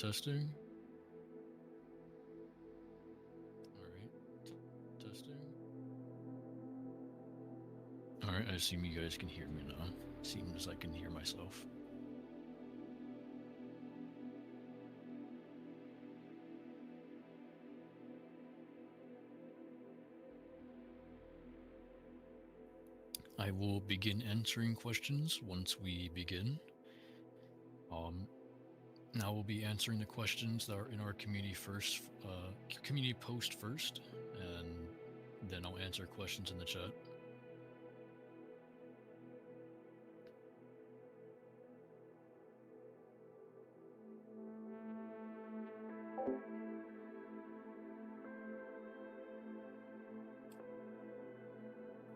testing. Alright, testing. Alright, I assume you guys can hear me now. Seems I can hear myself. I will begin answering questions once we begin. Now we'll be answering the questions that are in our community post first, and then I'll answer questions in the chat.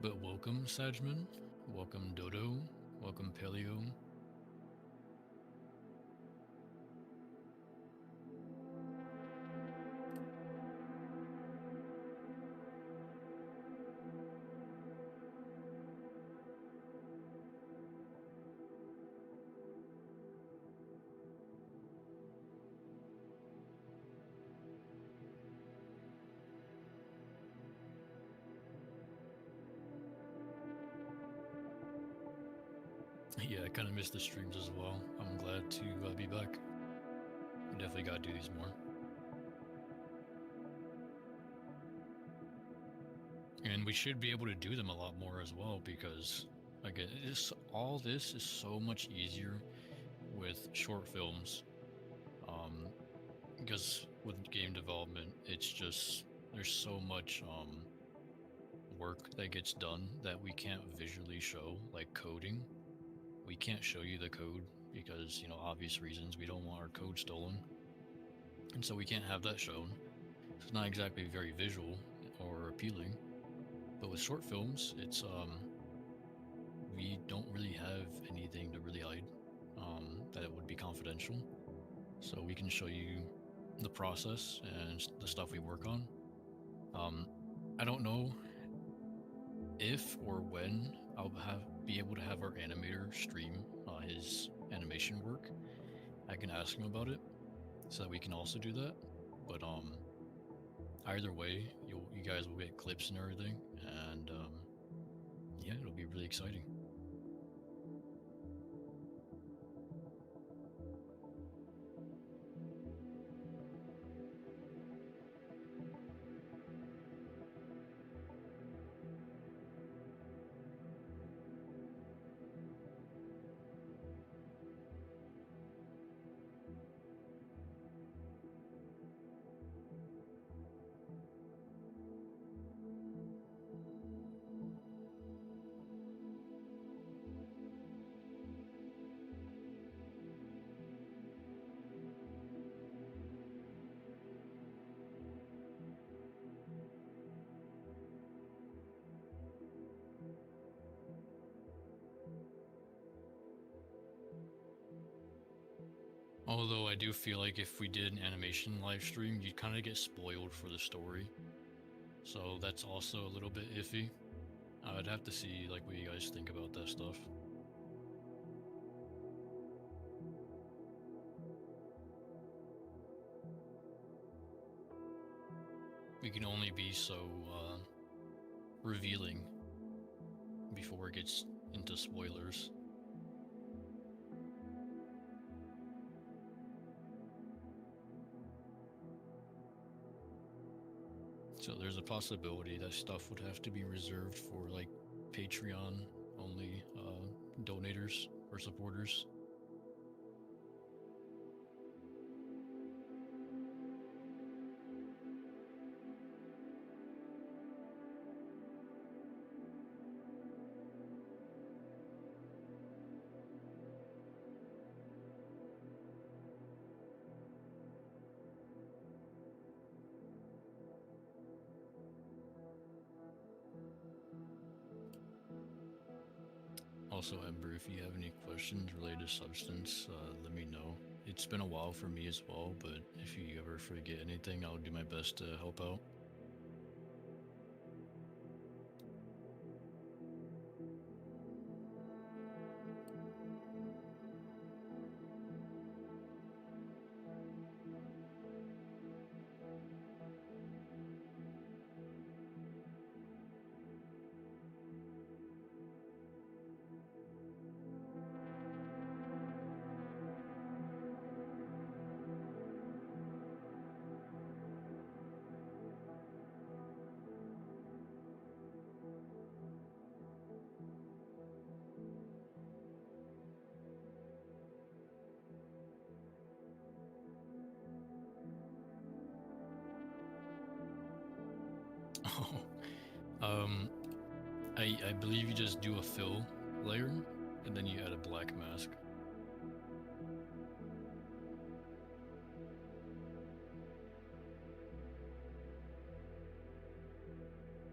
But welcome, Sajman. Welcome, Dodo. Welcome, Paleo. Yeah, I kind of missed the streams as well. I'm glad to be back. Definitely gotta do these more. And we should be able to do them a lot more as well, because again, all this is so much easier with short films. Because with game development, it's just there's so much work that gets done that we can't visually show, like coding. We can't show you the code because, obvious reasons. We don't want our code stolen. And so we can't have that shown. It's not exactly very visual or appealing. But with short films, it's we don't really have anything to really hide that would be confidential. So we can show you the process and the stuff we work on. I don't know if or when I'll be able to have our animator stream his animation work. I can ask him about it so that we can also do that. But either way, you guys will get clips and everything, and yeah, it'll be really exciting. Although I do feel like if we did an animation live stream, you'd kind of get spoiled for the story. So that's also a little bit iffy. I'd have to see like what you guys think about that stuff. We can only be so revealing before it gets into spoilers. So there's a possibility that stuff would have to be reserved for like Patreon only donators or supporters. Also, Ember, if you have any questions related to substance, let me know. It's been a while for me as well, but if you ever forget anything, I'll do my best to help out. Oh, I believe you just do a fill layer, and then you add a black mask.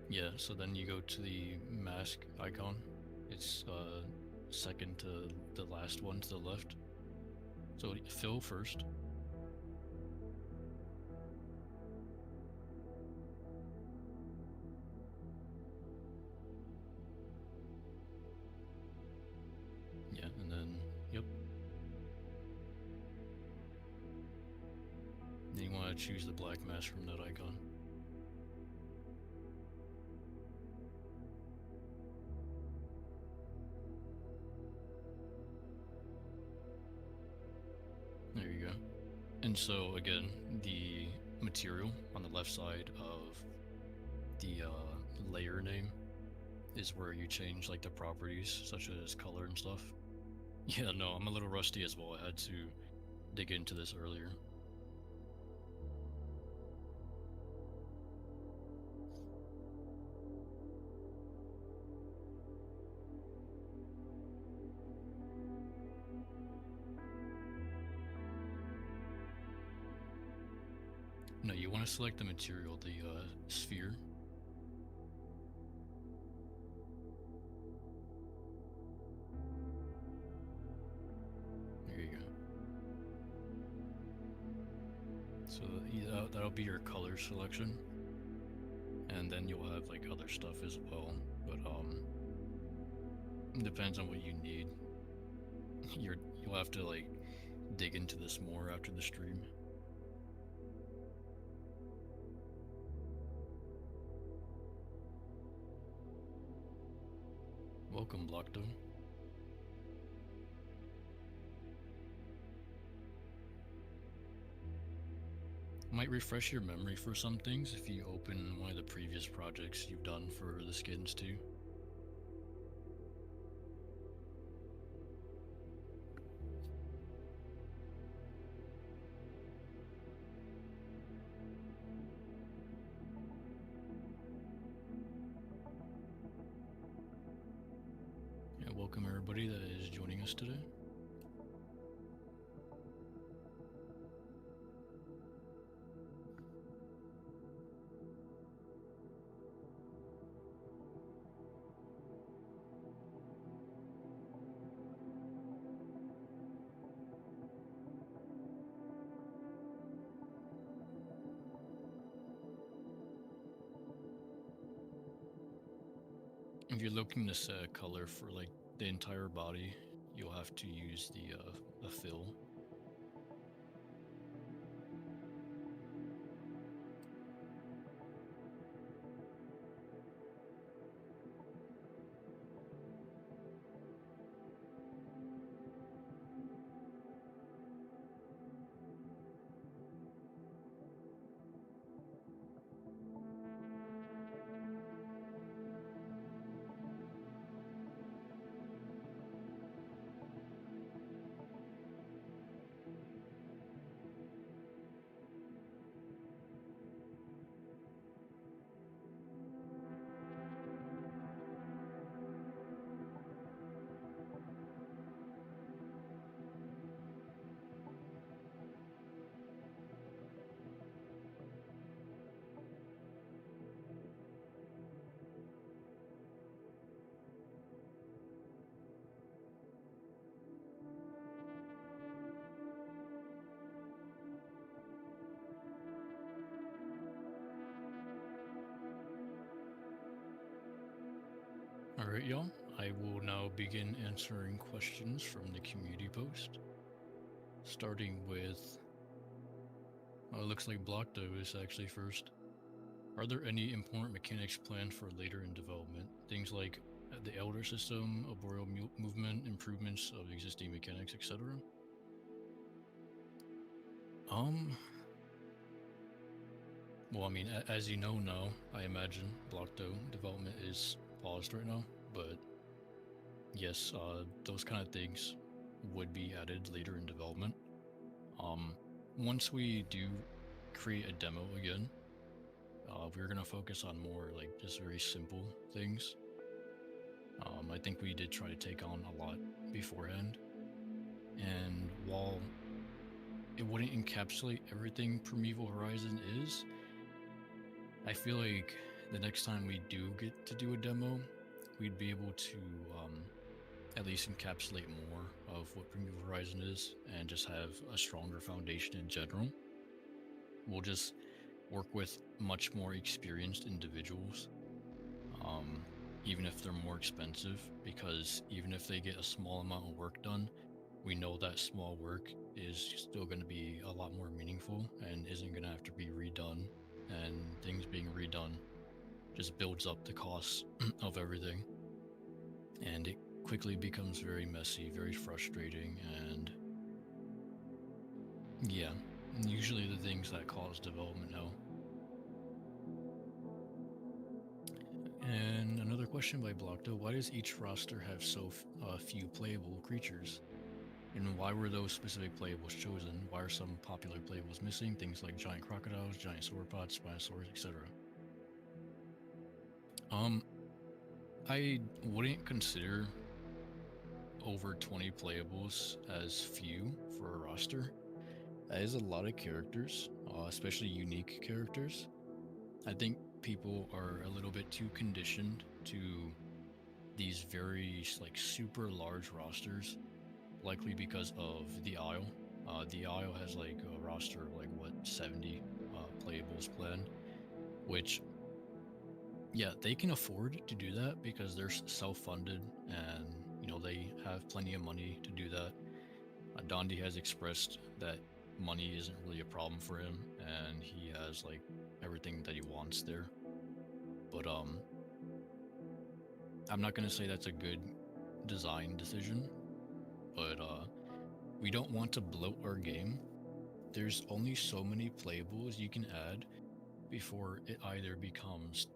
Yeah, so then you go to the mask icon. It's second to the last one to the left. So fill first. Yeah, and then, yep. Then you want to choose the black mask from that icon. There you go. And so again, the material on the left side of the layer name is where you change like the properties such as color and stuff. Yeah, no, I'm a little rusty as well. I had to dig into this earlier. No, you want to select the material, the sphere. There you go. So that'll be your color selection, and then you'll have like other stuff as well. But it depends on what you need. You'll have to like dig into this more after the stream. Welcome, Blockdo. Might refresh your memory for some things if you open one of the previous projects you've done for the skins too. Yeah, welcome everybody that is joining us today. If you're looking to set a color for like the entire body, you'll have to use the fill. Alright, y'all. I will now begin answering questions from the community post. Starting with. Oh, it looks like Blockdo is actually first. Are there any important mechanics planned for later in development? Things like the Elder system, arboreal movement, improvements of existing mechanics, etc.? Well, I mean, as you know now, I imagine Blockdo development is paused right now, but yes, those kind of things would be added later in development. Once we do create a demo again, we're gonna focus on more like just very simple things. I think we did try to take on a lot beforehand, and while it wouldn't encapsulate everything Primeval Horizon is, I feel like the next time we do get to do a demo, we'd be able to at least encapsulate more of what Primeval Horizon is and just have a stronger foundation in general. We'll just work with much more experienced individuals, um, even if they're more expensive, because even if they get a small amount of work done, we know that small work is still going to be a lot more meaningful and isn't going to have to be redone. And things being redone just builds up the cost of everything. And it quickly becomes very messy, very frustrating, and yeah, usually the things that cause development hell. And another question by Blockdo: why does each roster have so few playable creatures? And why were those specific playables chosen? Why are some popular playables missing? Things like giant crocodiles, giant sauropods, spinosaurs, etc. I wouldn't consider over 20 playables as few for a roster. That is a lot of characters, especially unique characters. I think people are a little bit too conditioned to these very like super large rosters, likely because of the Isle. The Isle has like a roster of like what 70 playables planned, which yeah, they can afford to do that because they're self-funded and they have plenty of money to do that. Dondi has expressed that money isn't really a problem for him, and he has like everything that he wants there. But I'm not gonna say that's a good design decision, but we don't want to bloat our game. There's only so many playables you can add before it either becomes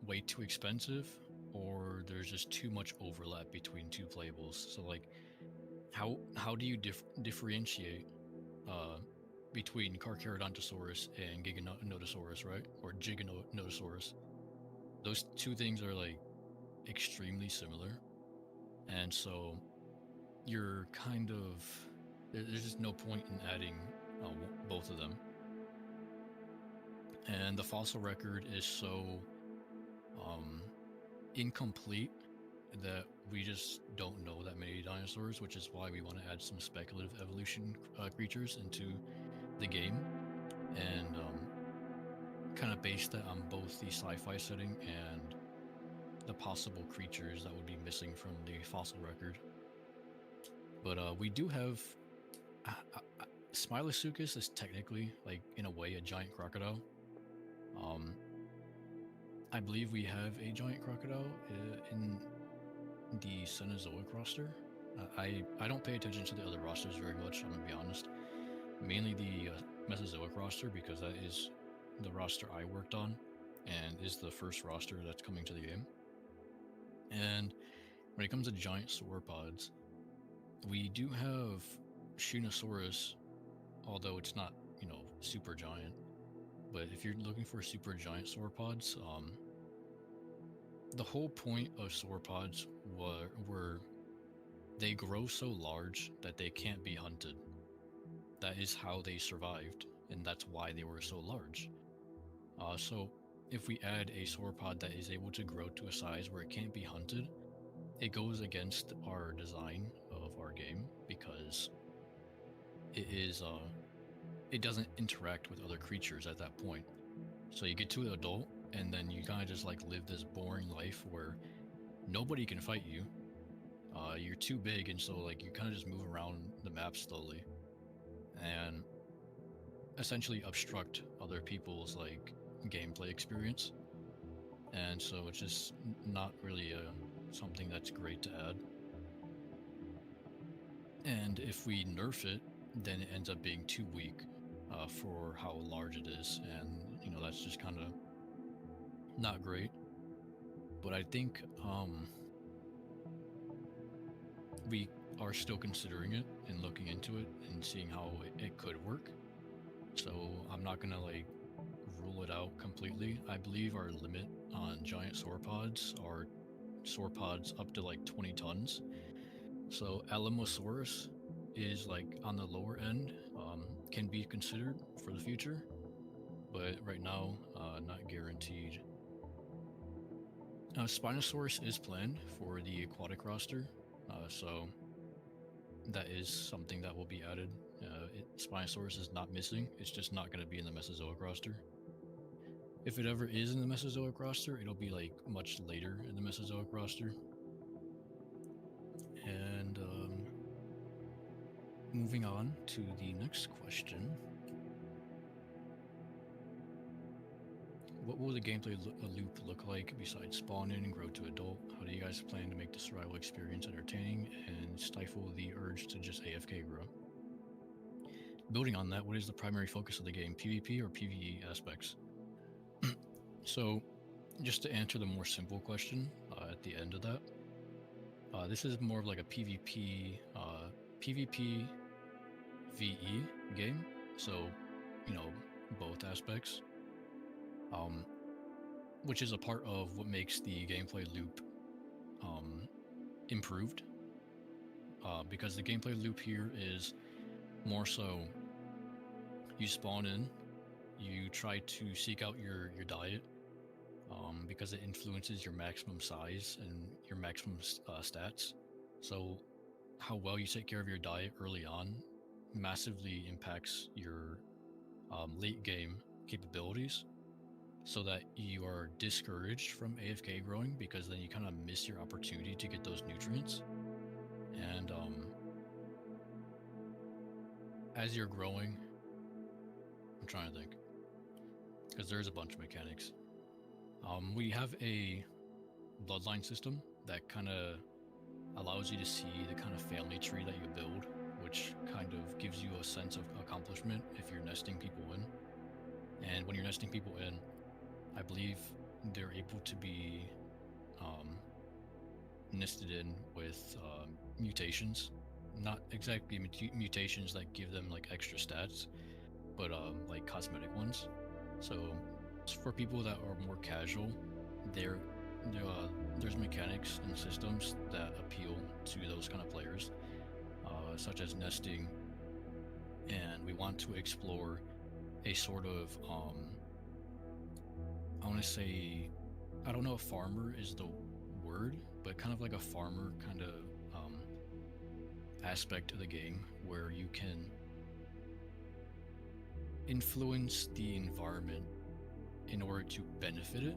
way too expensive or there's just too much overlap between two playables. So like, how do you differentiate between Carcharodontosaurus and Giganotosaurus, right? Or Giganotosaurus? Those two things are like extremely similar, and so you're kind of there's just no point in adding both of them. And the fossil record is so incomplete that we just don't know that many dinosaurs, which is why we want to add some speculative evolution creatures into the game, and kind of base that on both the sci-fi setting and the possible creatures that would be missing from the fossil record. But we do have Smilasuchus is technically, like, in a way, a giant crocodile. I believe we have a giant crocodile in the Cenozoic roster. I don't pay attention to the other rosters very much, I'm gonna be honest. Mainly the Mesozoic roster, because that is the roster I worked on and is the first roster that's coming to the game. And when it comes to giant sauropods, we do have Shinosaurus, although it's not, super giant. But if you're looking for super giant sauropods, the whole point of sauropods were they grow so large that they can't be hunted. That is how they survived, and that's why they were so large. So if we add a sauropod that is able to grow to a size where it can't be hunted, it goes against our design of our game because it doesn't interact with other creatures at that point. So you get to an adult, and then you kind of just like live this boring life where nobody can fight you. You're too big, and so like you kind of just move around the map slowly, and essentially obstruct other people's like gameplay experience. And so it's just not really something that's great to add. And if we nerf it, then it ends up being too weak for how large it is, and that's just kind of not great. But I think we are still considering it and looking into it and seeing how it could work. So I'm not gonna like rule it out completely. I believe our limit on giant sauropods are sauropods up to like 20 tons. So Alamosaurus is like on the lower end, can be considered for the future, but right now, not guaranteed. Spinosaurus is planned for the aquatic roster, so that is something that will be added. Spinosaurus is not missing, it's just not going to be in the Mesozoic roster. If it ever is in the Mesozoic roster, it'll be like much later in the Mesozoic roster. And moving on to the next question. What will the gameplay loop look like besides spawn in and grow to adult? How do you guys plan to make the survival experience entertaining and stifle the urge to just AFK grow? Building on that, what is the primary focus of the game, PvP or PvE aspects? So, just to answer the more simple question at the end of that, this is more of like a PvP, PvP VE game. So, you know, both aspects. Which is a part of what makes the gameplay loop improved. Because the gameplay loop here is more so you spawn in, you try to seek out your diet, because it influences your maximum size and your maximum stats. So how well you take care of your diet early on massively impacts your late game capabilities, so that you are discouraged from AFK growing, because then you kind of miss your opportunity to get those nutrients. And as you're growing, I'm trying to think, because there's a bunch of mechanics. We have a bloodline system that kind of allows you to see the kind of family tree that you build, which kind of gives you a sense of accomplishment if you're nesting people in. And when you're nesting people in, I believe they're able to be nested in with mutations. Not exactly mutations that give them like extra stats, but like cosmetic ones. So for people that are more casual, there's mechanics and systems that appeal to those kind of players, such as nesting. And we want to explore a sort of I want to say, I don't know if farmer is the word, but kind of like a farmer kind of aspect of the game where you can influence the environment in order to benefit it,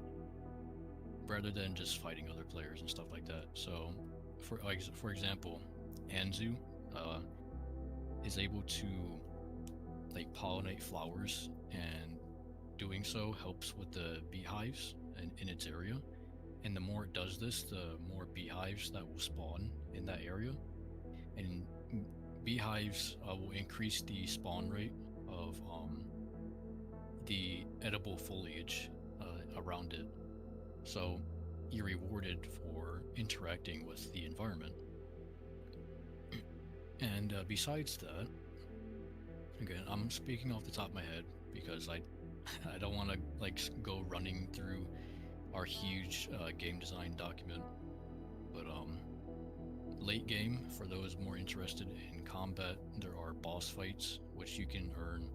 rather than just fighting other players and stuff like that. So, for example, Anzu is able to like pollinate flowers, and doing so helps with the beehives in its area. And the more it does this, the more beehives that will spawn in that area. And beehives will increase the spawn rate of the edible foliage around it. So you're rewarded for interacting with the environment. And besides that, again, I'm speaking off the top of my head because I don't want to like go running through our huge game design document. But late game, for those more interested in combat, there are boss fights which you can earn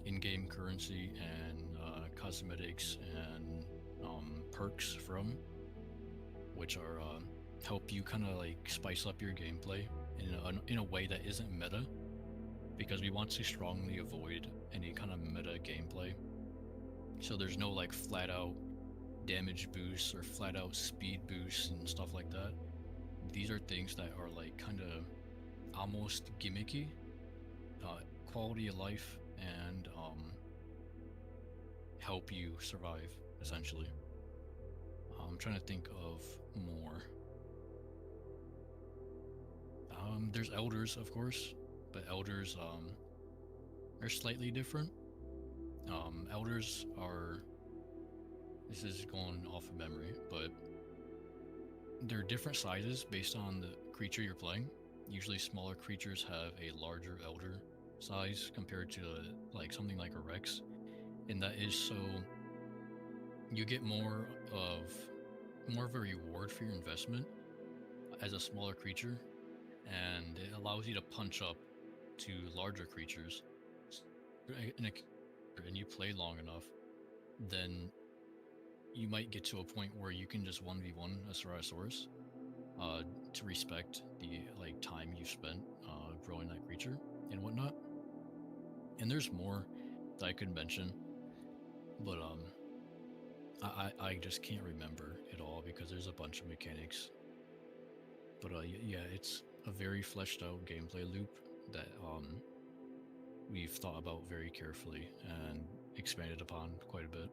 in-game currency and cosmetics and perks from, which are help you kind of like spice up your gameplay in a way that isn't meta, because we want to strongly avoid any kind of meta gameplay. So there's no like flat out damage boosts or flat out speed boosts and stuff like that. These are things that are like kind of almost gimmicky, quality of life, and help you survive, essentially. I'm trying to think of more. There's elders, of course, but elders are slightly different. Elders are, this is going off of memory, but they're different sizes based on the creature you're playing. Usually smaller creatures have a larger elder size compared to like something like a Rex, and that is so you get more of a reward for your investment as a smaller creature, and it allows you to punch up to larger creatures. And you play long enough, then you might get to a point where you can just 1v1 a Ceratosaurus to respect the time you've spent growing that creature and whatnot. And there's more that I could mention, but I just can't remember it all because there's a bunch of mechanics. But yeah, it's a very fleshed out gameplay loop that we've thought about very carefully and expanded upon quite a bit.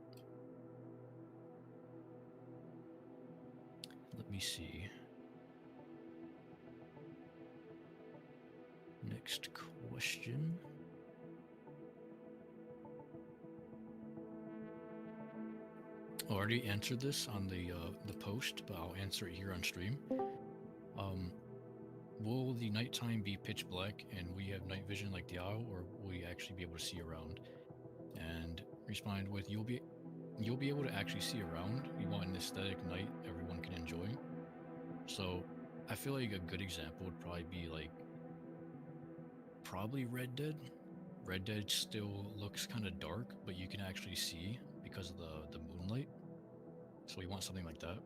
Let me see. Next question. I already answered this on the post, but I'll answer it here on stream. Will the nighttime be pitch black and we have night vision like the owl, or will we actually be able to see around? And respond with, you'll be able to actually see around. We want an aesthetic night everyone can enjoy. So I feel like a good example would probably be probably Red Dead. Red Dead still looks kind of dark, but you can actually see because of the moonlight. So we want something like that.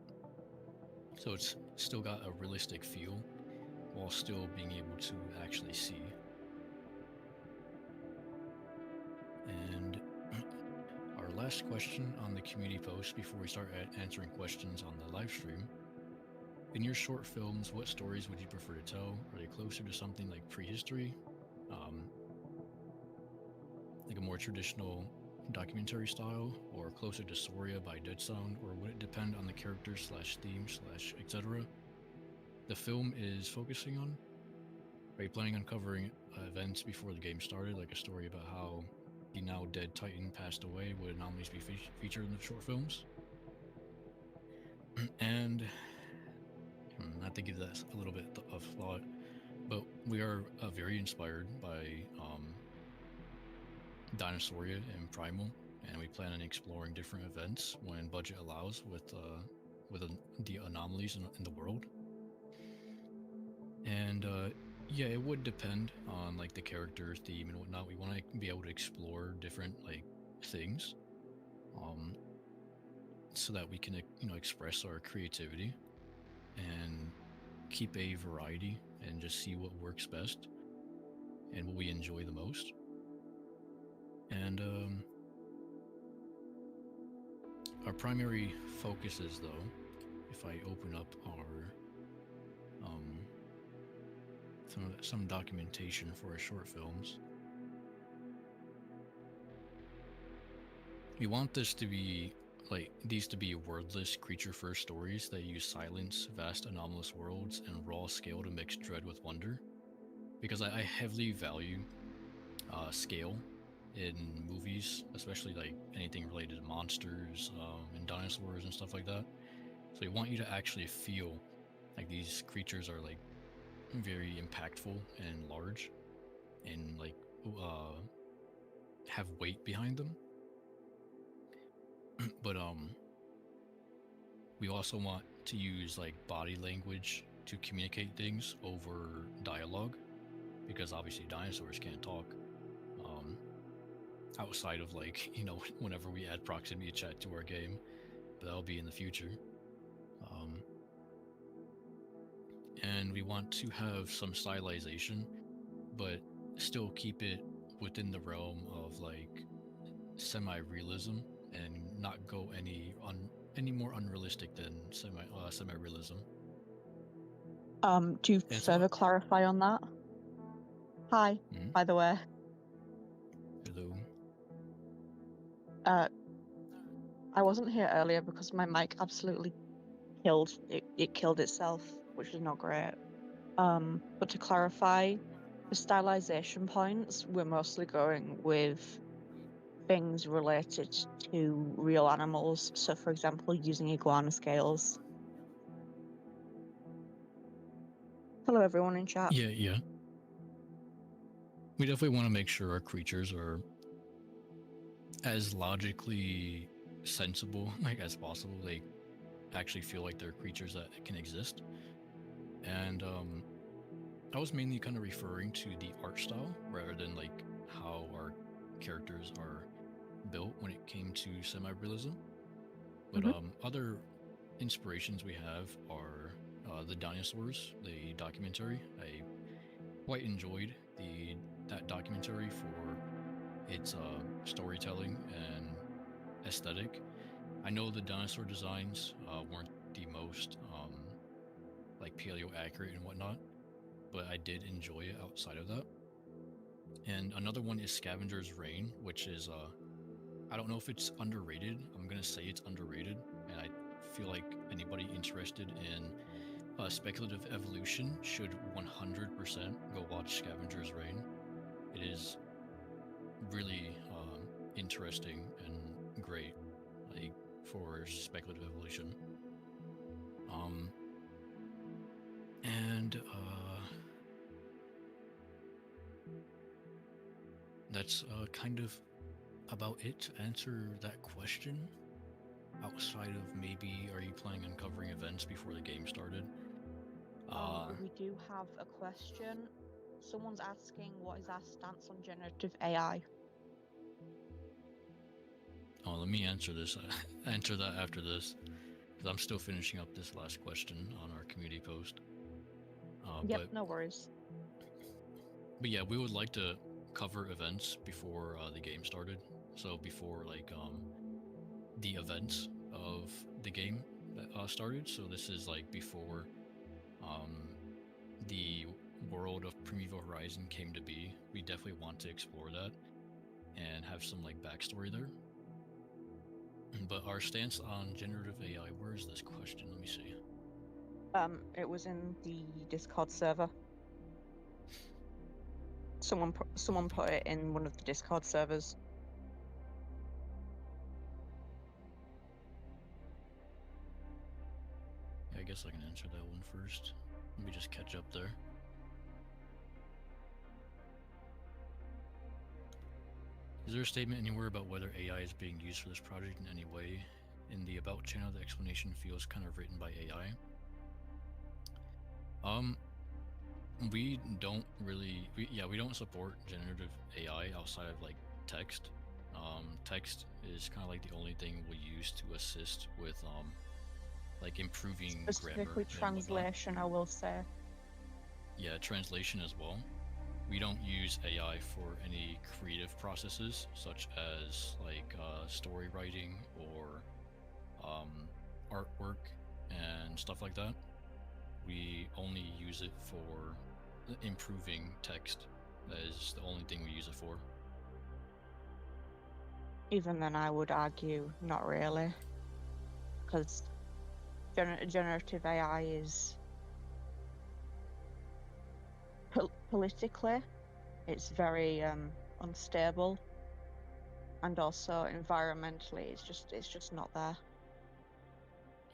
So it's still got a realistic feel while still being able to actually see. And our last question on the community post before we start answering questions on the live stream. In your short films, what stories would you prefer to tell? Are they closer to something like prehistory? Like a more traditional documentary style, or closer to Soria by Dead Sound, or would it depend on the character / theme / etc. the film is focusing on? Are you planning on covering events before the game started, like a story about how the now dead Titan passed away? Would anomalies be featured in the short films? And I have to give that a little bit of thought, but we are very inspired by Dinosauria and Primal, and we plan on exploring different events when budget allows with the anomalies in the world. And yeah, it would depend on the character theme and whatnot. We want to be able to explore different things, so that we can express our creativity and keep a variety and just see what works best and what we enjoy the most. And our primary focuses, though, if I open up our some documentation for our short films, we want this to be these to be wordless creature-first stories that use silence, vast anomalous worlds, and raw scale to mix dread with wonder. Because I heavily value scale in movies, especially anything related to monsters and dinosaurs and stuff like that. So we want you to actually feel like these creatures are very impactful and large and have weight behind them. But we also want to use body language to communicate things over dialogue, because obviously dinosaurs can't talk. Outside of whenever we add proximity chat to our game, but that'll be in the future. And we want to have some stylization, but still keep it within the realm of semi-realism and not go any more unrealistic than semi-realism. To further clarify on that. Hi, by the way. Hello. I wasn't here earlier because my mic absolutely killed itself, which is not great. But to clarify, the stylization points, we're mostly going with things related to real animals. So, for example, using iguana scales. Hello, everyone in chat. Yeah. We definitely want to make sure our creatures are as logically sensible like as possible. They actually feel like they're creatures that can exist. And I was mainly kind of referring to the art style rather than like how our characters are built when it came to semi-realism. But other inspirations we have are the dinosaurs, the documentary. I quite enjoyed that documentary for its storytelling and aesthetic. I know the dinosaur designs weren't the most like paleo accurate and whatnot, but I did enjoy it outside of that. And another one is Scavenger's Reign, which is I don't know if it's underrated. I'm gonna say it's underrated, and I feel like anybody interested in speculative evolution should 100% go watch Scavenger's Reign. It is really interesting and great, like for speculative evolution. Um, and that's kind of about it to answer that question. Outside of maybe, are you planning on covering events before the game started? We do have a question. Someone's asking, what is our stance on generative AI? Oh, let me answer this. Answer that after this, because I'm still finishing up this last question on our community post. Yep, no worries. But yeah, we would like to cover events before the game started. So before like the events of the game that started. So this is like before um, the world of Primeval Horizon came to be. We definitely want to explore that and have some like backstory there. But our stance on generative AI, where is this question? Let me see. It was in the Discord server. Someone put it in one of the Discord servers. Yeah, I guess I can answer that one first. Let me just catch up there. Is there a statement anywhere about whether AI is being used for this project in any way? In the About channel, the explanation feels kind of written by AI. We don't really, we don't support generative AI outside of like text. Text is kind of like the only thing we'll use to assist with like improving Specifically grammar translation, I will say. Yeah, translation as well. We don't use AI for any creative processes such as like story writing or artwork and stuff like that. We only use it for improving text. That is the only thing we use it for. Even then, I would argue not really, because generative AI is politically, it's very unstable, and also environmentally, it's just not there.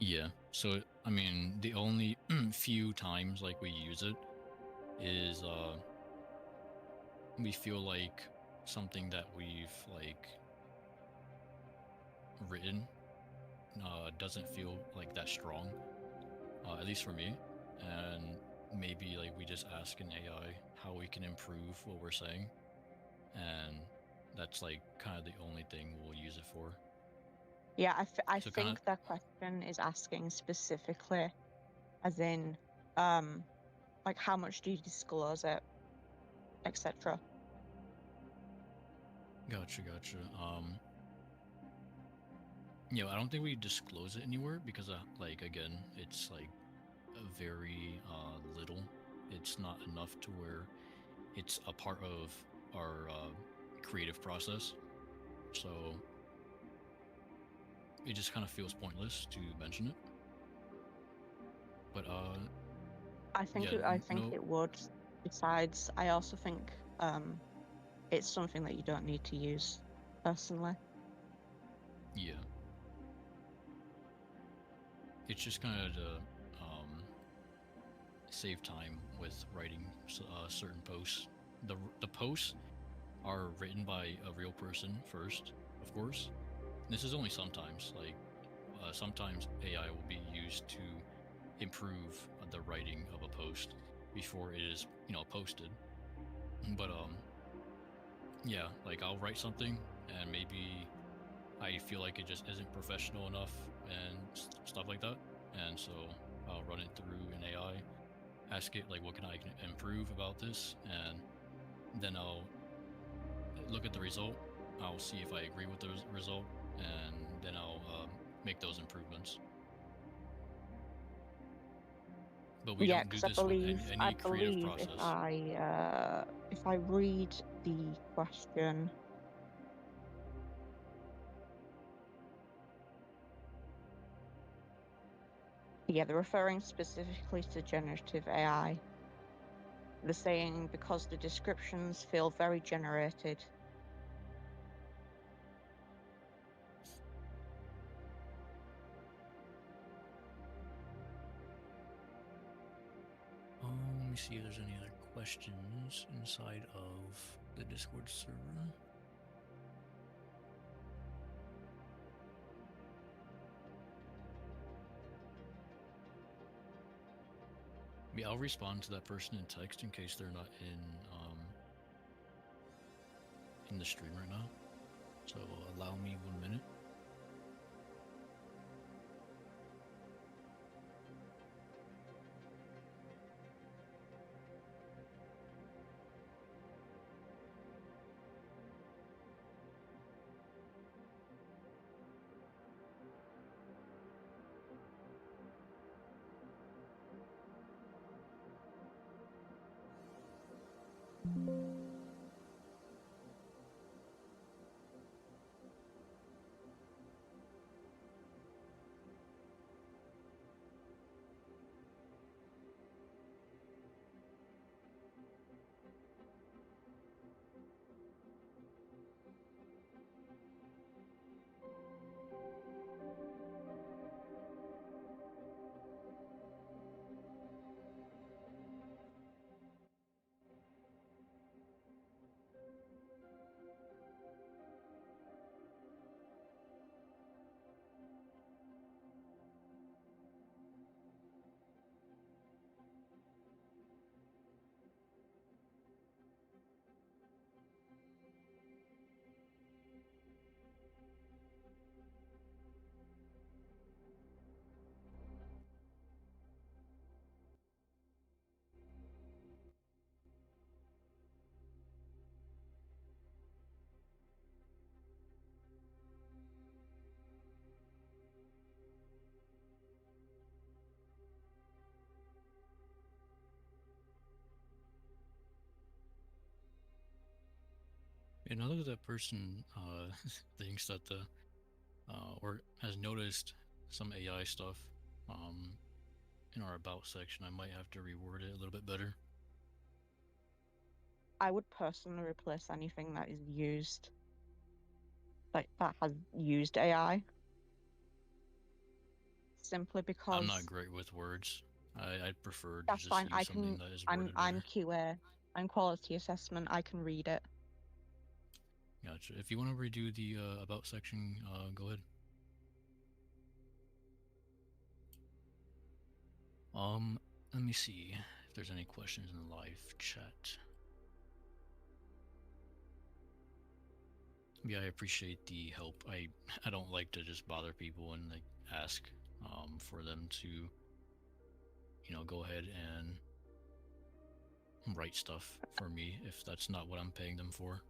Yeah. So I mean, the only few times like we use it is we feel like something that we've like written doesn't feel like that strong, at least for me. And maybe like we just ask an AI how we can improve what we're saying, and that's like kind of the only thing we'll use it for. Yeah, I So think that question is asking specifically, as in, like how much do you disclose it, etc. Gotcha. I don't think we disclose it anywhere because, like, again, it's like a very little. It's not enough to where it's a part of our creative process. So it just kind of feels pointless to mention it. But I think it would. Besides, I also think it's something that you don't need to use personally. Yeah. It's just kind of to save time with writing certain posts. The posts are written by a real person first, of course. This is only sometimes. Like sometimes AI will be used to improve the writing of a post before it is, posted. But yeah, like I'll write something and maybe I feel like it just isn't professional enough and stuff like that. And so I'll run it through an AI, ask it like what can I improve about this, and then I'll look at the result. I'll see if I agree with the result, and then I'll make those improvements. But we Yeah, don't do because I this with believe any creative process. if I read the question. Yeah, they're referring specifically to generative AI. They're saying because the descriptions feel very generated. Let me see if there's any other questions inside of the Discord server. I'll respond to that person in text in case they're not in the stream right now. So allow me 1 minute. And now that that person thinks that or has noticed some AI stuff in our about section, I might have to reword it a little bit better. I would personally replace anything that is used, like that has used AI. Simply because I'm not great with words. I'd prefer to that's just fine. use something that is worded I'm better. QA. I'm quality assessment. I can read it. Gotcha. If you want to redo the about section, go ahead. Let me see if there's any questions in the live chat. Yeah, I appreciate the help. I don't like to just bother people and like ask for them to go ahead and write stuff for me if that's not what I'm paying them for.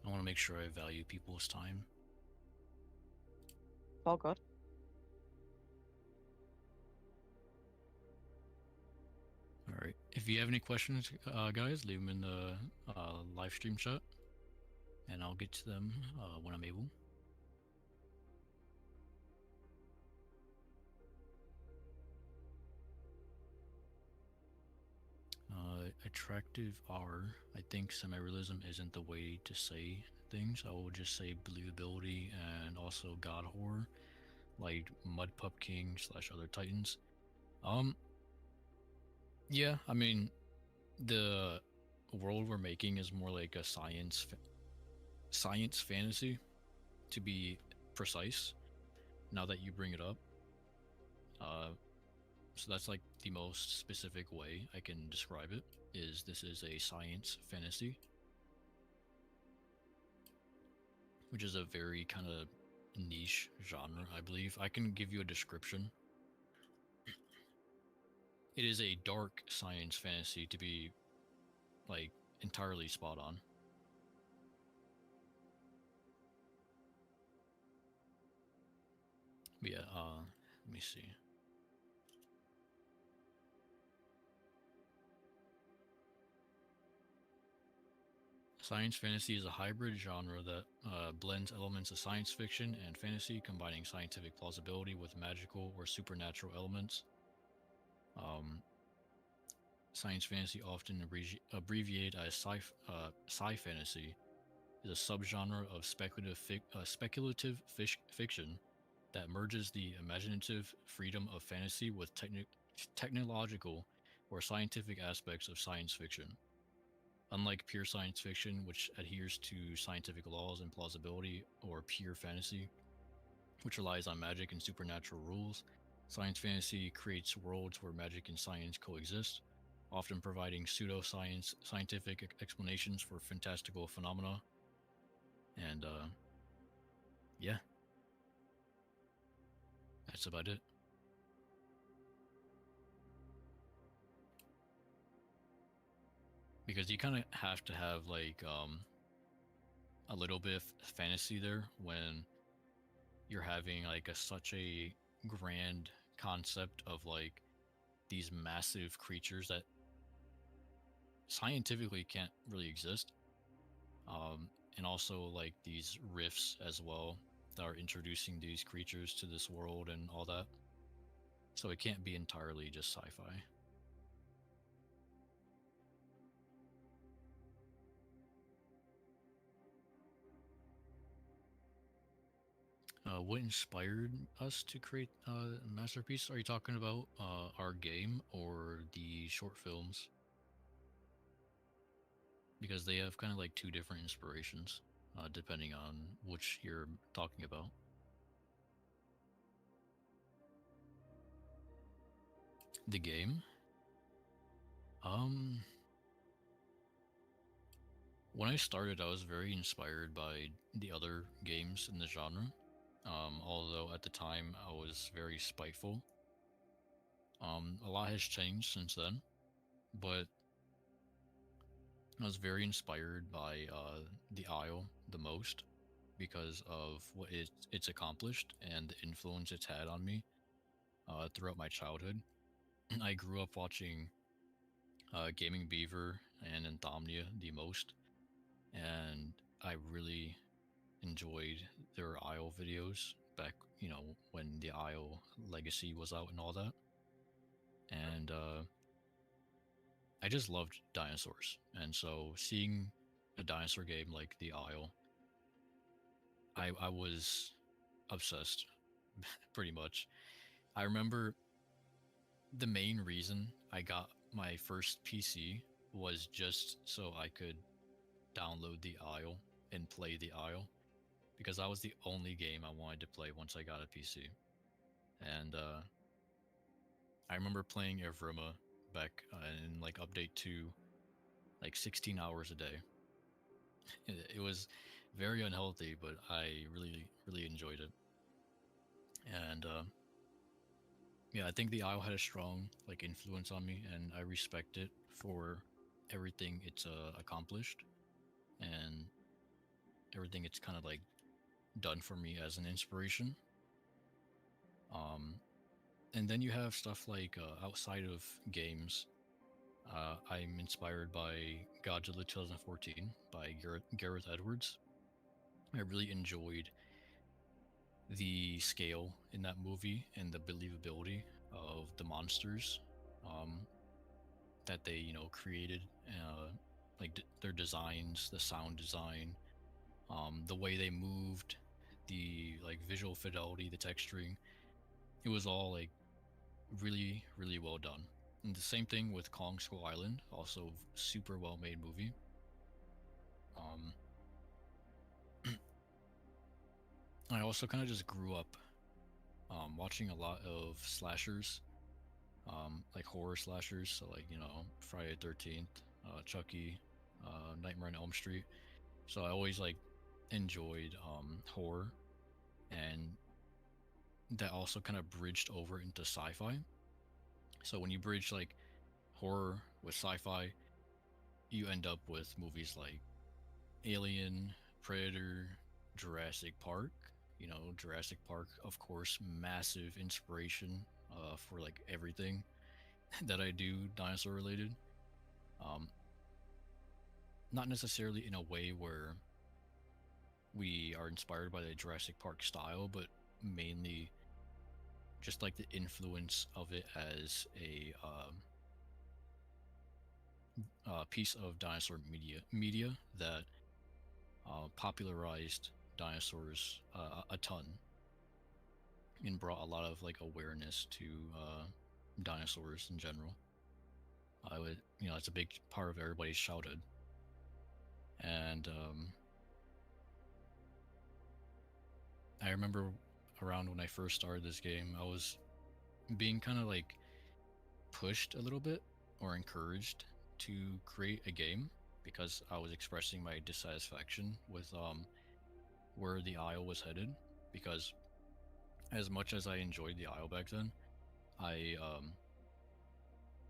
I want to make sure I value people's time. All good. All right. If you have any questions, guys, leave them in the live stream chat, and I'll get to them when I'm able. Attractive R. I think semi-realism isn't the way to say things. I will just say believability and also God horror. like Mud Pup King / other titans. Yeah, I mean, the world we're making is more like a science fantasy, to be precise. Now that you bring it up, so that's like the most specific way I can describe it. Is this is a science fantasy, which is a very kind of niche genre, I believe. I can give you a description. It is a dark science fantasy, to be like entirely spot on. But yeah, let me see. Science fantasy is a hybrid genre that blends elements of science fiction and fantasy, combining scientific plausibility with magical or supernatural elements. Science fantasy, often abbreviated as sci-fantasy, is a subgenre of speculative fiction that merges the imaginative freedom of fantasy with technological or scientific aspects of science fiction. Unlike pure science fiction, which adheres to scientific laws and plausibility, or pure fantasy, which relies on magic and supernatural rules, science fantasy creates worlds where magic and science coexist, often providing pseudoscience scientific explanations for fantastical phenomena. And yeah, that's about it. Because you kind of have to have like a little bit of fantasy there when you're having like such a grand concept of like these massive creatures that scientifically can't really exist. And also like these rifts as well that are introducing these creatures to this world and all that. So it can't be entirely just sci-fi. What inspired us to create a masterpiece? Are you talking about our game or the short films? Because they have kind of like two different inspirations, depending on which you're talking about. The game? Um, when I started, I was very inspired by the other games in the genre. Although at the time I was very spiteful. A lot has changed since then, but I was very inspired by the Isle the most because of what it's accomplished and the influence it's had on me throughout my childhood. I grew up watching Gaming Beaver and Insomnia the most, and I really enjoyed their Isle videos back, when the Isle Legacy was out and all that. And I just loved dinosaurs. And so seeing a dinosaur game like the Isle, I was obsessed, pretty much. I remember the main reason I got my first PC was just so I could download the Isle and play the Isle, because that was the only game I wanted to play once I got a PC. And I remember playing Evrima back in like update 2, like 16 hours a day. It was very unhealthy, but I really, really enjoyed it. And yeah, I think the Isle had a strong like influence on me, and I respect it for everything it's accomplished and everything it's kind of like done for me as an inspiration. Um, and then you have stuff like outside of games. I'm inspired by Godzilla 2014 by Gareth Edwards. I really enjoyed the scale in that movie and the believability of the monsters um, that they, created. Like their designs, the sound design, the way they moved, the like visual fidelity, the texturing, it was all like really, really well done. And the same thing with Kong Skull Island, also super well made movie. I also kind of just grew up watching a lot of slashers, like horror slashers. So like, you know, Friday the 13th, Chucky, Nightmare on Elm Street. So I always like enjoyed horror, and that also kind of bridged over into sci-fi. So when you bridge like horror with sci-fi, you end up with movies like Alien, Predator, Jurassic Park. You know, Jurassic Park, of course, massive inspiration for like everything that I do dinosaur related. Um, Not necessarily in a way where we are inspired by the Jurassic Park style, but mainly just like the influence of it as a piece of dinosaur media that popularized dinosaurs a ton and brought a lot of like awareness to dinosaurs in general. I would, you know, it's a big part of everybody's childhood, and I remember around when I first started this game, I was being kind of like pushed a little bit or encouraged to create a game because I was expressing my dissatisfaction with where the Isle was headed. Because as much as I enjoyed the Isle back then, I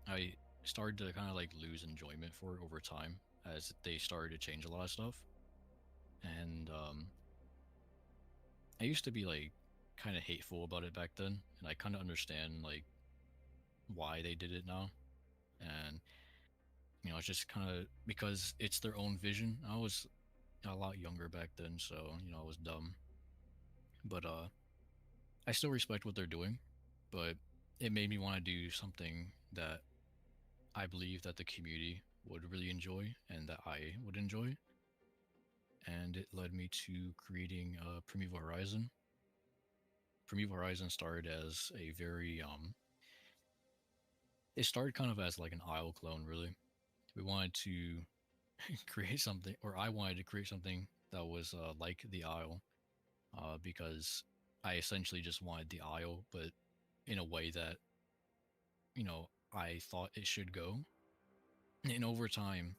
I started to kind of like lose enjoyment for it over time as they started to change a lot of stuff. And I used to be like kind of hateful about it back then, and I kind of understand like why they did it now. And you know, it's just kind of because it's their own vision. I was a lot younger back then, so you know, I was dumb. But I still respect what they're doing, but it made me want to do something that I believe that the community would really enjoy and that I would enjoy. And it led me to creating Primeval Horizon. Primeval Horizon started as a very it started kind of as like an Isle clone, really. We wanted to create something, or I wanted to create something that was like the Isle, because I essentially just wanted the Isle, but in a way that, you know, I thought it should go. And over time,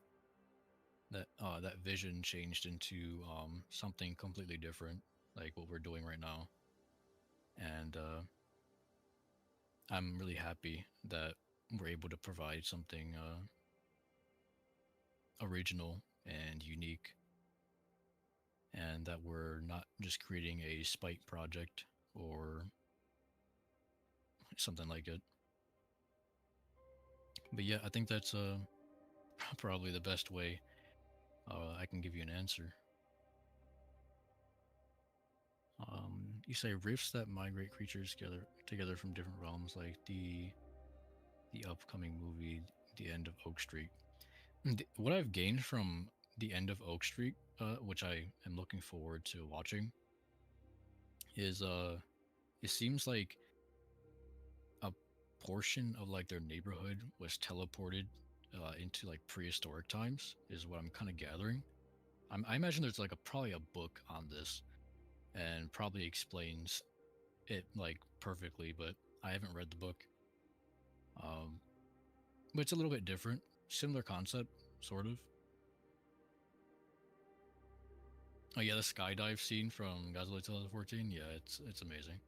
that vision changed into something completely different, like what we're doing right now. And I'm really happy that we're able to provide something original and unique, and that we're not just creating a spite project or something like it. But yeah, I think that's probably the best way I can give you an answer. You say rifts that migrate creatures together from different realms, like the upcoming movie, The End of Oak Street. What I've gained from The End of Oak Street, which I am looking forward to watching, is it seems like a portion of like their neighborhood was teleported into like prehistoric times, is what I'm kind of gathering. I imagine there's like probably a book on this and probably explains it like perfectly, but I haven't read the book. Um, but it's a little bit different, similar concept, sort of. Oh yeah, the skydive scene from Godzilla 2014. Yeah, it's amazing.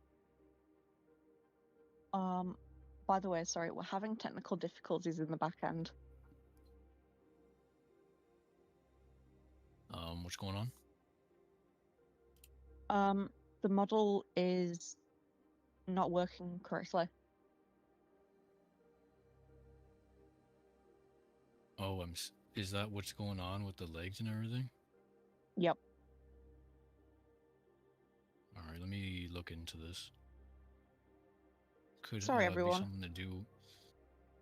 By the way, sorry, we're having technical difficulties in the back end. What's going on? The model is not working correctly. Oh, is that what's going on with the legs and everything? Yep. All right, let me look into this. Could Sorry, be everyone. something to do.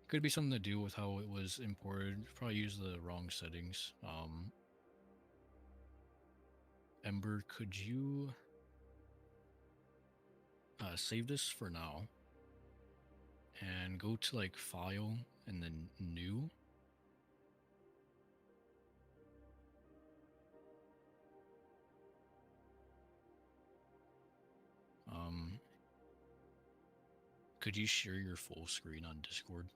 Could be something to do with how it was imported. Probably use the wrong settings. Ember, could you save this for now and go to like file and then new. Could you share your full screen on Discord?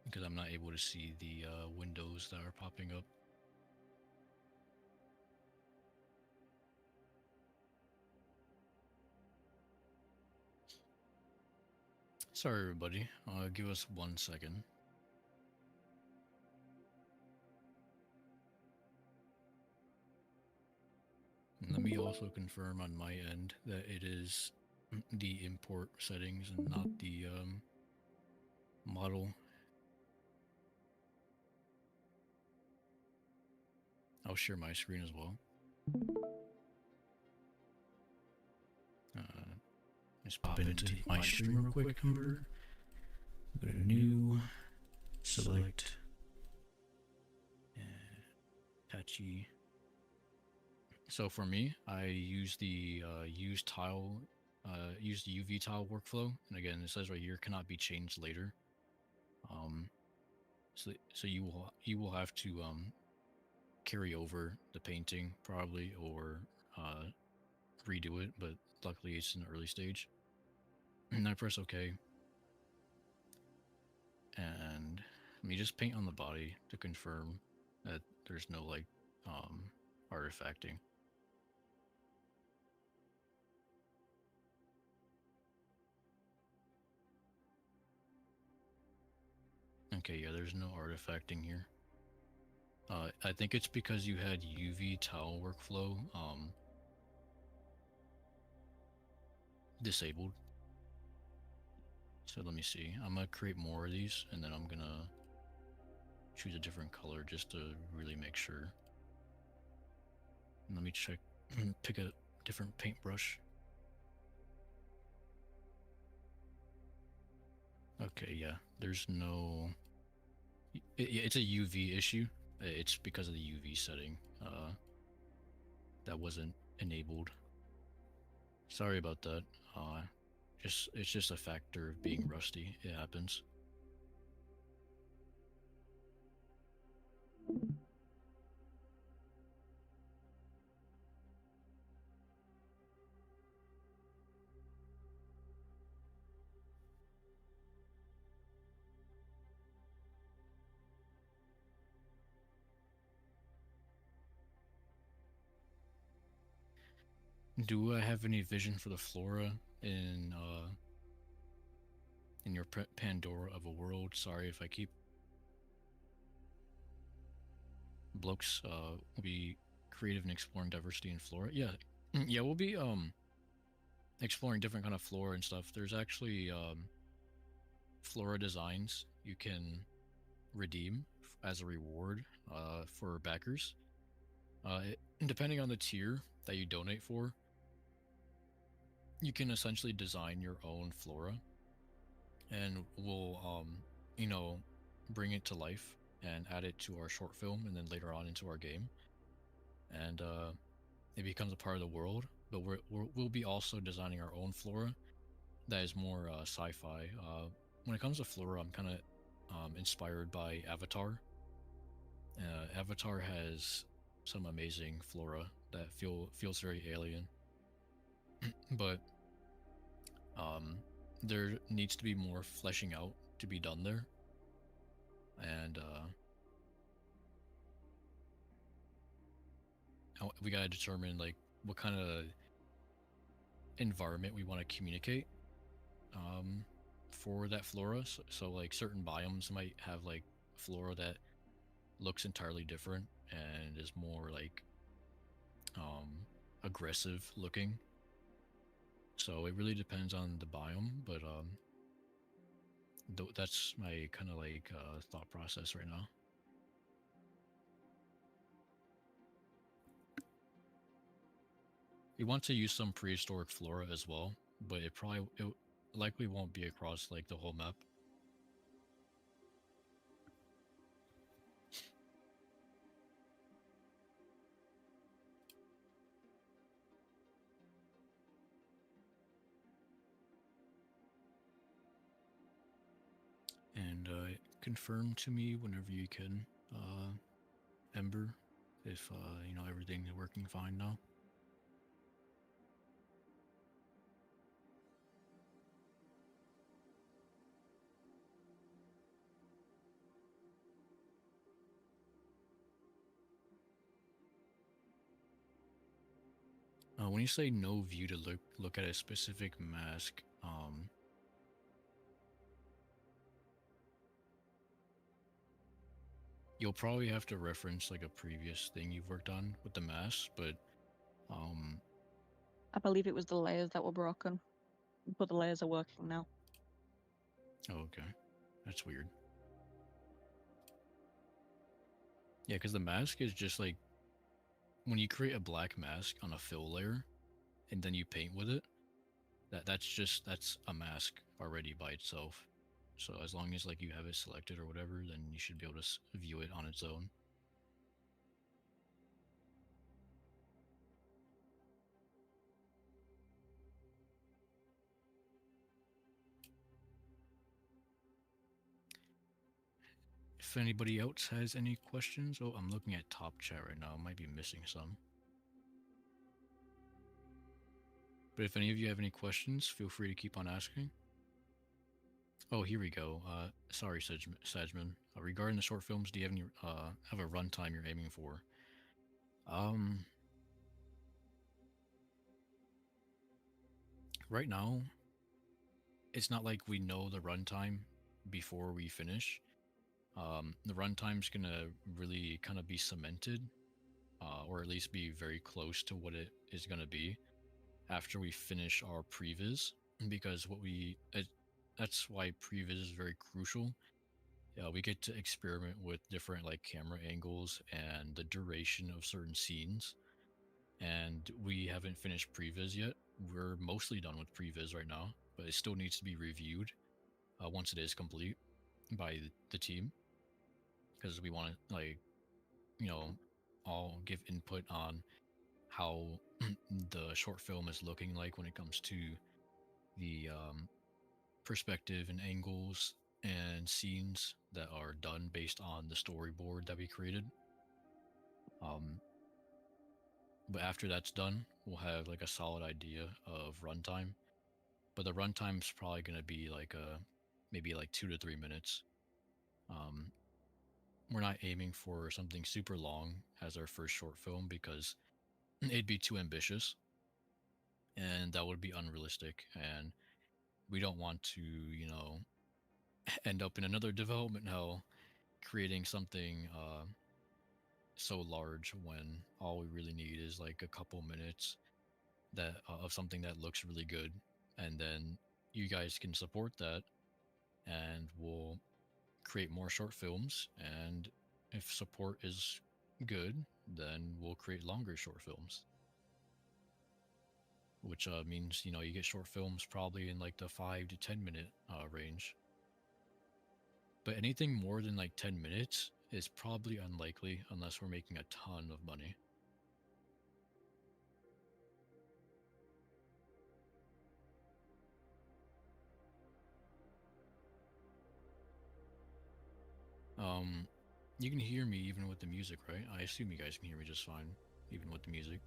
Because I'm not able to see the windows that are popping up. Sorry, everybody. Give us 1 second. And let me also confirm on my end that it is the import settings and not the model. I'll share my screen as well. Just pop into my stream real quick, Ember. Go to new, select, Pachy. So for me, I use the use the UV tile workflow, and again, it says right here cannot be changed later. So you will have to carry over the painting probably, or redo it. But luckily, it's in the early stage. And I press OK, and let me just paint on the body to confirm that there's no like artifacting. Okay, yeah, there's no artifacting here. I think it's because you had UV tile workflow disabled. So let me see. I'm gonna create more of these, and then I'm gonna choose a different color just to really make sure. And let me check, pick a different paintbrush. Okay, yeah, there's no... It's a UV issue. It's because of the UV setting that wasn't enabled. Sorry about that. It's just a factor of being rusty. It happens. Do I have any vision for the flora in your Pandora of a world? Sorry if I keep... Blokes will be creative and exploring diversity in flora. Yeah, yeah, we'll be exploring different kind of flora and stuff. There's actually flora designs you can redeem as a reward for backers. Depending on the tier that you donate for, you can essentially design your own flora, and we'll you know, bring it to life and add it to our short film, and then later on into our game, and it becomes a part of the world. But we'll be also designing our own flora that is more sci-fi. When it comes to flora, I'm kind of inspired by Avatar. Avatar has some amazing flora that feels very alien, but there needs to be more fleshing out to be done there, and we gotta determine like what kind of environment we want to communicate for that flora. So like certain biomes might have like flora that looks entirely different and is more like aggressive looking. So it really depends on the biome, but that's my kind of like thought process right now. We want to use some prehistoric flora as well, but it likely won't be across like the whole map. confirm to me whenever you can, Ember, if you know everything is working fine now. When you say no view to look at a specific mask, you'll probably have to reference like a previous thing you've worked on with the mask, but I believe it was the layers that were broken, but the layers are working now. oh, okay, that's weird. Yeah, because the mask is just like when you create a black mask on a fill layer and then you paint with it, that's a mask already by itself. So as long as like you have it selected or whatever, then you should be able to view it on its own. If anybody else has any questions, oh, I'm looking at top chat right now. I might be missing some. But if any of you have any questions, feel free to keep on asking. Oh, here we go. Sorry, Sajman. Regarding the short films, do you have any have a runtime you're aiming for? Right now, it's not like we know the runtime before we finish. The runtime's gonna really kind of be cemented, or at least be very close to what it is gonna be after we finish our previs, because that's why previs is very crucial. We get to experiment with different like camera angles and the duration of certain scenes, and we haven't finished previs yet. We're mostly done with previs right now, but it still needs to be reviewed once it is complete by the team, because we want to like, you know, all give input on how the short film is looking like when it comes to the perspective and angles and scenes that are done based on the storyboard that we created. But after that's done, we'll have like a solid idea of runtime. But the runtime's probably going to be like maybe like 2 to 3 minutes. We're not aiming for something super long as our first short film because it'd be too ambitious and that would be unrealistic. And we don't want to, you know, end up in another development hell creating something so large when all we really need is like a couple minutes that of something that looks really good, and then you guys can support that and we'll create more short films, and if support is good, then we'll create longer short films, which means, you know, you get short films probably in like the 5 to 10 minute range. But anything more than like 10 minutes is probably unlikely unless we're making a ton of money. You can hear me even with the music, right? I assume you guys can hear me just fine, even with the music.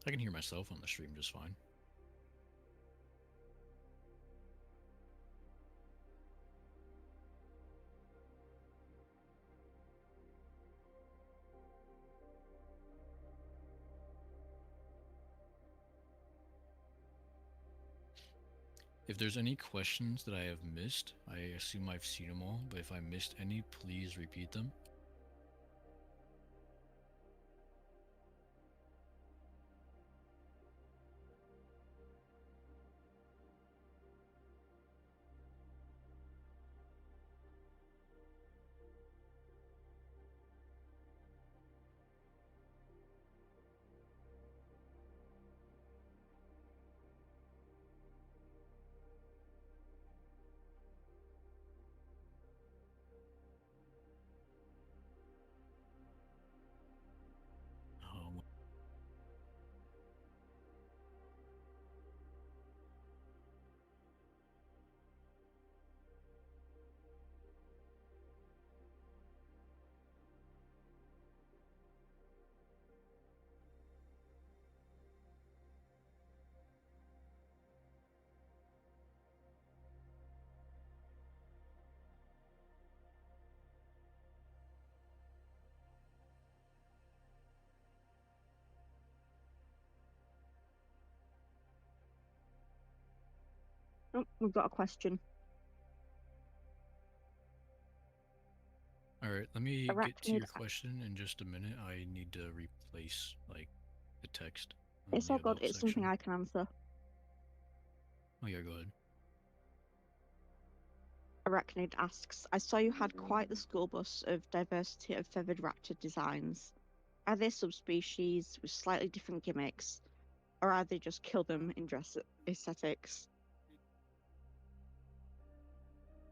I can hear myself on the stream just fine. If there's any questions that I have missed, I assume I've seen them all, but if I missed any, please repeat them. Oh, we've got a question. All right, let me get to Arachnid. your question in just a minute. I need to replace like the text on It's the all good. about It's something section. I can answer. Oh yeah, go ahead. Arachnid asks, I saw you had quite the school bus of diversity of feathered raptor designs. Are they subspecies with slightly different gimmicks, or are they just kill them in dress aesthetics?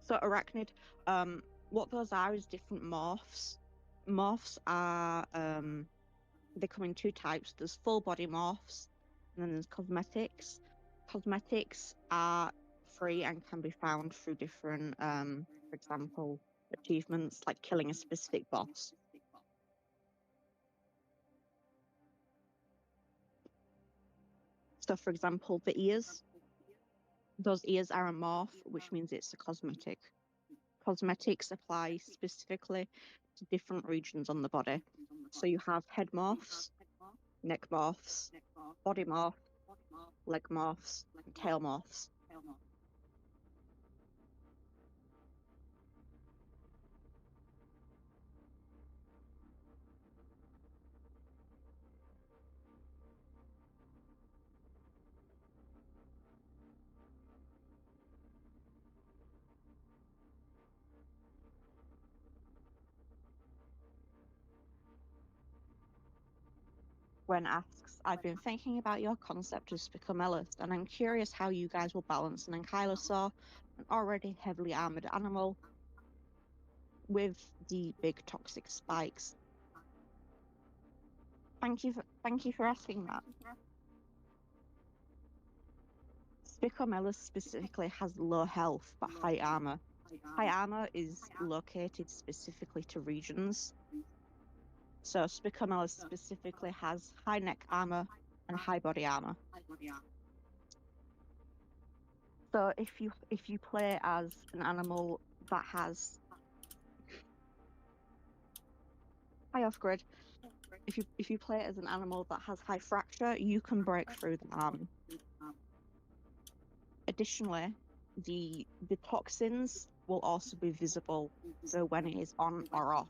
So Arachnid, what those are is different morphs. Morphs are they come in two types. There's full body morphs, and then there's cosmetics. Cosmetics are free and can be found through different, for example, achievements like killing a specific boss. So, for example, the ears, those ears are a morph, which means it's a cosmetic. Cosmetics apply specifically to different regions on the body. So you have head morphs, neck morphs, body morph, leg morphs, and tail morphs. Gwen asks, I've been thinking about your concept of Spicomelus, and I'm curious how you guys will balance an ankylosaur, an already heavily armored animal, with the big toxic spikes. Thank you for asking that. Spicomelus specifically has low health but high armor. High armor is located specifically to regions. So Spicomelus specifically has high neck armor and high body armor. So if you play as an animal that has high off grid, if you play as an animal that has high fracture, you can break through the armor. Additionally, the toxins will also be visible, so when it is on or off.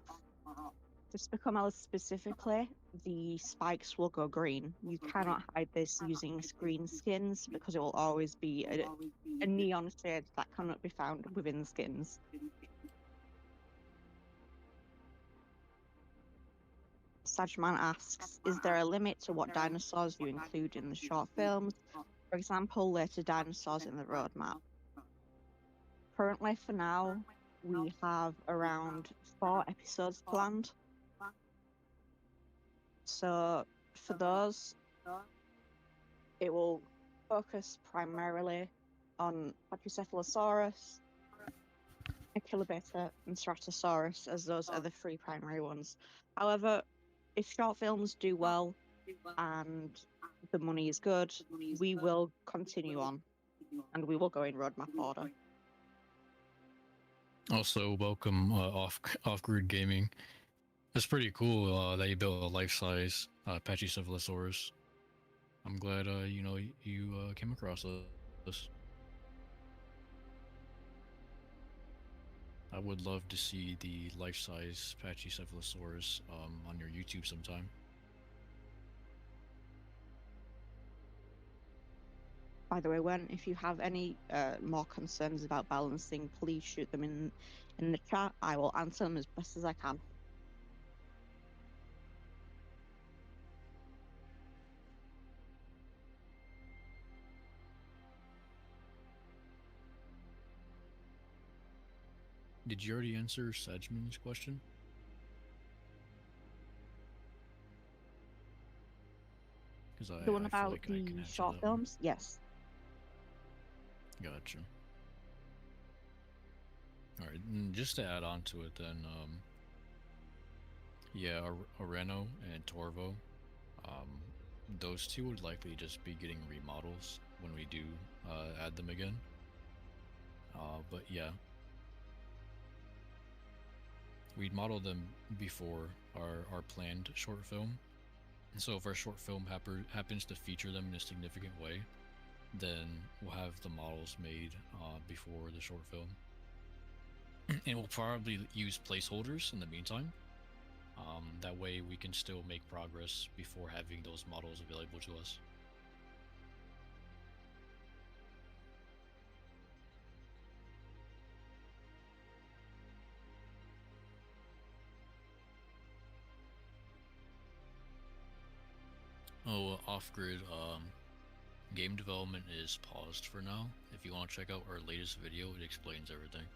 For Spicomelus specifically, the spikes will go green. You cannot hide this using green skins because it will always be a neon shade that cannot be found within the skins. Sajman asks, is there a limit to what dinosaurs you include in the short films? For example, later dinosaurs in the roadmap. Currently, for now, we have around 4 episodes planned. So for those, it will focus primarily on Pachycephalosaurus, Achillobator, and Stratosaurus, as those are the 3 primary ones. However, if short films do well and the money is good, we will continue on, and we will go in roadmap order. Also, welcome off grid gaming. That's pretty cool that you built a life-size Pachycephalosaurus. I'm glad you came across this. I would love to see the life-size Pachycephalosaurus on your YouTube sometime. By the way, if you have any more concerns about balancing, please shoot them in the chat. I will answer them as best as I can. Did you already answer Sedgman's question? The one about the short films? Yes. Gotcha. Alright, just to add on to it then, yeah, Areno and Torvo, those 2 would likely just be getting remodels when we do add them again. But yeah, we'd model them before our planned short film. And so if our short film happens to feature them in a significant way, then we'll have the models made before the short film. And we'll probably use placeholders in the meantime. That way we can still make progress before having those models available to us. Oh, off-grid, game development is paused for now. If you want to check out our latest video, it explains everything.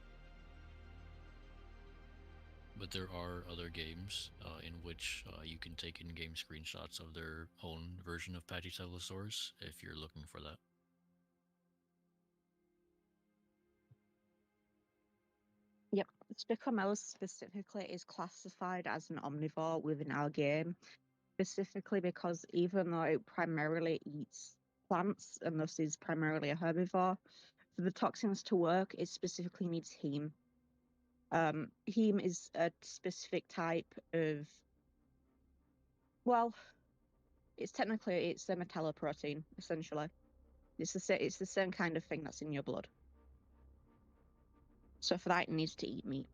But there are other games in which you can take in-game screenshots of their own version of Pachycephalosaurus if you're looking for that. Yep, Spicomelis specifically is classified as an omnivore within our game, specifically because even though it primarily eats plants and thus is primarily a herbivore, for the toxins to work, it specifically needs heme. Heme is a specific type of, well, it's a metalloprotein, essentially. It's the same kind of thing that's in your blood. So for that, it needs to eat meat.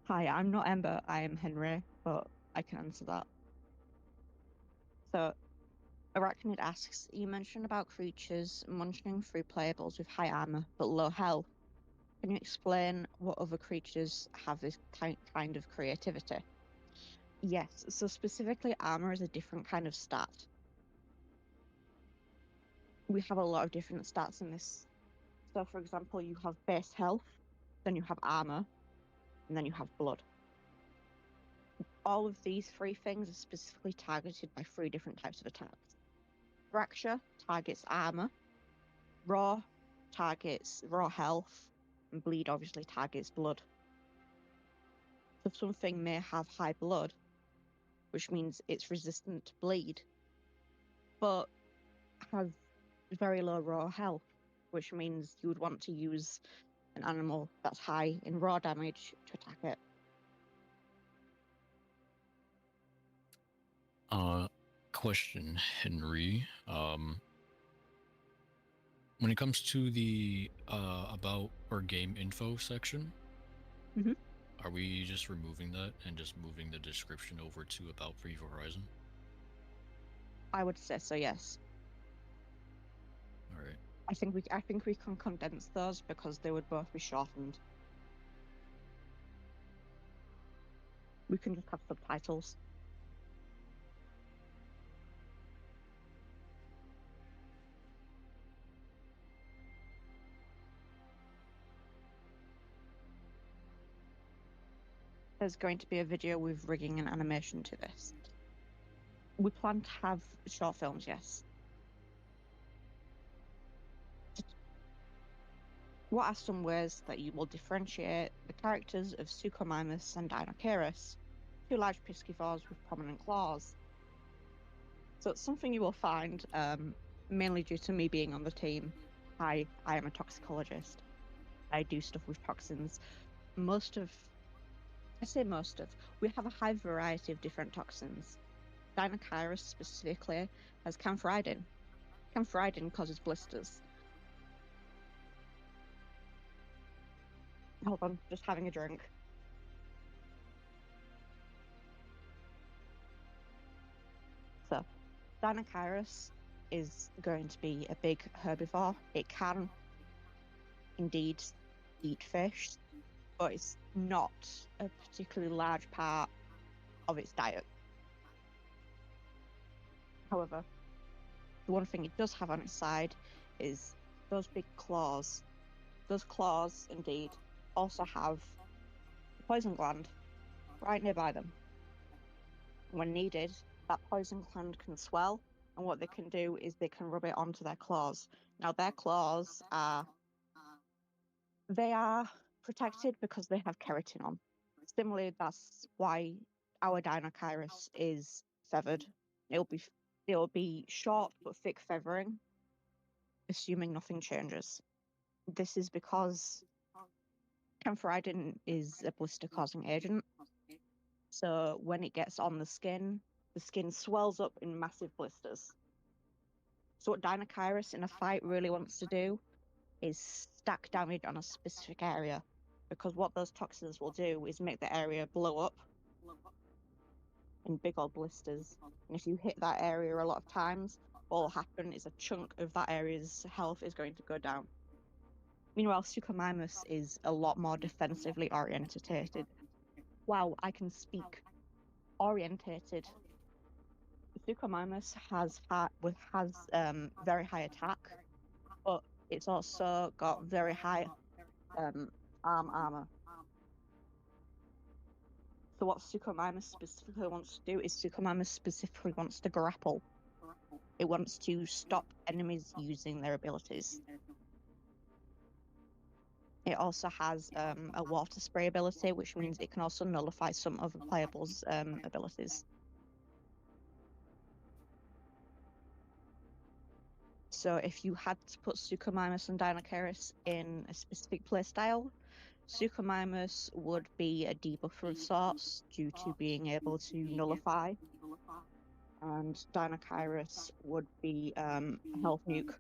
Hi, I'm not Ember, I am Henry, but I can answer that. So, Arachnid asks, you mentioned about creatures munching through playables with high armor but low health. Can you explain what other creatures have this kind of creativity? Yes, so specifically armor is a different kind of stat. We have a lot of different stats in this. So, for example, you have base health, then you have armor, and then you have blood. All of these three things are specifically targeted by three different types of attacks. Fracture targets armor, Raw targets raw health, and Bleed obviously targets blood. So something may have high blood, which means it's resistant to bleed, but has very low raw health, which means you would want to use an animal that's high in raw damage to attack it. Question, Henry. When it comes to the about or game info section, are we just removing that and just moving the description over to about Primeval Horizon? I would say so, yes. All right. I think we can condense those because they would both be shortened. We can just have subtitles. There's going to be a video with rigging and animation to this. We plan to have short films, yes. What are some ways that you will differentiate the characters of Suchomimus and Dinocaris, two large piscivores with prominent claws? So it's something you will find, mainly due to me being on the team. I am a toxicologist. I do stuff with toxins. We have a high variety of different toxins. Dinocaris specifically has camphoridin. Camphoridin causes blisters. Hold on, just having a drink. So, Dinocyrus is going to be a big herbivore. It can indeed eat fish, but it's not a particularly large part of its diet. However, the one thing it does have on its side is those big claws. Those claws, indeed, also have a poison gland right nearby them. When needed, that poison gland can swell, and what they can do is they can rub it onto their claws. Now, their claws are protected because they have keratin on. Similarly, that's why our Dinocyrus is feathered. It'll be short but thick feathering, assuming nothing changes. This is because camphoridin is a blister-causing agent. So when it gets on the skin swells up in massive blisters. So what Dinocyrus in a fight really wants to do is stack damage on a specific area, because what those toxins will do is make the area blow up in big old blisters. And if you hit that area a lot of times, what will happen is a chunk of that area's health is going to go down. Meanwhile, Suchomimus is a lot more defensively orientated. Wow, I can speak. Orientated. Suchomimus has very high attack, but it's also got very high arm armor. So what Suchomimus specifically wants to do is Suchomimus specifically wants to grapple. It wants to stop enemies using their abilities. It also has a water spray ability, which means it can also nullify some other playable's abilities. So if you had to put Suchomimus and Dinocyrus in a specific playstyle, Suchomimus would be a debuffer of sorts due to being able to nullify, and Dinocyrus would be a health nuke.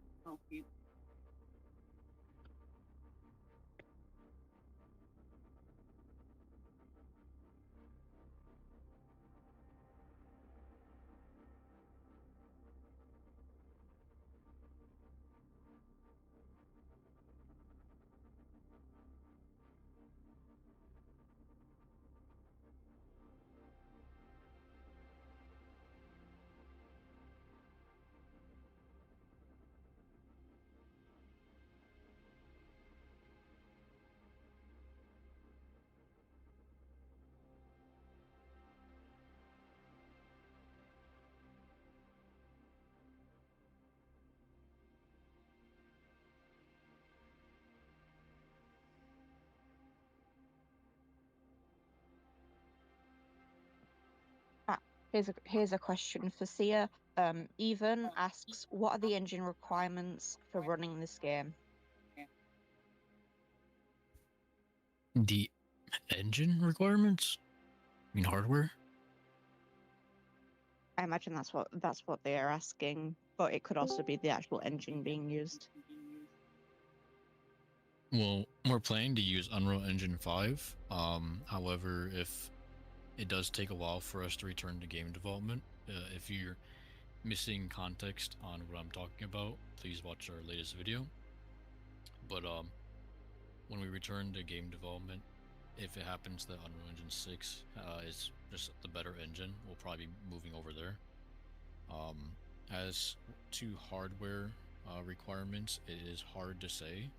Here's a question for Sia. Even asks, what are the engine requirements for running this game? The engine requirements? I mean hardware? I imagine that's what they are asking, but it could also be the actual engine being used. Well, we're planning to use Unreal Engine 5. However, if it does take a while for us to return to game development, if you're missing context on what I'm talking about, please watch our latest video. But when we return to game development, if it happens that Unreal Engine 6 is just the better engine, we'll probably be moving over there. As to hardware requirements, it is hard to say.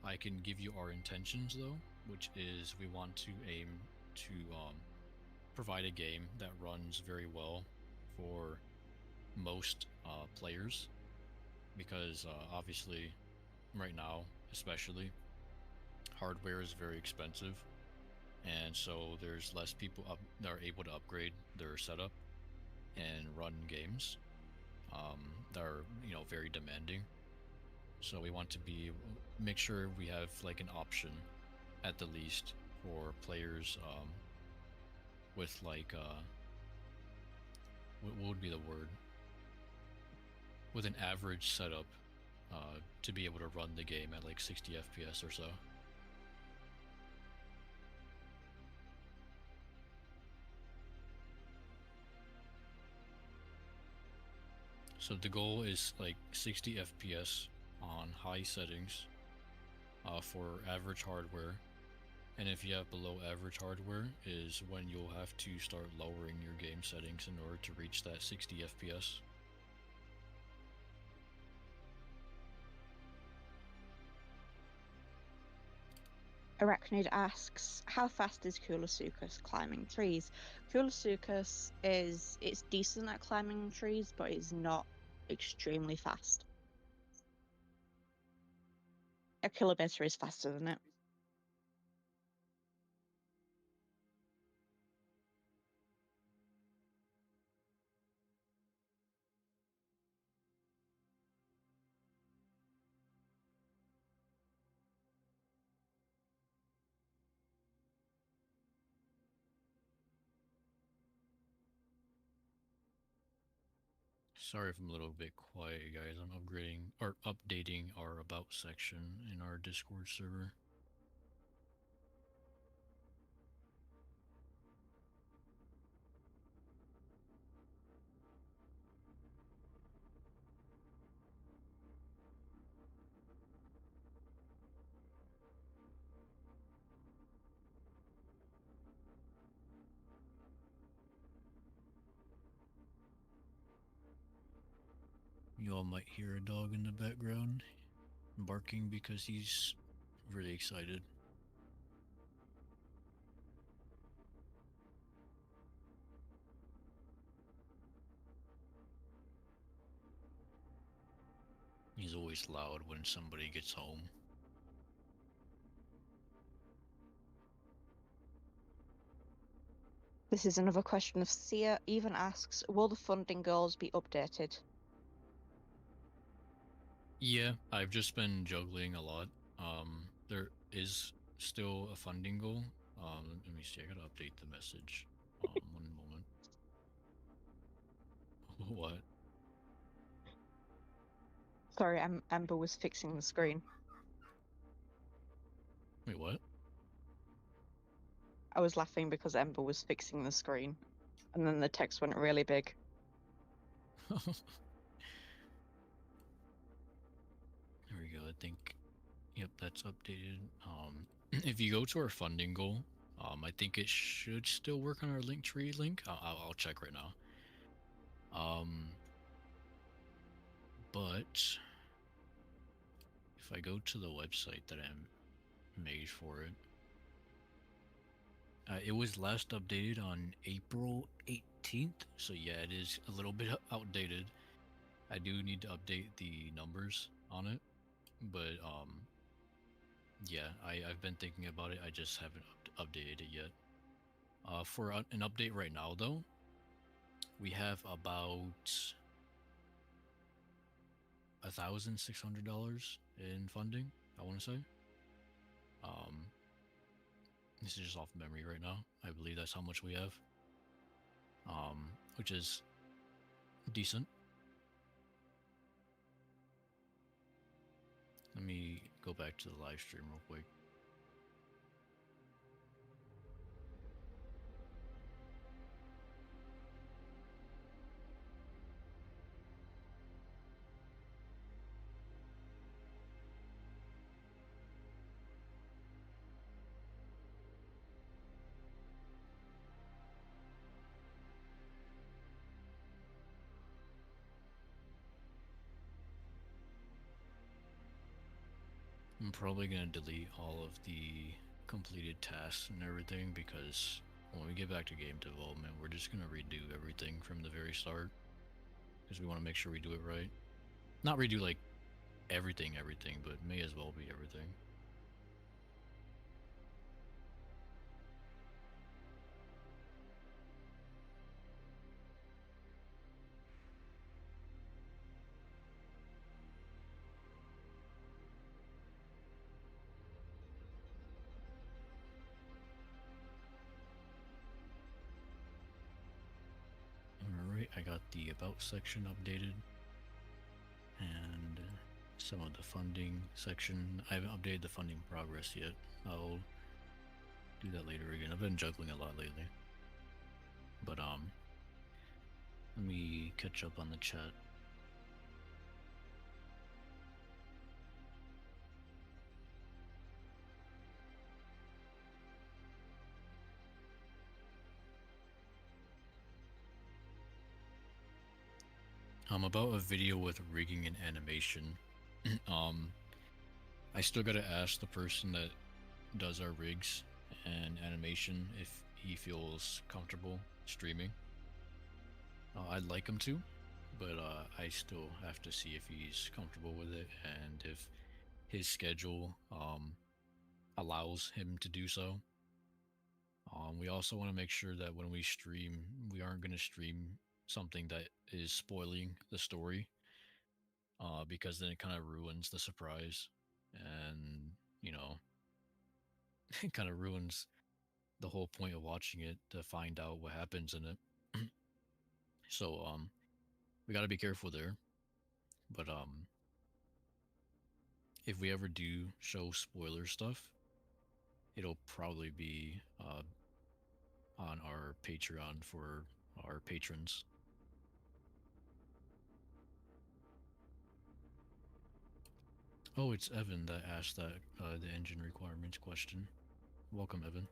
I can give you our intentions though, which is we want to aim to provide a game that runs very well for most players, because obviously right now especially hardware is very expensive, and so there's less people that are able to upgrade their setup and run games that are very demanding. So we want to make sure we have like an option at the least for players with like what would be the word, with an average setup to be able to run the game at like 60 FPS or so. So the goal is like 60 FPS on high settings for average hardware. And if you have below average hardware is when you'll have to start lowering your game settings in order to reach that 60 FPS. Arachnid asks, how fast is Coolosuchus climbing trees? Coolosuchus it's decent at climbing trees, but it's not extremely fast. Achillobator is faster than it. Sorry if I'm a little bit quiet, guys. I'm updating our about section in our Discord server. You all might hear a dog in the background barking because he's really excited. He's always loud when somebody gets home. This is another question of Sia. Even asks, will the funding goals be updated? Yeah, I've just been juggling a lot. There is still a funding goal. Let me see. I gotta update the message. One moment. What? Sorry, Ember was fixing the screen. Wait, what? I was laughing because Ember was fixing the screen, and then the text went really big. There we go. I think, yep, that's updated. If you go to our funding goal, I think it should still work on our Linktree link. I'll check right now. But if I go to the website that I made for it, it was last updated on April 18th. So yeah, it is a little bit outdated. I do need to update the numbers on it, but yeah, I've been thinking about it. I just haven't updated it yet. For an update right now, though, we have about $1,600 in funding. I want to say. This is just off memory right now. I believe that's how much we have. Which is decent. Let me go back to the live stream real quick. I'm probably going to delete all of the completed tasks and everything because when we get back to game development, we're just going to redo everything from the very start because we want to make sure we do it right. Not redo like everything, but may as well be everything. Alright, I got the about section updated. some of the funding section. I haven't updated the funding progress yet. I'll do that later again. I've been juggling a lot lately. But let me catch up on the chat. About a video with rigging and animation. I still gotta ask the person that does our rigs and animation if he feels comfortable streaming. I'd like him to, but I still have to see if he's comfortable with it and if his schedule allows him to do so. We also want to make sure that when we stream, we aren't going to stream something that is spoiling the story, because then it kind of ruins the surprise, and you know, it kind of ruins the whole point of watching it to find out what happens in it. So we got to be careful there. But if we ever do show spoiler stuff, it'll probably be on our Patreon for our patrons. Oh, it's Evan that asked that the engine requirements question. Welcome, Evan.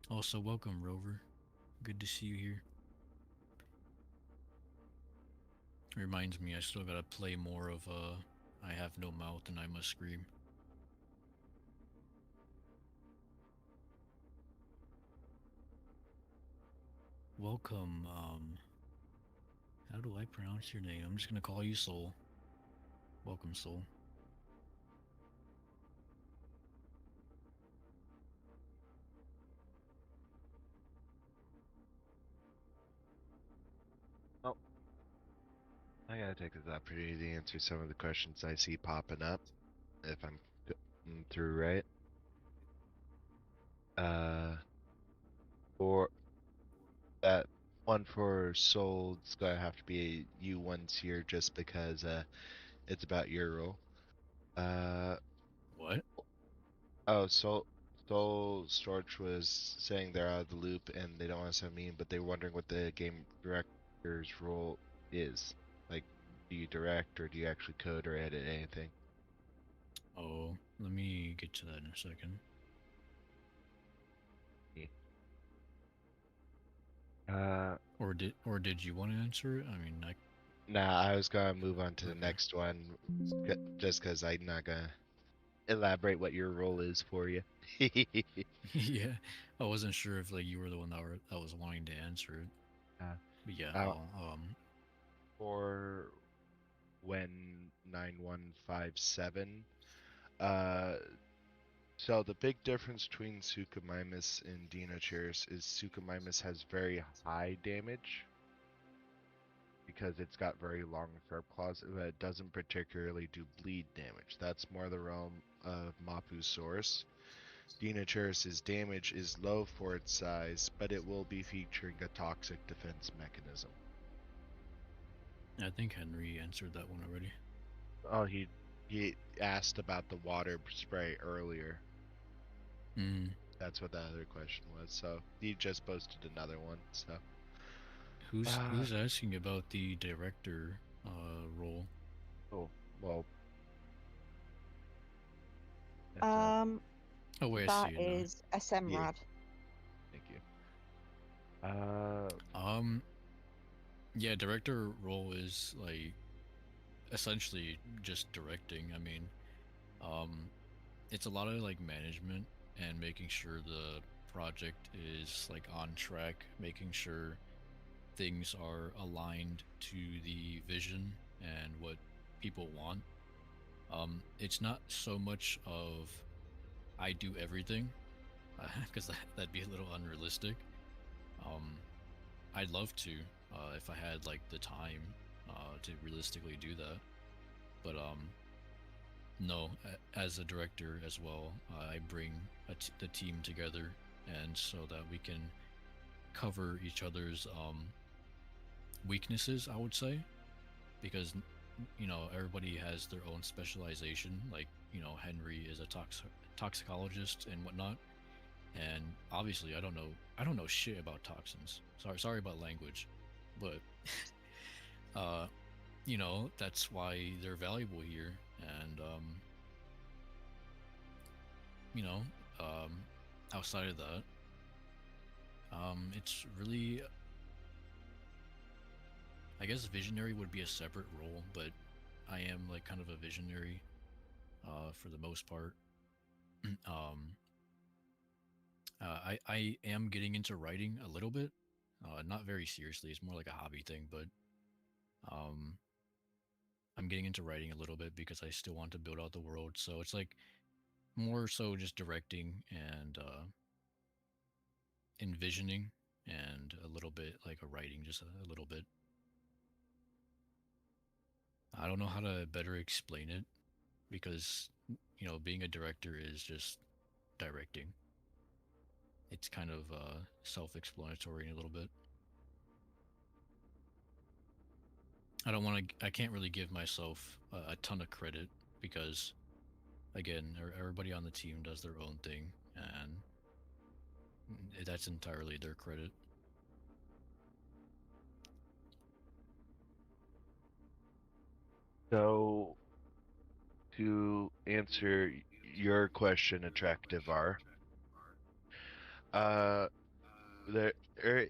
Also, welcome, Rover. Good to see you here. Reminds me, I still gotta play more of I Have No Mouth and I Must Scream. Welcome, how do I pronounce your name? I'm just gonna call you Soul. Welcome, Soul. Oh, I gotta take this opportunity to answer some of the questions I see popping up, if I'm through right. For that one for Soul's gonna have to be you once here just because it's about your role. What? Oh, Soul Storch was saying they're out of the loop and they don't want to sound mean, but they were wondering what the game director's role is. Like, do you direct or do you actually code or edit anything? Oh, let me get to that in a second. Or did you want to answer it? I mean, Nah, I was gonna move on to the okay. next one, just because I'm not gonna elaborate what your role is for you. Yeah, I wasn't sure if like you were the one that was wanting to answer it. But yeah, Uh, I'll for when 9157, uh, so the big difference between Suchomimus and Dinocheirus is Suchomimus has very high damage because it's got very long sharp claws, but it doesn't particularly do bleed damage. That's more the realm of Mapusaurus. Dinocheirus' damage is low for its size, but it will be featuring a toxic defense mechanism. I think Henry answered that one already. Oh, he asked about the water spray earlier. That's what the other question was. So he just posted another one. So who's asking about the director role? oh well. Um, Oh wait, I that see it now. is SMRAD. Thank you. Yeah, director role is like essentially just directing. I mean, it's a lot of like management and making sure the project is like on track, making sure things are aligned to the vision and what people want. It's not so much of I do everything, because that'd be a little unrealistic. I'd love to, if I had like the time to realistically do that. But no, as a director as well, I bring the team together, and so that we can cover each other's weaknesses, I would say, because everybody has their own specialization. Like Henry is a toxicologist and whatnot, and obviously I don't know shit about toxins. Sorry about language, but that's why they're valuable here. And you know outside of that, it's really, I guess visionary would be a separate role, but I am like kind of a visionary for the most part. I am getting into writing a little bit, not very seriously. It's more like a hobby thing, but um, I'm getting into writing a little bit because I still want to build out the world. So it's like more so just directing and envisioning, and a little bit like a writing, just a little bit. I don't know how to better explain it because being a director is just directing. It's kind of self-explanatory in a little bit. I can't really give myself a ton of credit because, again, everybody on the team does their own thing, and that's entirely their credit. So, to answer your question, Attractive R, uh, there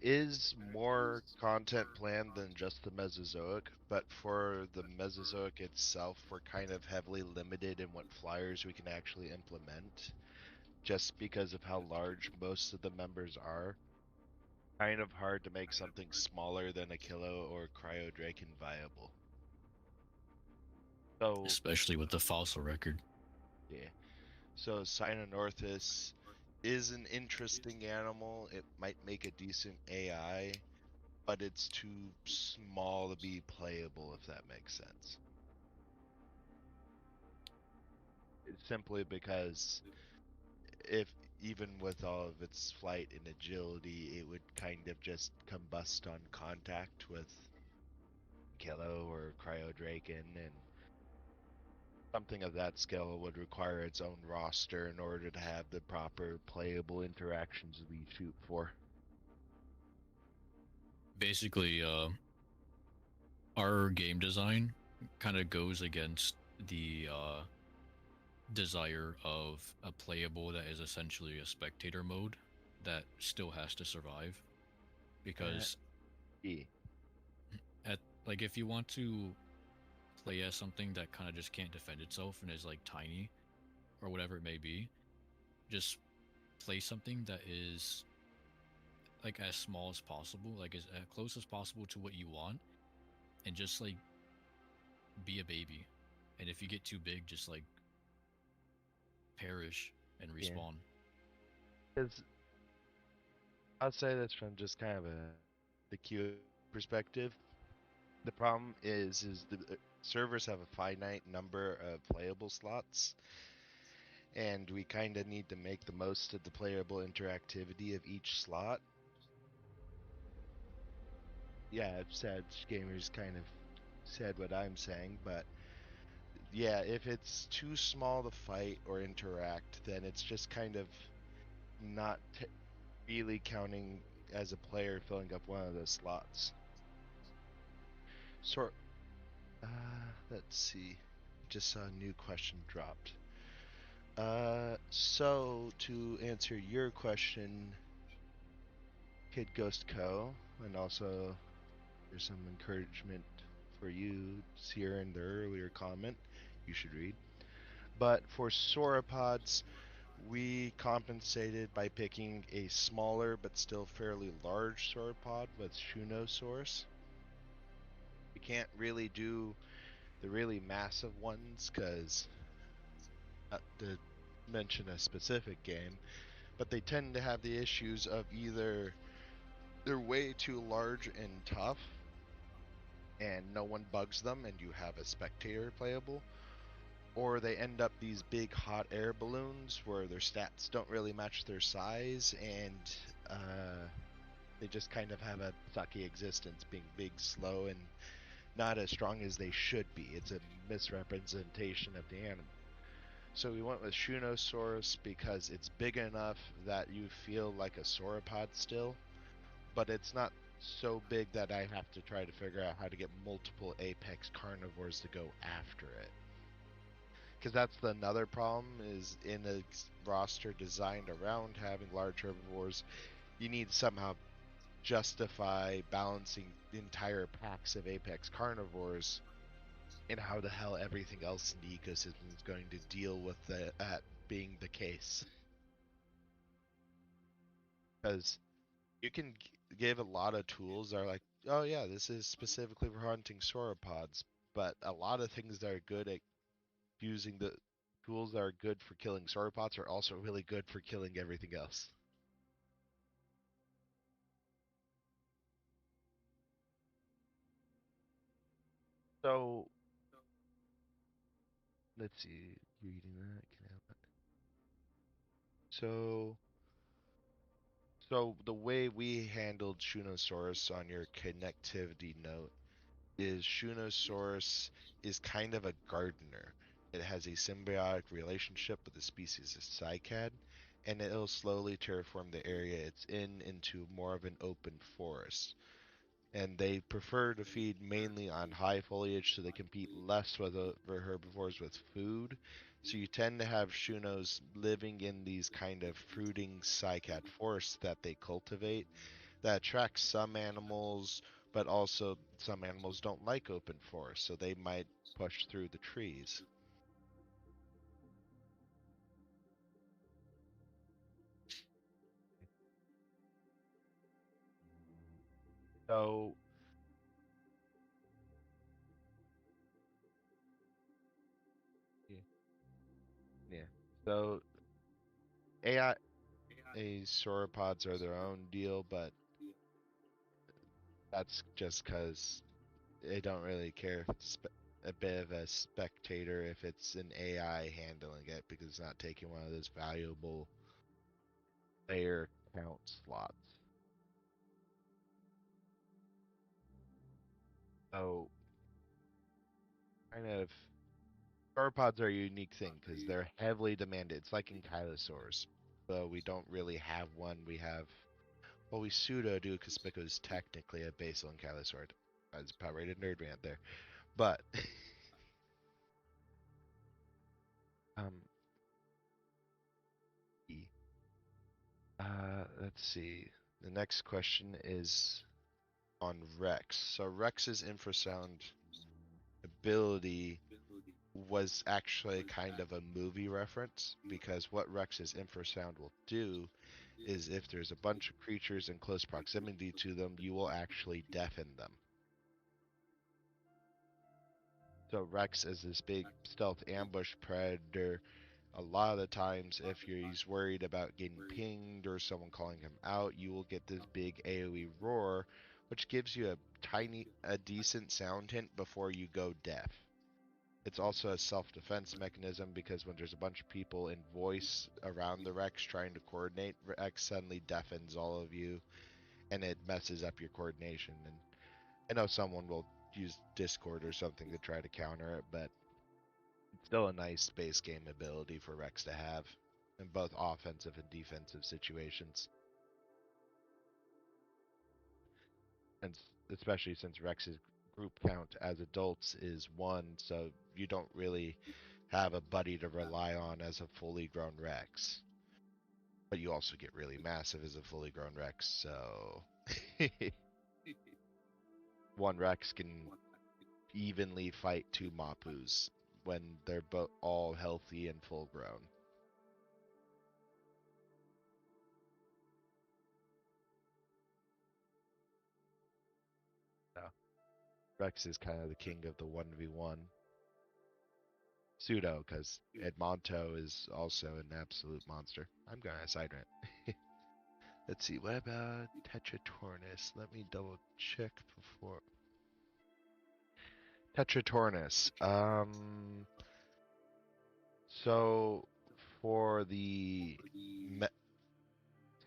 is more content planned than just the Mesozoic, but for the Mesozoic itself, we're kind of heavily limited in what flyers we can actually implement, just because of how large most of the members are. Kind of hard to make something smaller than Achillo or Cryodraken viable. So, Especially with the fossil record. yeah. So Sinornis is an interesting animal. It might make a decent AI, but it's too small to be playable, if that makes sense. It's simply because if even with all of its flight and agility, it would kind of just combust on contact with Kilo or Cryodraken, and something of that scale would require its own roster in order to have the proper playable interactions we shoot for. Basically, our game design kind of goes against the desire of a playable that is essentially a spectator mode that still has to survive. Because Yeah. at like if you want to play as something that kind of just can't defend itself and is like tiny or whatever it may be, just play something that is like as small as possible, like as close as possible to what you want, and just like be a baby. And if you get too big, just like perish and Yeah. respawn. Because I'll say this from just kind of the Q perspective. The problem is the servers have a finite number of playable slots, and we kind of need to make the most of the playable interactivity of each slot. Yeah, I've said gamers kind of said what I'm saying, but yeah, if it's too small to fight or interact, then it's just kind of not really counting as a player filling up one of those slots. Sort. Let's see. Just saw a new question dropped. So to answer your question, Kid Ghost Co, and also there's some encouragement for you here in the earlier comment you should read. But for sauropods, we compensated by picking a smaller but still fairly large sauropod with Shunosaurus. We can't really do the really massive ones because, to mention a specific game, but they tend to have the issues of either they're way too large and tough, and no one bugs them and you have a spectator playable, or they end up these big hot air balloons where their stats don't really match their size and they just kind of have a sucky existence, being big, slow, and not as strong as they should be. It's a misrepresentation of the animal. So we went with Shunosaurus because it's big enough that you feel like a sauropod still, but it's not so big that I have to try to figure out how to get multiple apex carnivores to go after it. Because that's another problem, is in a roster designed around having large herbivores, you need to somehow justify balancing entire packs of apex carnivores, and how the hell everything else in the ecosystem is going to deal with that being the case. Because you can give a lot of tools that are like, oh yeah, this is specifically for hunting sauropods, but a lot of things that are good at using the tools that are good for killing sauropods are also really good for killing everything else. So let's see, reading that. So the way we handled Shunosaurus on your connectivity note is Shunosaurus is kind of a gardener. It has a symbiotic relationship with the species of cycad, and it'll slowly terraform the area it's in into more of an open forest. And they prefer to feed mainly on high foliage, so they compete less with other herbivores with food. So you tend to have Shunos living in these kind of fruiting cycad forests that they cultivate that attracts some animals, but also some animals don't like open forests, so they might push through the trees. So yeah, yeah. So AI sauropods are their own deal, but that's just because they don't really care if it's a bit of a spectator if it's an AI handling it, because it's not taking one of those valuable player count slots. So kind of sauropods are a unique thing because they're heavily demanded. It's like Ankylosaurs, but we don't really have one. We have, well, we pseudo do because Spico is technically a basal Ankylosaur. That's power rated nerd rant there, but um, let's see. The next question is on Rex. So Rex's infrasound ability was actually kind of a movie reference, because what Rex's infrasound will do is if there's a bunch of creatures in close proximity to them, you will actually deafen them. So Rex is this big stealth ambush predator. A lot of the times, if he's worried about getting pinged or someone calling him out, you will get this big AoE roar, which gives you a decent sound hint before you go deaf. It's also a self-defense mechanism, because when there's a bunch of people in voice around the Rex trying to coordinate, Rex suddenly deafens all of you, and it messes up your coordination. And I know someone will use Discord or something to try to counter it, but it's still a nice base game ability for Rex to have in both offensive and defensive situations. And especially since Rex's group count as adults is 1, so you don't really have a buddy to rely on as a fully grown Rex. But you also get really massive as a fully grown Rex, so one Rex can evenly fight 2 Mapus when they're all healthy and full grown. So Rex is kind of the king of the 1v1. Pseudo, because Edmonto is also an absolute monster. I'm going to side rant. Let's see, what about Tetratornus? Let me double check before. Tetratornus. So for the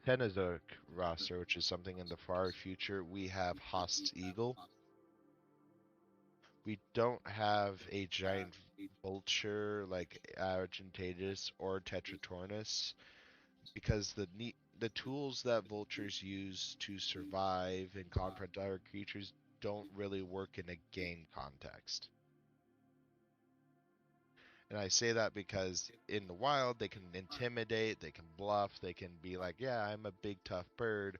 Cenozoic roster, which is something in the far future, we have Host's Eagle. We don't have a giant vulture like Argentatus or Tetratornus because the tools that vultures use to survive and confront other creatures don't really work in a game context. And I say that because in the wild, they can intimidate, they can bluff, they can be like, yeah, I'm a big tough bird.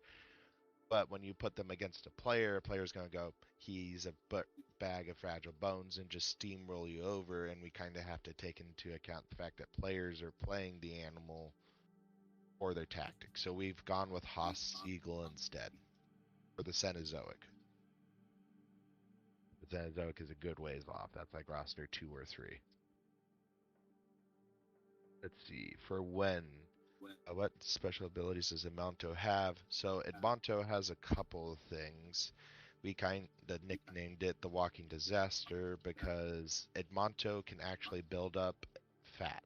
But when you put them against a player's going to go, he's a bag of fragile bones and just steamroll you over. And we kind of have to take into account the fact that players are playing the animal or their tactics. So we've gone with Haas Eagle instead for the Cenozoic. The Cenozoic is a good ways off. That's like roster 2 or 3. Let's see, for when, what special abilities does Edmonto have? So Edmonto has a couple of things. We kind of nicknamed it the Walking Disaster because Edmonto can actually build up fat,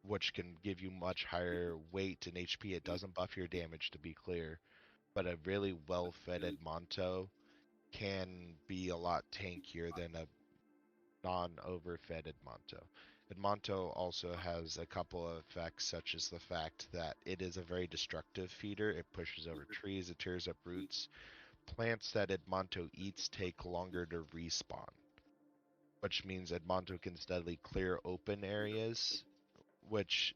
which can give you much higher weight and HP. It doesn't buff your damage, to be clear, but a really well-fed Edmonto can be a lot tankier than a non-overfed Edmonto. Edmonto also has a couple of effects, such as the fact that it is a very destructive feeder. It pushes over trees, it tears up roots. Plants that Edmonto eats take longer to respawn, which means Edmonto can steadily clear open areas, which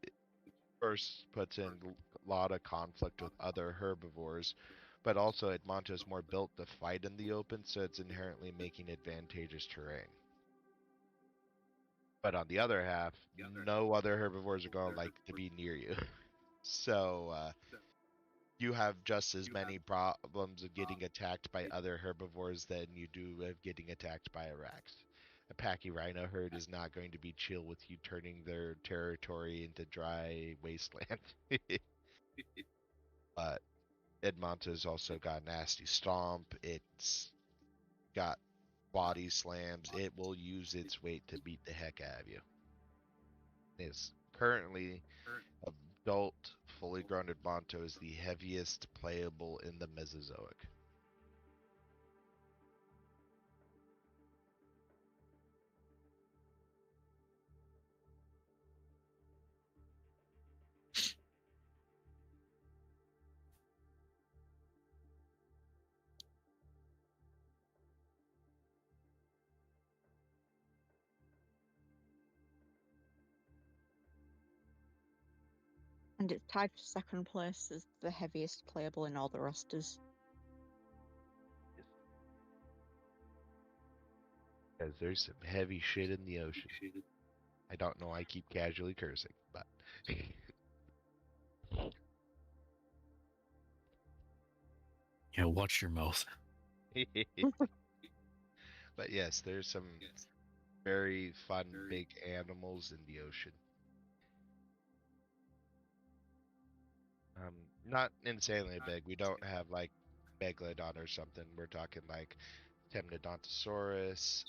first puts in a lot of conflict with other herbivores, but also Edmonto is more built to fight in the open, so it's inherently making advantageous terrain. But on the other half, no other herbivores are going to like to be near you. So you have just as many problems of getting attacked by other herbivores than you do of getting attacked by a Rex. A Pachyrhino herd is not going to be chill with you turning their territory into dry wasteland. But Edmonto's also got nasty stomp. It's got body slams. It will use its weight to beat the heck out of you. Is currently adult fully grown Edmonto is the heaviest playable in the Mesozoic. And it's tied for second place as the heaviest playable in all the rosters. Because there's some heavy shit in the ocean. I don't know, I keep casually cursing, but Yeah, watch your mouth. but yes, there's some very fun big animals in the ocean. Not insanely big. We don't have like Megalodon or something. We're talking like Temnodontosaurus,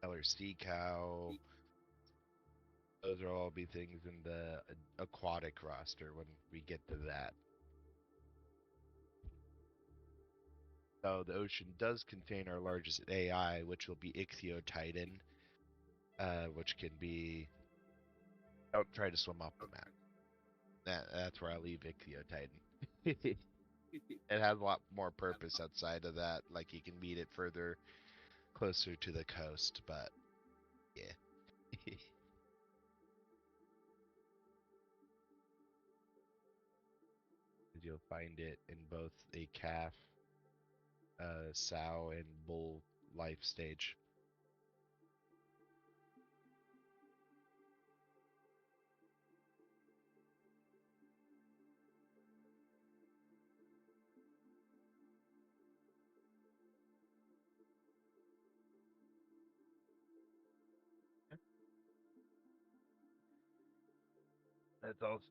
Eller sea cow. Those will all be things in the aquatic roster when we get to that. So the ocean does contain our largest AI, which will be Ichthyotitan, which can be. Don't try to swim off the map. That's where I leave Ichthyotitan. It has a lot more purpose outside of that. Like you can meet it further closer to the coast, but yeah. You'll find it in both a calf, sow, and bull life stage. That's also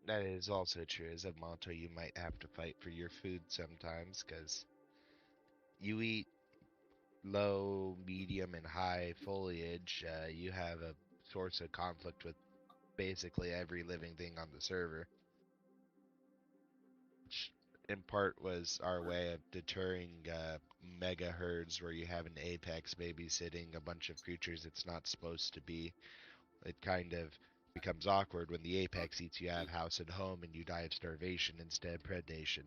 That is also true. As a Monto, you might have to fight for your food sometimes, because you eat low, medium, and high foliage, you have a source of conflict with basically every living thing on the server, which in part was our way of deterring mega herds where you have an apex babysitting a bunch of creatures it's not supposed to be. It kind of becomes awkward when the apex eats you out of house and home and you die of starvation instead of predation.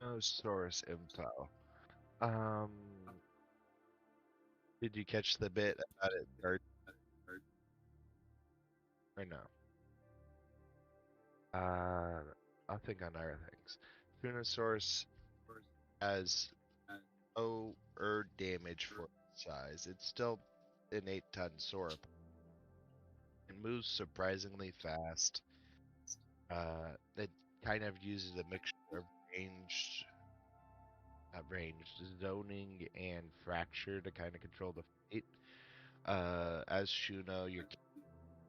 No source info. Um, did you catch the bit about it, or no? I'll think on other things. Tunosaurus has lower damage for its size. It's still an 8-ton sauropod. It moves surprisingly fast. It kind of uses a mixture of ranged, not ranged, zoning and fracture to kind of control the fight. As Shuno,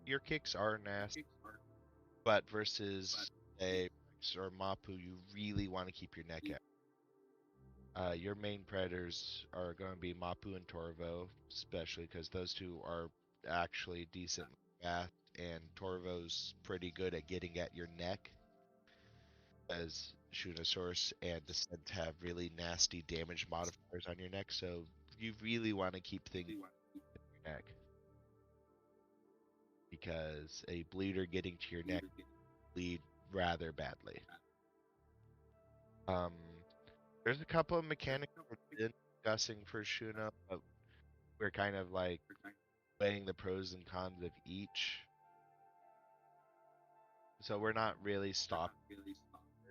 your kicks are nasty, but versus a Rex or Mapu, you really want to keep your neck out. Your main predators are going to be Mapu and Torvo, especially because those two are actually decently fast, and Torvo's pretty good at getting at your neck, as Shunosaurus and Descent have really nasty damage modifiers on your neck, so you really want to keep things in your neck, because a bleeder getting to your neck bleed rather badly. Um, there's a couple of mechanics we're discussing for Shuno, but we're kind of like weighing the pros and cons of each. So we're not really stopping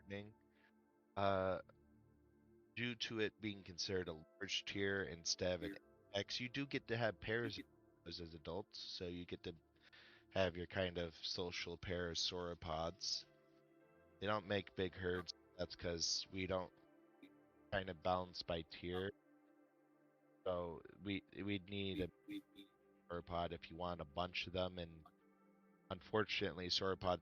learning. Due to it being considered a large tier instead of an X, you do get to have pairs of those as adults, so you get to have your kind of social pair of sauropods. They don't make big herds. That's because we don't kind of balance by tier. So we'd need a sauropod if you want a bunch of them, and unfortunately, sauropods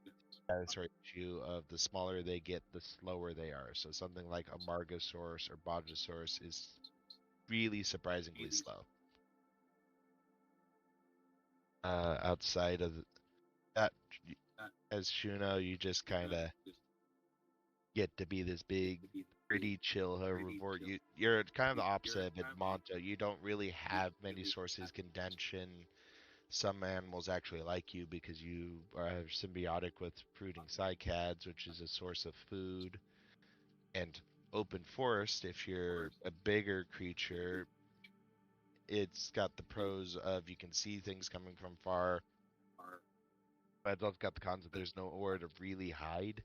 has the issue of the smaller they get, the slower they are. So something like a Margosaurus or Bodgosaurus is really surprisingly slow. Outside of that, as Shuno, you just kind of get to be this big, pretty chill herbivore. You're kind of the opposite of Edmonto. You don't really have many sources of contention. Some animals actually like you because you are symbiotic with fruiting cycads, which is a source of food. And open forest, if you're a bigger creature, it's got the pros of you can see things coming from far, but it's also got the cons that there's nowhere to really hide,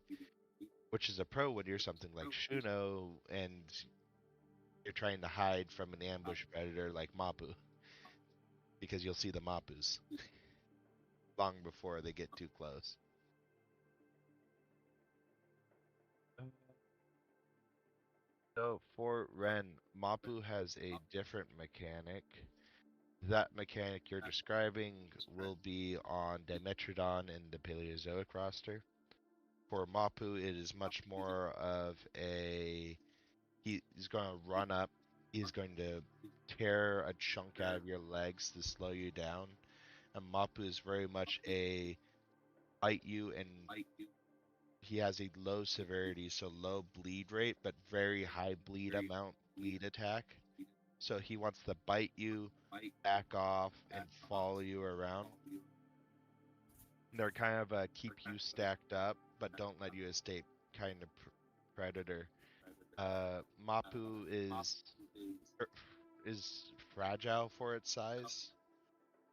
which is a pro when you're something like Shuno and you're trying to hide from an ambush predator like Mapu, because you'll see the Mapus long before they get too close. So for Ren, Mapu has a different mechanic. That mechanic you're describing will be on Dimetrodon in the Paleozoic roster. For Mapu, it is much more of a he's going to run up, he's going to tear a chunk out of your legs to slow you down. And Mapu is very much a bite you, and he has a low severity, so low bleed rate, but very high bleed amount, bleed attack. So he wants to bite you, back off, and follow you around. They're kind of a keep you stacked up, but don't let you escape kind of predator. Mapu er, is fragile for its size,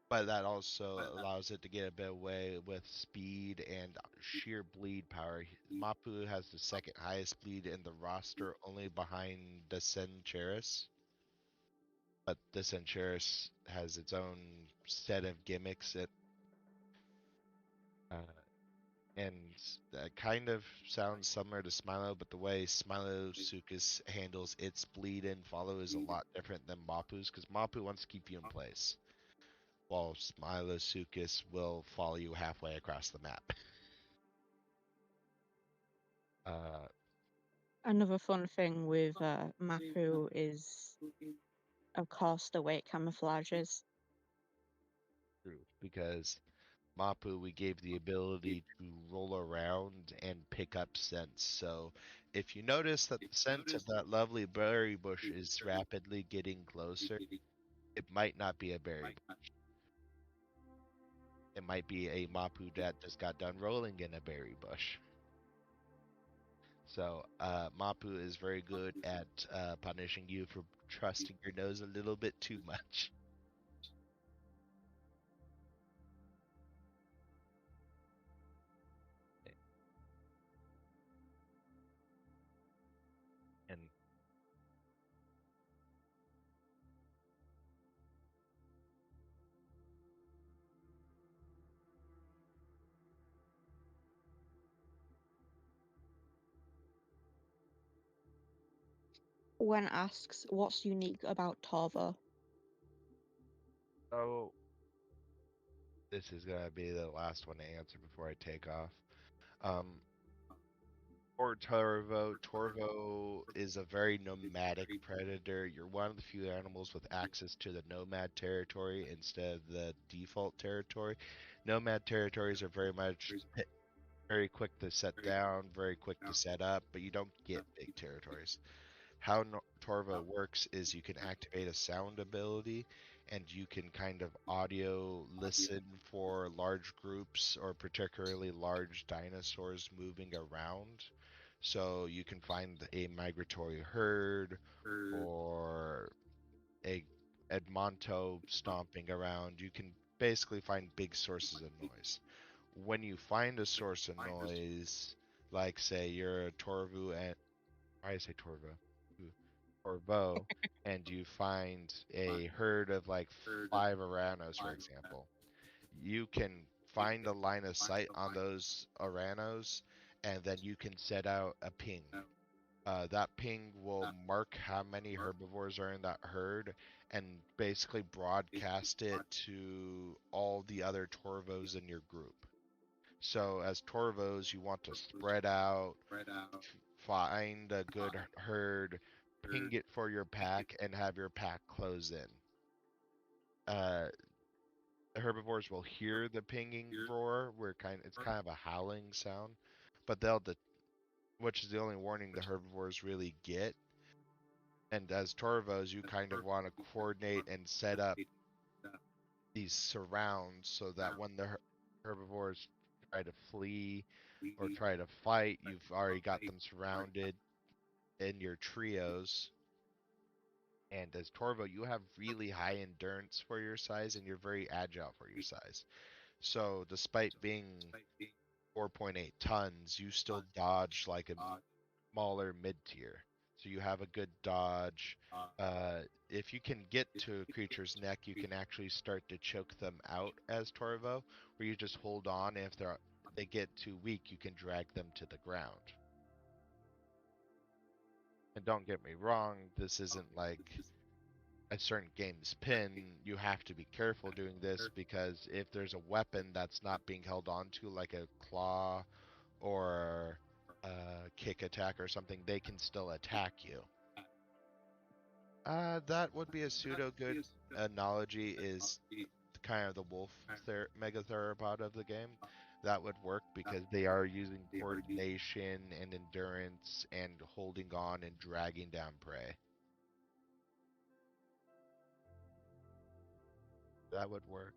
but that also allows it to get a bit away with speed and sheer bleed power. Mapu has the second highest bleed in the roster, only behind the Centauris. But the Centauris has its own set of gimmicks uh, and that kind of sounds similar to Smilo, but the way Smilosuchus handles its bleed and follow is a lot different than Mapu's, because Mapu wants to keep you in place, while Smilosuchus will follow you halfway across the map. Another fun thing with Mapu is, of course, the way it camouflages. True, because Mapu, we gave the ability to roll around and pick up scents. So if you notice that the scent of that lovely berry bush is rapidly getting closer, it might not be a berry bush. It might be a Mapu that just got done rolling in a berry bush. So Mapu is very good at punishing you for trusting your nose a little bit too much. And When asks what's unique about Torvo, so this is gonna be the last one to answer before I take off. Or Torvo is a very nomadic predator. You're one of the few animals with access to the nomad territory instead of the default territory. Nomad territories are very quick to set down, very quick to set up, but you don't get big territories. How Torvo works is you can activate a sound ability and you can kind of audio listen for large groups or particularly large dinosaurs moving around. So you can find a migratory herd or a Edmonto stomping around. You can basically find big sources of noise. When you find a source of noise, like say you're a Torvu and I say Torvo, Torvo, and you find a herd of like 5 Aranos, for example, you can find a line of sight on those Aranos, and then you can set out a ping. That ping will mark how many herbivores are in that herd and basically broadcast it to all the other Torvos in your group. So as Torvos, you want to spread out, find a good herd, ping it for your pack, and have your pack close in. Uh, Herbivores will hear the pinging roar, where it's kind of a howling sound, but which is the only warning the herbivores really get. And as Torvos, you kind of want to coordinate and set up these surrounds so that when the herbivores try to flee or try to fight, you've already got them surrounded in your trios. And as Torvo, you have really high endurance for your size and you're very agile for your size. So despite being 4.8 tons, you still dodge like a smaller mid tier. So you have a good dodge. If you can get to a creature's neck, you can actually start to choke them out as Torvo, where you just hold on. And if they get too weak, you can drag them to the ground. And don't get me wrong, this isn't like a certain game's pin. You have to be careful doing this because if there's a weapon that's not being held onto, like a claw or a kick attack or something, they can still attack you. That would be a pseudo good analogy. Is kind of the wolf megatheropod of the game. That would work because they are using coordination and endurance and holding on and dragging down prey. that would work.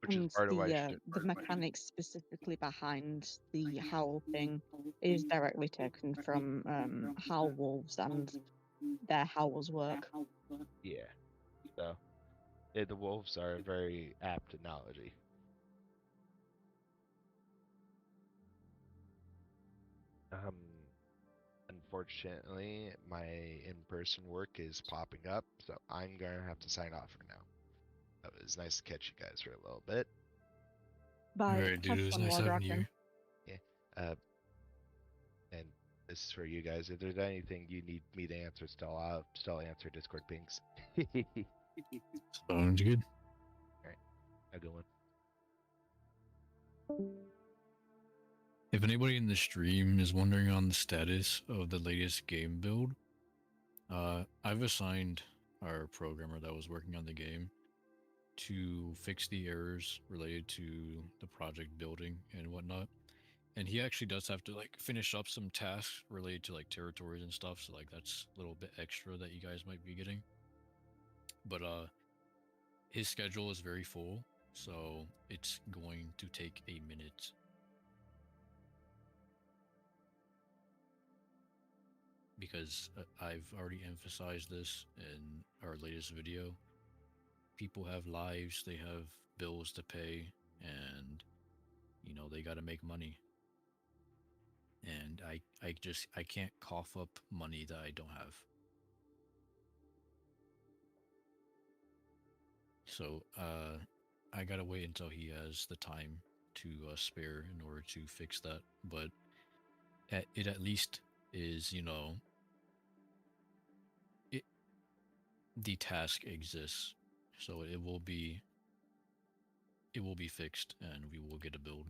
Which is And part of why the mechanics specifically behind the howl thing is directly taken from howl wolves and their howls work. Yeah. So the wolves are a very apt analogy. Unfortunately, my in-person work is popping up, so I'm gonna have to sign off for now. It was nice to catch you guys for a little bit. Bye. Alright, dude, Have it was fun, nice War having Dragon. you. Yeah. And this is for you guys. If there's anything you need me to answer, I'll still answer Discord pings. Sounds good. Alright. Have a good one. If anybody in the stream is wondering on the status of the latest game build, I've assigned our programmer that was working on the game to fix the errors related to the project building and whatnot. And he actually does have to like finish up some tasks related to like territories and stuff, so like that's a little bit extra that you guys might be getting. But his schedule is very full, so it's going to take a minute. Because I've already emphasized this in our latest video. People have lives, they have bills to pay, and you know they got to make money. And I can't cough up money that I don't have. So I gotta wait until he has the time to spare in order to fix that. But it at least is, you know, the task exists, so it will be fixed, and we will get a build.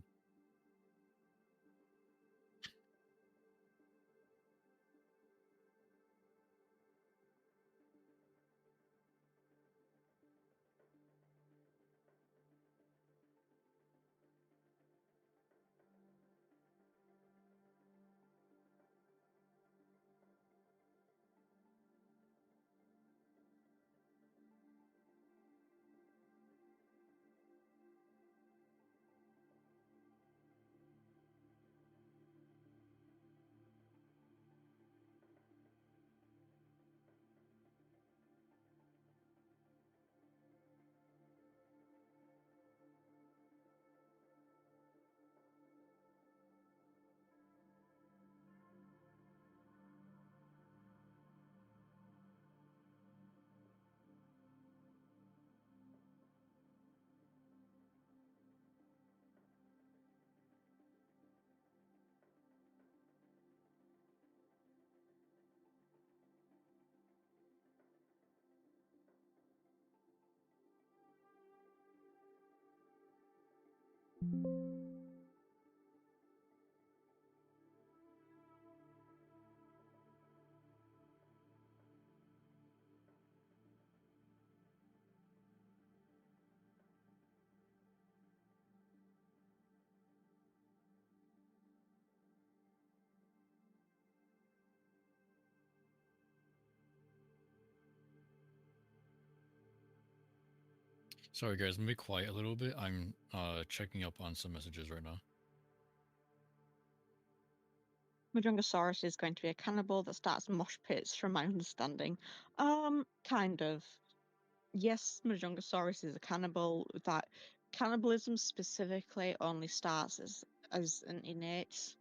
Sorry guys, let me be quiet a little bit. I'm checking up on some messages right now. Majungasaurus is going to be a cannibal that starts mosh pits, from my understanding. Kind of. Yes, Majungasaurus is a cannibal. That cannibalism specifically only starts as an innate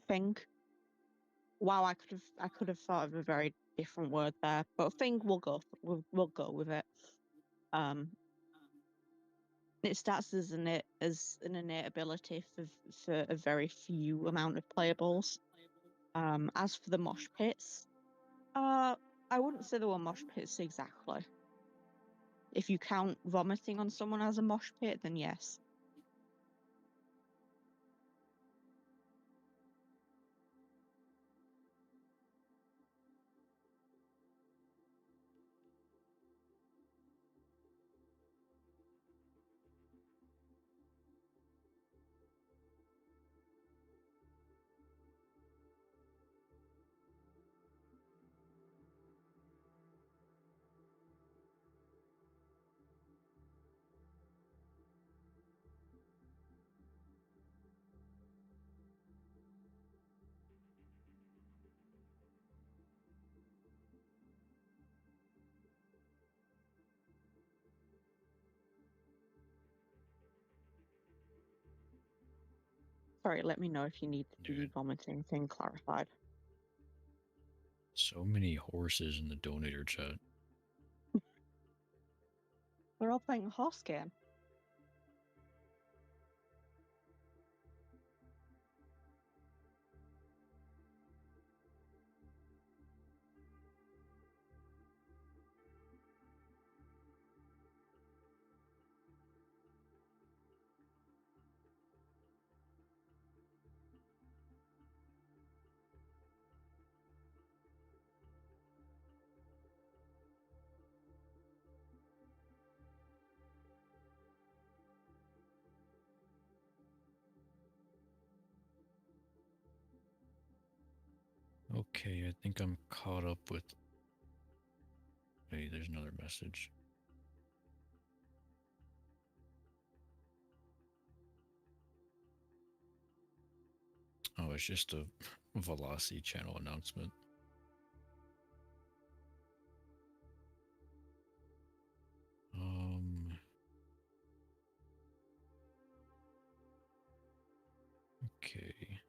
thing. Wow, I could have thought of a very different word there, but thing we'll go with it. It starts as an innate ability for a very few amount of playables. As for the mosh pits, I wouldn't say they were mosh pits exactly. If you count vomiting on someone as a mosh pit, then yes. Sorry, let me know if you need the Dude. vomiting thing clarified. So many horses in the donator chat. We're all playing a horse game. Okay, I think I'm caught up with... Hey, there's another message. Oh, it's just a Velocity channel announcement. Okay.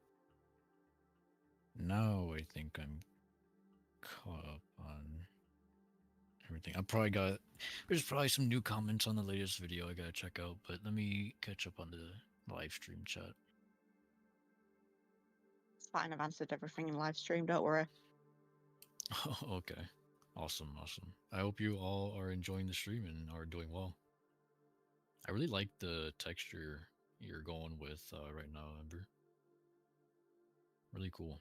Now I think I'm caught up on everything. There's probably some new comments on the latest video I gotta check out, but let me catch up on the live stream chat. It's fine, I've answered everything in live stream, don't worry. Okay. Awesome. I hope you all are enjoying the stream and are doing well. I really like the texture you're going with right now, Ember. Really cool.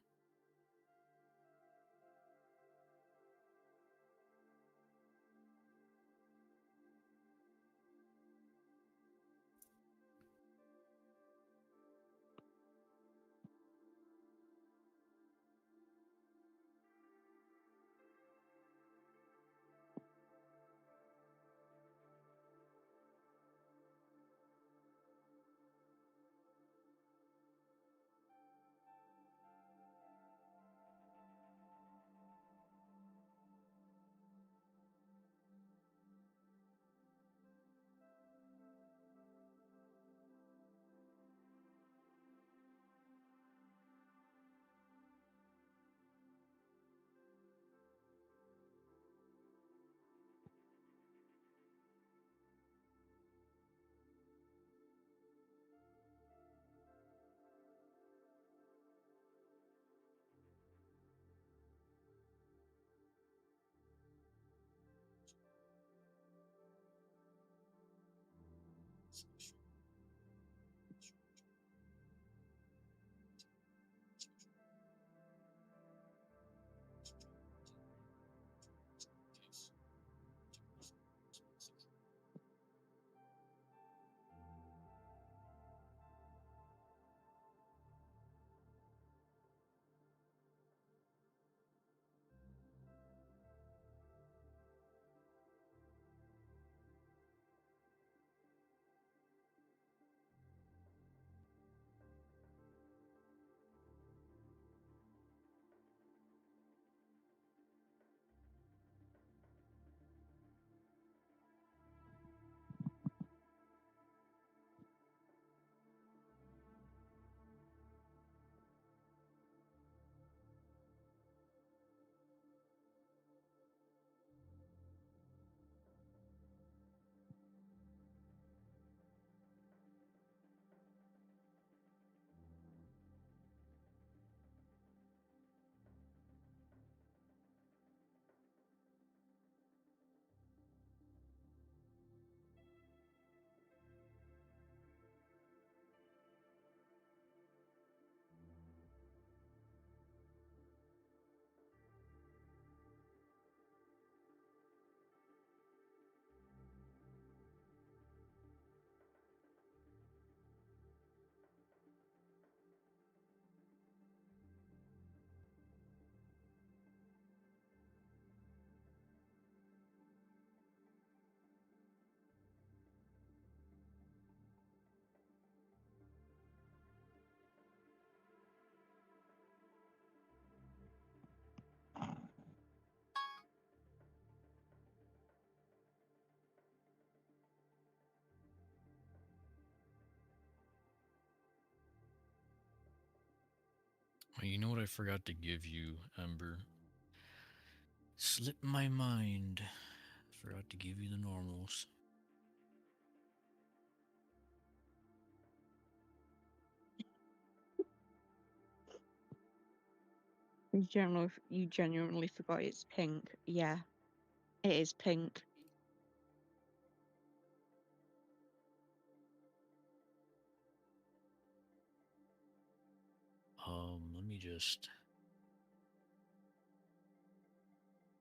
You know what I forgot to give you, Ember? Slipped my mind. Forgot to give you the normals. You genuinely forgot it's pink. Yeah, it is pink. Let me just...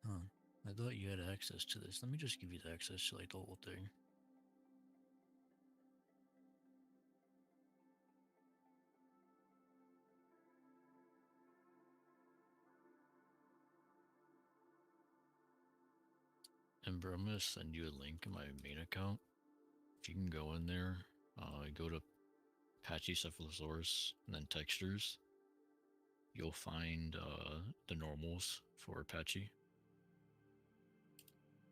Huh. I thought you had access to this. Let me just give you the access to like the whole thing. Ember, I'm gonna send you a link in my main account. If you can go in there, go to Pachycephalosaurus and then textures. You'll find the normals for Apache.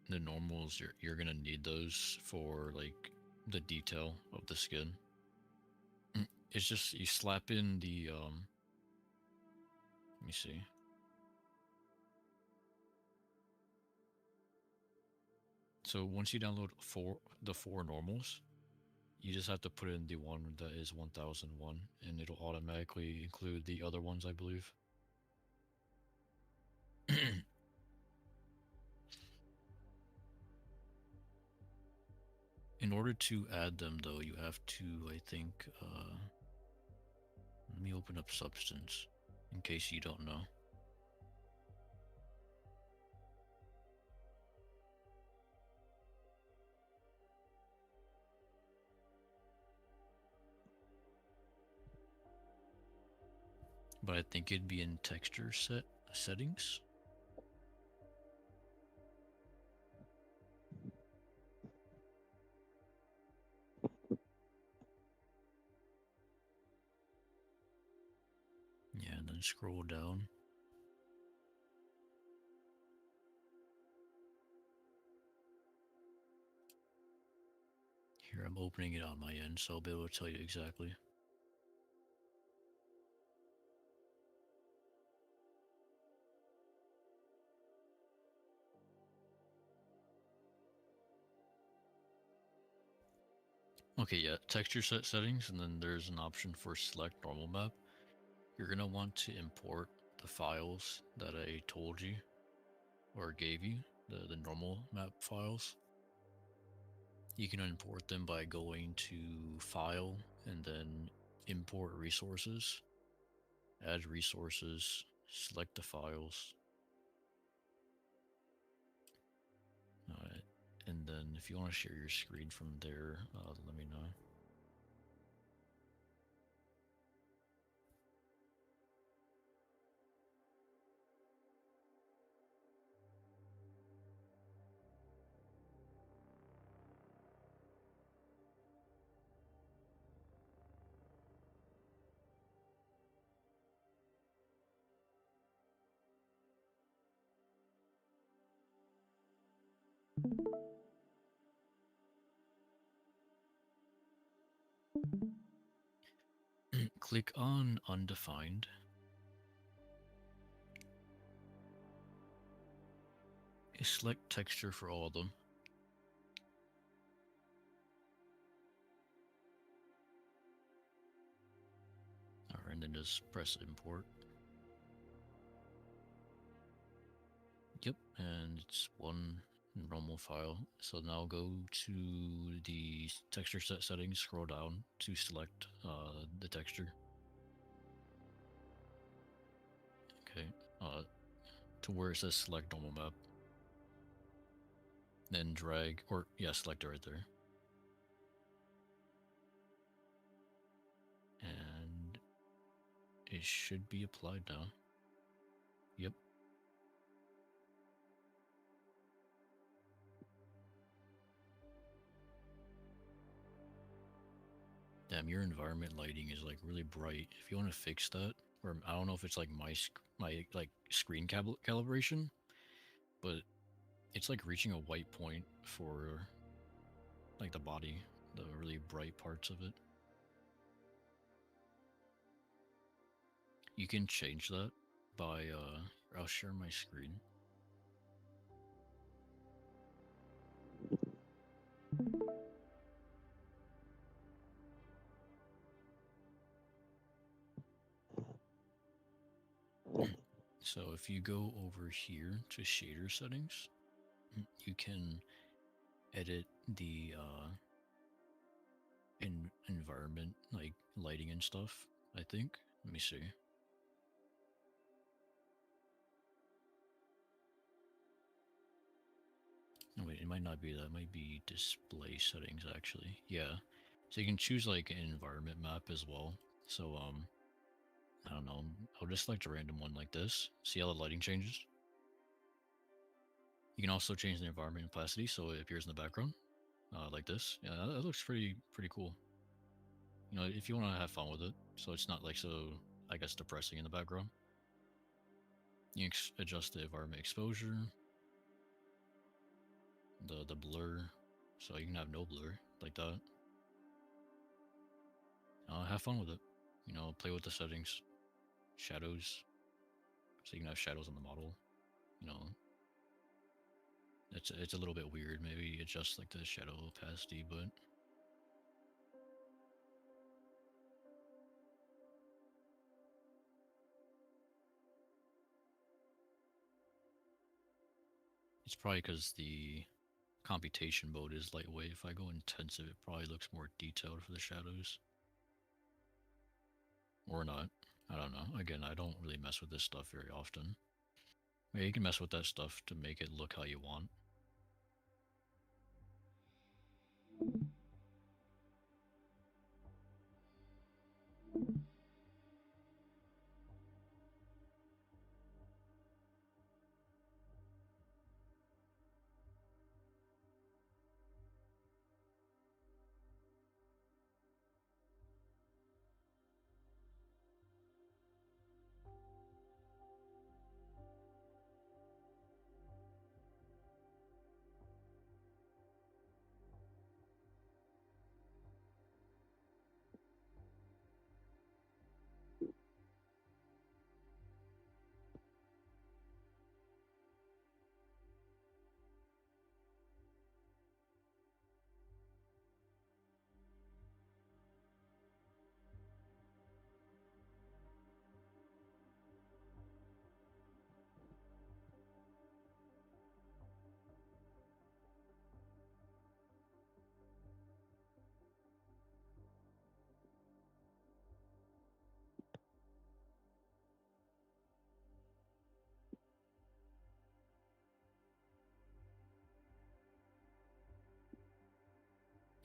The normals, you're gonna need those for like the detail of the skin. It's just you slap in the let me see. So once you download the four normals, you just have to put in the one that is 1001, and it'll automatically include the other ones, I believe. In order to add them, though, you have to, I think, let me open up Substance, in case you don't know. But I think it'd be in texture settings. Yeah, and then scroll down. Here, I'm opening it on my end, so I'll be able to tell you exactly. Okay, yeah, texture settings, and then there's an option for select normal map. You're gonna want to import the files that I told you or gave you, the normal map files. You can import them by going to File and then Import Resources, add resources, select the files. Alright, and then if you want to share your screen from there, let me know. Click on Undefined. Select texture for all of them. Alright, and then just press import. Yep, and it's one normal file. So now go to the texture set settings, scroll down to select the texture. Okay, to where it says select normal map. Then drag, or yeah, select it right there. And it should be applied now. Yep. Damn, your environment lighting is like really bright. If you want to fix that, or I don't know if it's like my like screen calibration, but it's like reaching a white point for like the body, the really bright parts of it. You can change that by I'll share my screen. So if you go over here to shader settings, you can edit the environment, like lighting and stuff, I think. Let me see. Oh, wait, it might not be that. It might be display settings, actually. Yeah. So you can choose, like, an environment map as well. So, I don't know. I'll just select a random one like this. See how the lighting changes? You can also change the environment opacity so it appears in the background, like this. Yeah, that looks pretty cool. You know, if you want to have fun with it, so it's not like so, I guess, depressing in the background. You can adjust the environment exposure, the blur, so you can have no blur like that. Have fun with it. You know, play with the settings, shadows, so you can have shadows on the model. You know, it's a little bit weird. Maybe adjust like the shadow opacity, but it's probably because the computation mode is lightweight. If I go intensive, it probably looks more detailed for the shadows. Or not. I don't know. Again, I don't really mess with this stuff very often. Yeah, you can mess with that stuff to make it look how you want.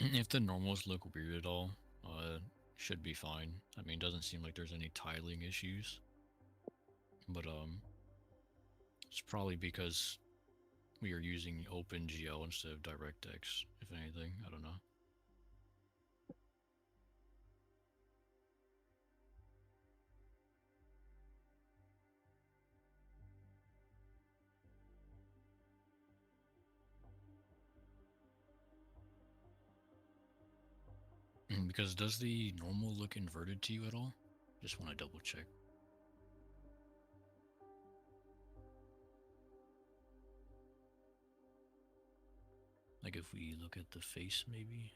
If the normals look weird at all, should be fine. I mean, it doesn't seem like there's any tiling issues. But it's probably because we are using OpenGL instead of DirectX, if anything. I don't know. Because does the normal look inverted to you at all? Just want to double check. Like if we look at the face, maybe.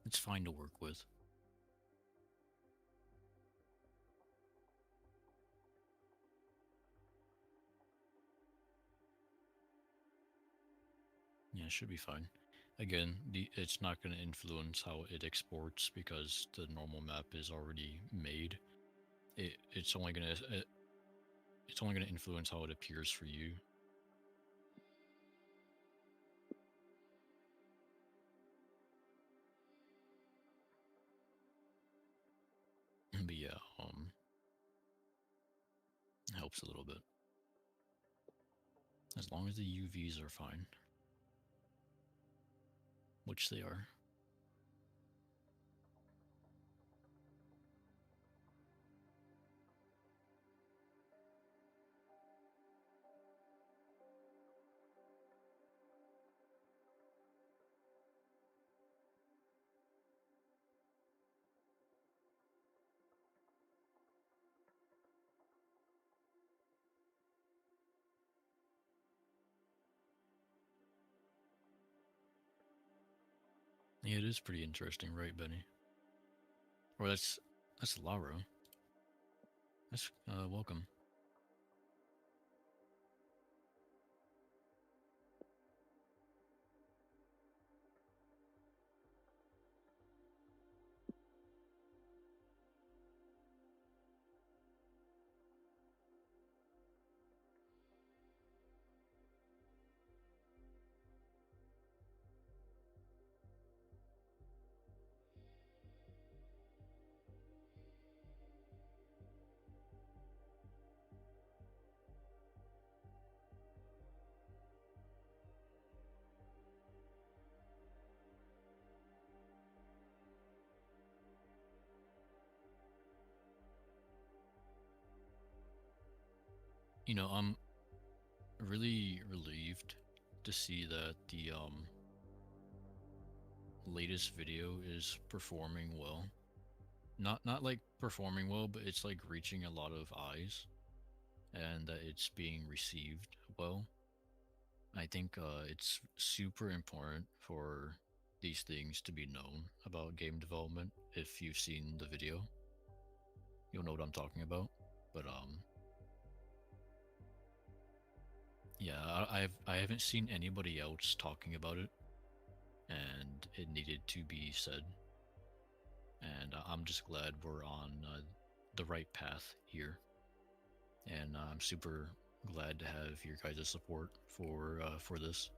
It's fine to work with. Yeah, it should be fine. Again, it's not going to influence how it exports because the normal map is already made. It's only going to influence how it appears for you. But yeah, it helps a little bit. As long as the UVs are fine. Which they are. Yeah, it is pretty interesting, right, Benny? Or that's Lara. That's welcome. You know, I'm really relieved to see that the latest video is performing well. Not like performing well, but it's like reaching a lot of eyes and that it's being received well. I think it's super important for these things to be known about game development. If you've seen the video, you'll know what I'm talking about. But yeah, I haven't seen anybody else talking about it, and it needed to be said. And I'm just glad we're on the right path here, and I'm super glad to have your guys' support for this.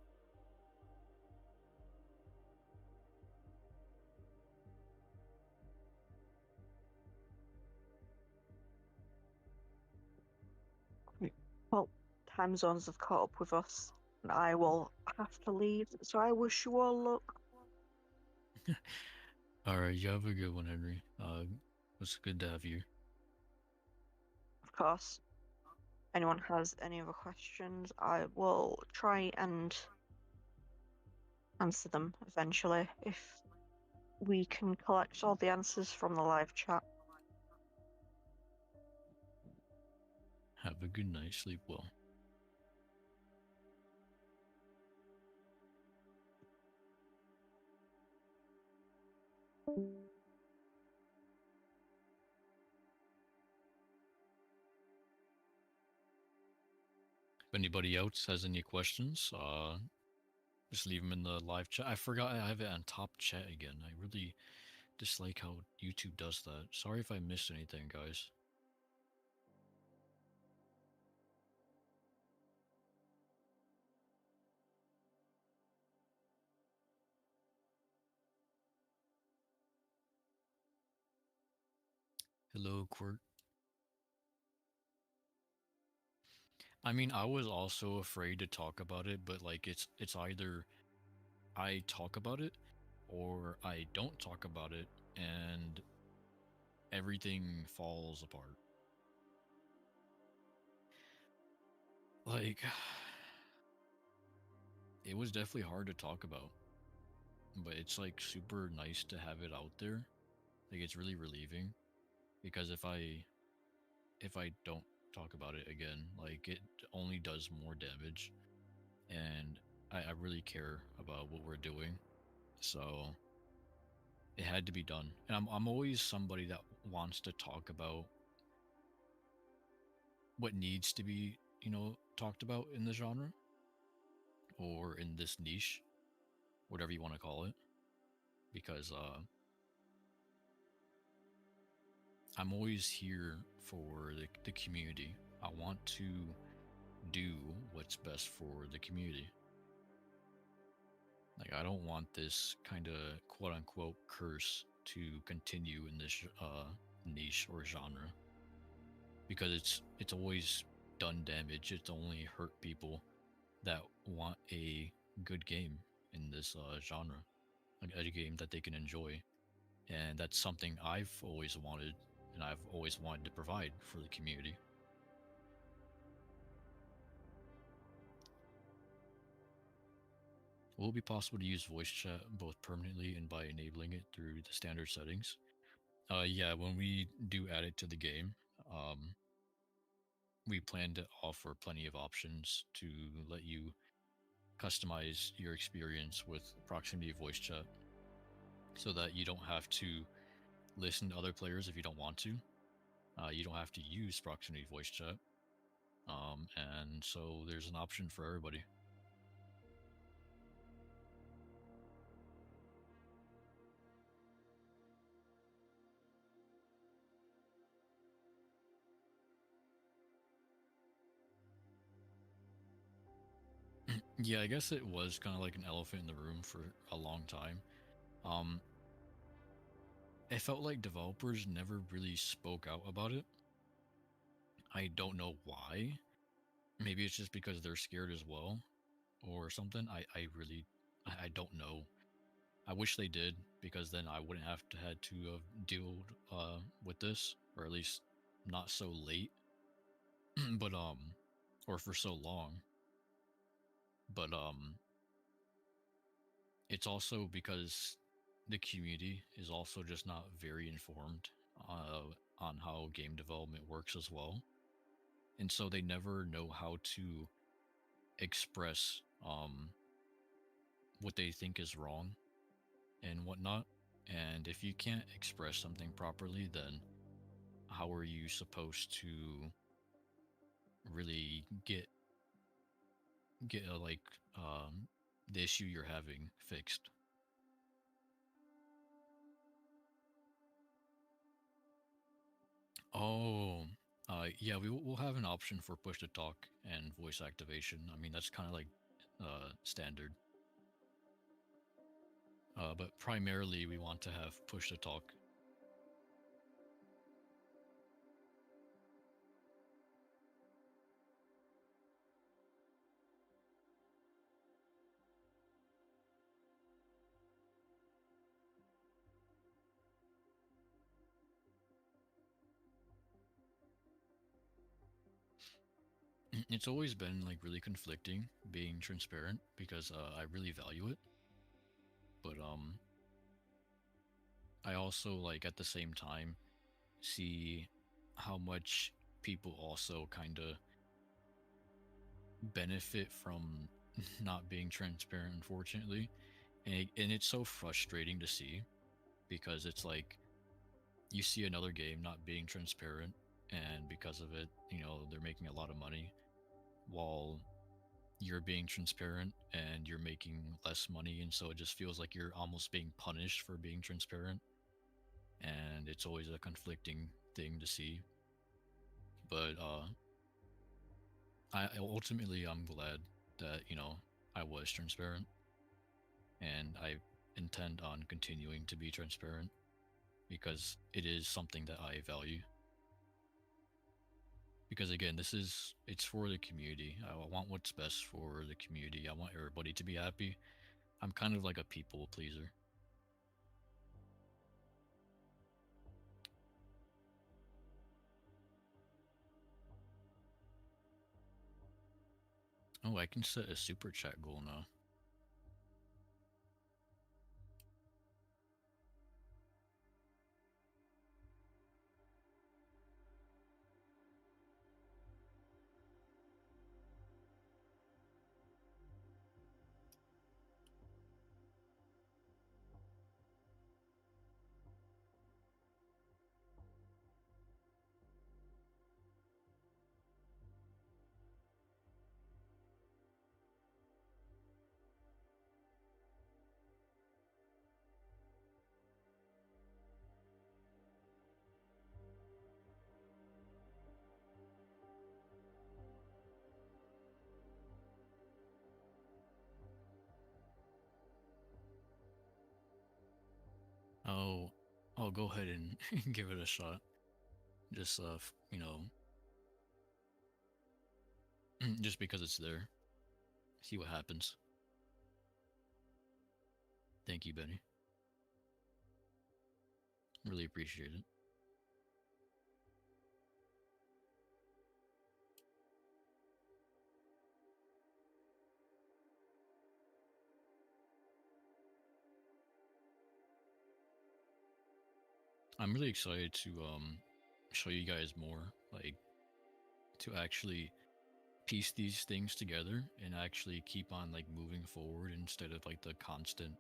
Well, time zones have caught up with us, and I will have to leave. So I wish you all luck. All right, you have a good one, Henry. It's good to have you. Of course. Anyone has any other questions, I will try and answer them eventually if we can collect all the answers from the live chat. Have a good night. Sleep well. If anybody else has any questions, just leave them in the live chat. I forgot I have it on top chat again. I really dislike how YouTube does that. Sorry if I missed anything, guys. Hello, Quirt. I mean, I was also afraid to talk about it, but like it's either I talk about it or I don't talk about it and everything falls apart. Like it was definitely hard to talk about, but it's like super nice to have it out there. Like it's really relieving because if I don't talk about it again, like it only does more damage, and I really care about what we're doing, so it had to be done. And I'm always somebody that wants to talk about what needs to be, talked about in the genre or in this niche, whatever you want to call it, because I'm always here for the community. I want to do what's best for the community. Like I don't want this kind of quote unquote curse to continue in this niche or genre because it's always done damage. It's only hurt people that want a good game in this genre, like a game that they can enjoy, and that's something I've always wanted and I've always wanted to provide for the community. Will it be possible to use voice chat both permanently and by enabling it through the standard settings? Yeah, when we do add it to the game, um, we plan to offer plenty of options to let you customize your experience with proximity voice chat. so that you don't have to listen to other players if you don't want to. You don't have to use proximity voice chat. And so there's an option for everybody. Yeah, I guess it was kind of like an elephant in the room for a long time. It felt like developers never really spoke out about it. I don't know why. Maybe it's just because they're scared as well or something. I don't know. I wish they did, because then I wouldn't have to had to deal with this, or at least not so late. But or for so long. But it's also because the community is also just not very informed on how game development works as well, and so they never know how to express what they think is wrong and whatnot. And if you can't express something properly, then how are you supposed to really get the issue you're having fixed? Oh, yeah, we'll have an option for push to talk and voice activation. I mean, that's kind of like standard. But primarily, we want to have push to talk. It's always been like really conflicting being transparent, because I really value it, but I also, like, at the same time see how much people also kind of benefit from not being transparent, unfortunately. And it's so frustrating to see, because it's like you see another game not being transparent, and because of it, they're making a lot of money, while you're being transparent and you're making less money. And so it just feels like you're almost being punished for being transparent, and it's always a conflicting thing to see. But I'm glad that I was transparent, and I intend on continuing to be transparent, because it is something that I value. Because again, it's for the community. I want what's best for the community. I want everybody to be happy. I'm kind of like a people pleaser. Oh, I can set a super chat goal now. Oh, I'll go ahead and give it a shot. Just just because it's there. See what happens. Thank you, Benny. Really appreciate it. I'm really excited to show you guys more, like, to actually piece these things together and actually keep on like moving forward, instead of like the constant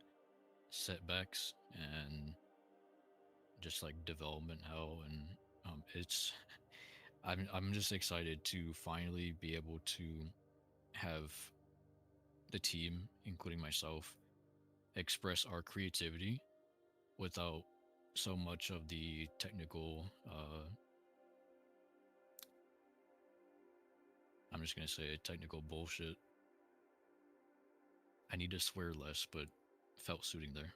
setbacks and just like development hell, and it's I'm just excited to finally be able to have the team, including myself, express our creativity without so much of the technical I'm just gonna say technical bullshit. I need to swear less, but felt suiting there.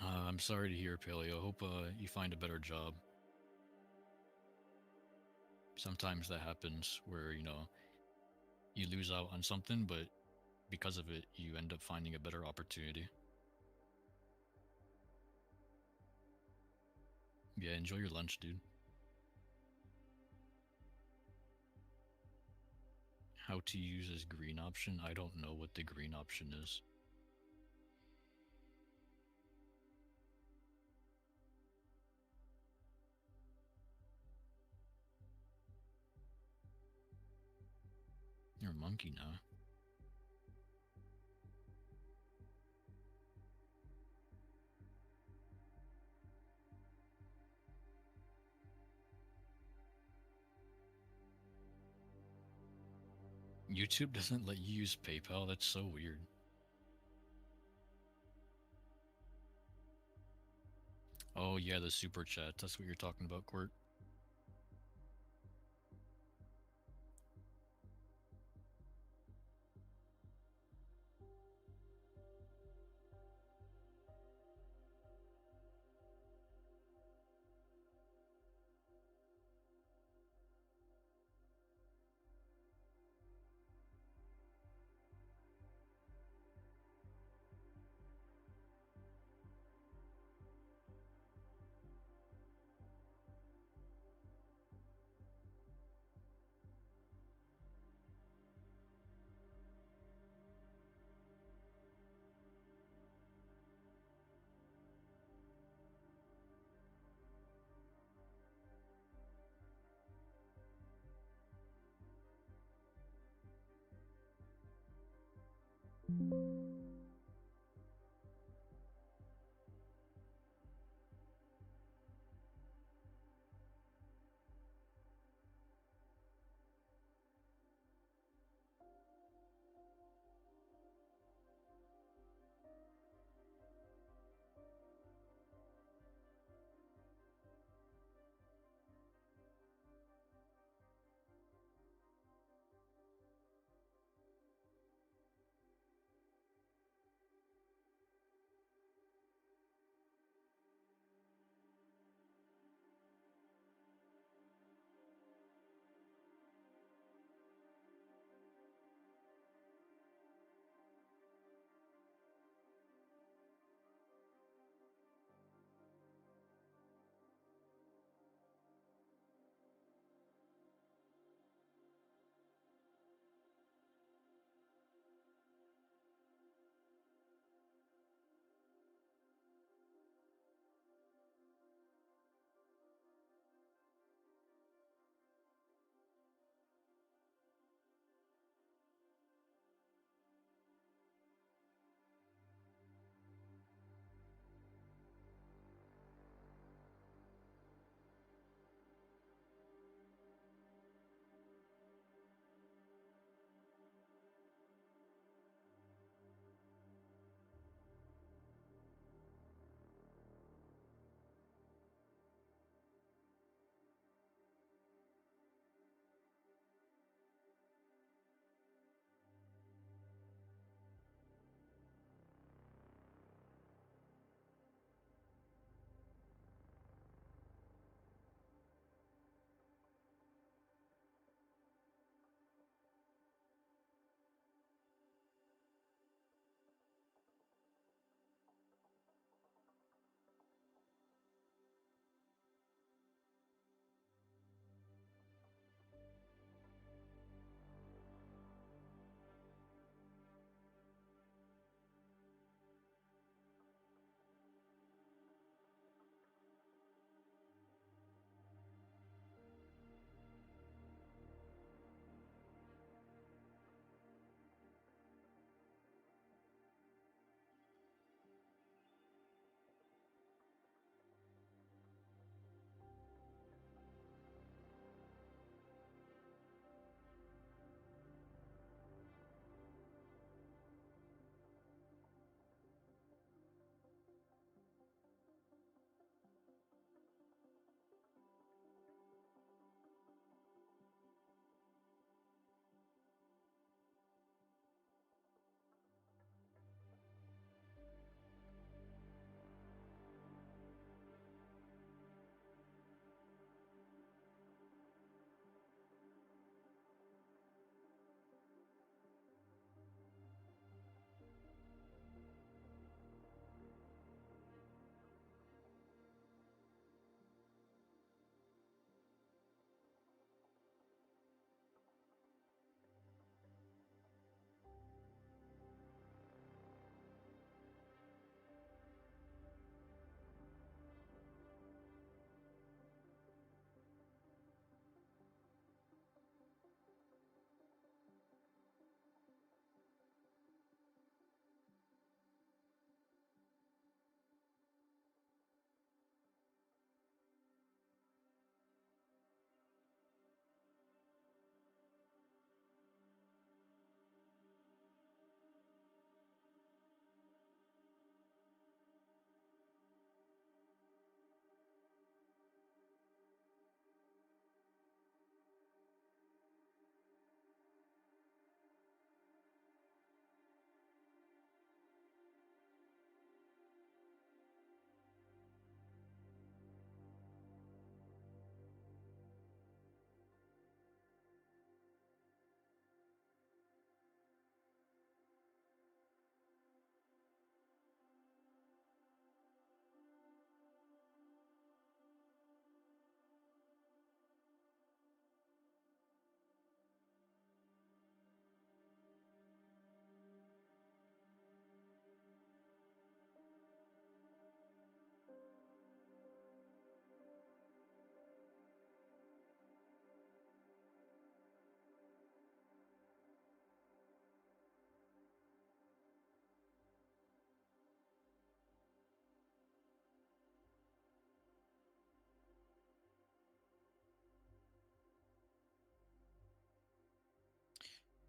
I'm sorry to hear, Paleo. Hope you find a better job. Sometimes that happens where, you lose out on something, but because of it, you end up finding a better opportunity. Yeah, enjoy your lunch, dude. How to use this green option? I don't know what the green option is. You're a monkey now. YouTube doesn't let you use PayPal. That's so weird. Oh yeah, the super chat. That's what you're talking about, Court.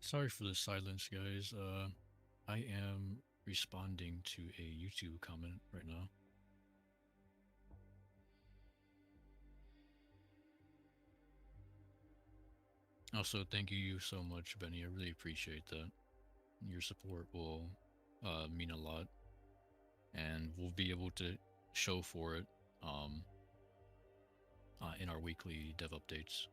Sorry for the silence, guys. I am responding to a YouTube comment right now. Also, thank you so much, Benny. I really appreciate that. Your support will mean a lot, and we'll be able to show for it in our weekly dev updates.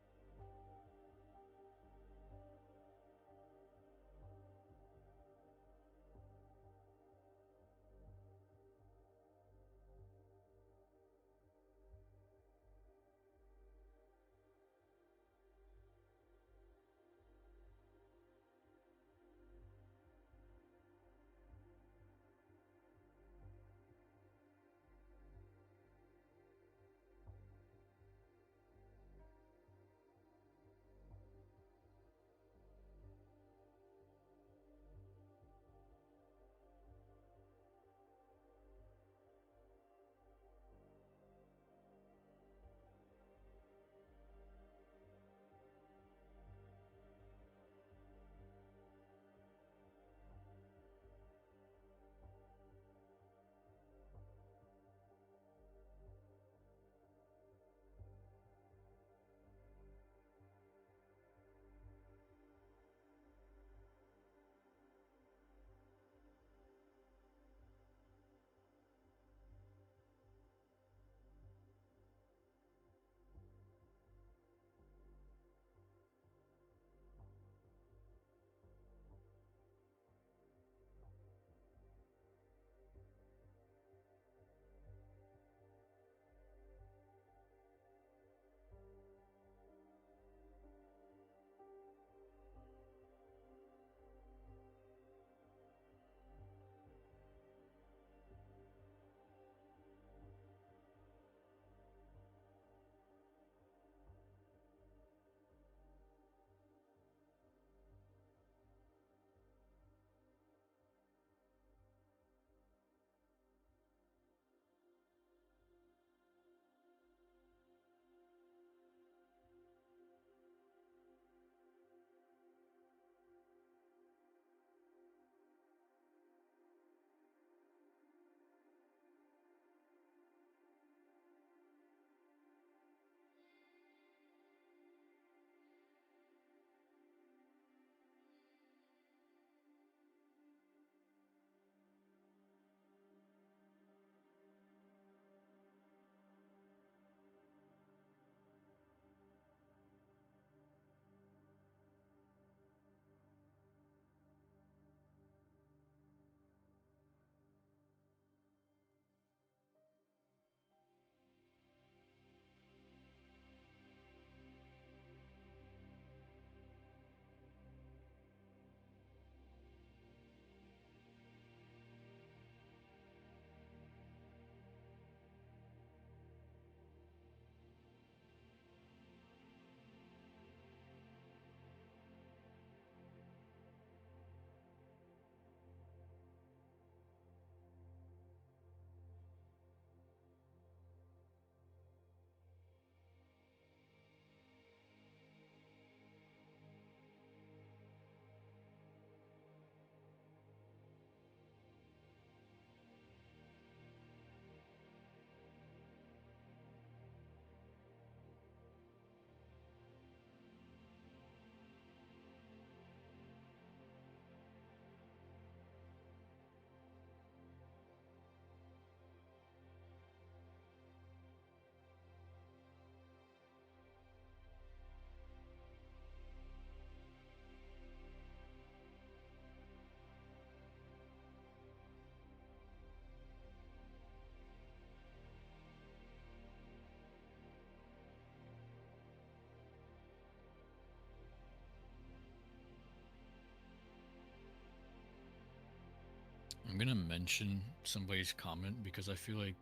I'm gonna mention somebody's comment because I feel like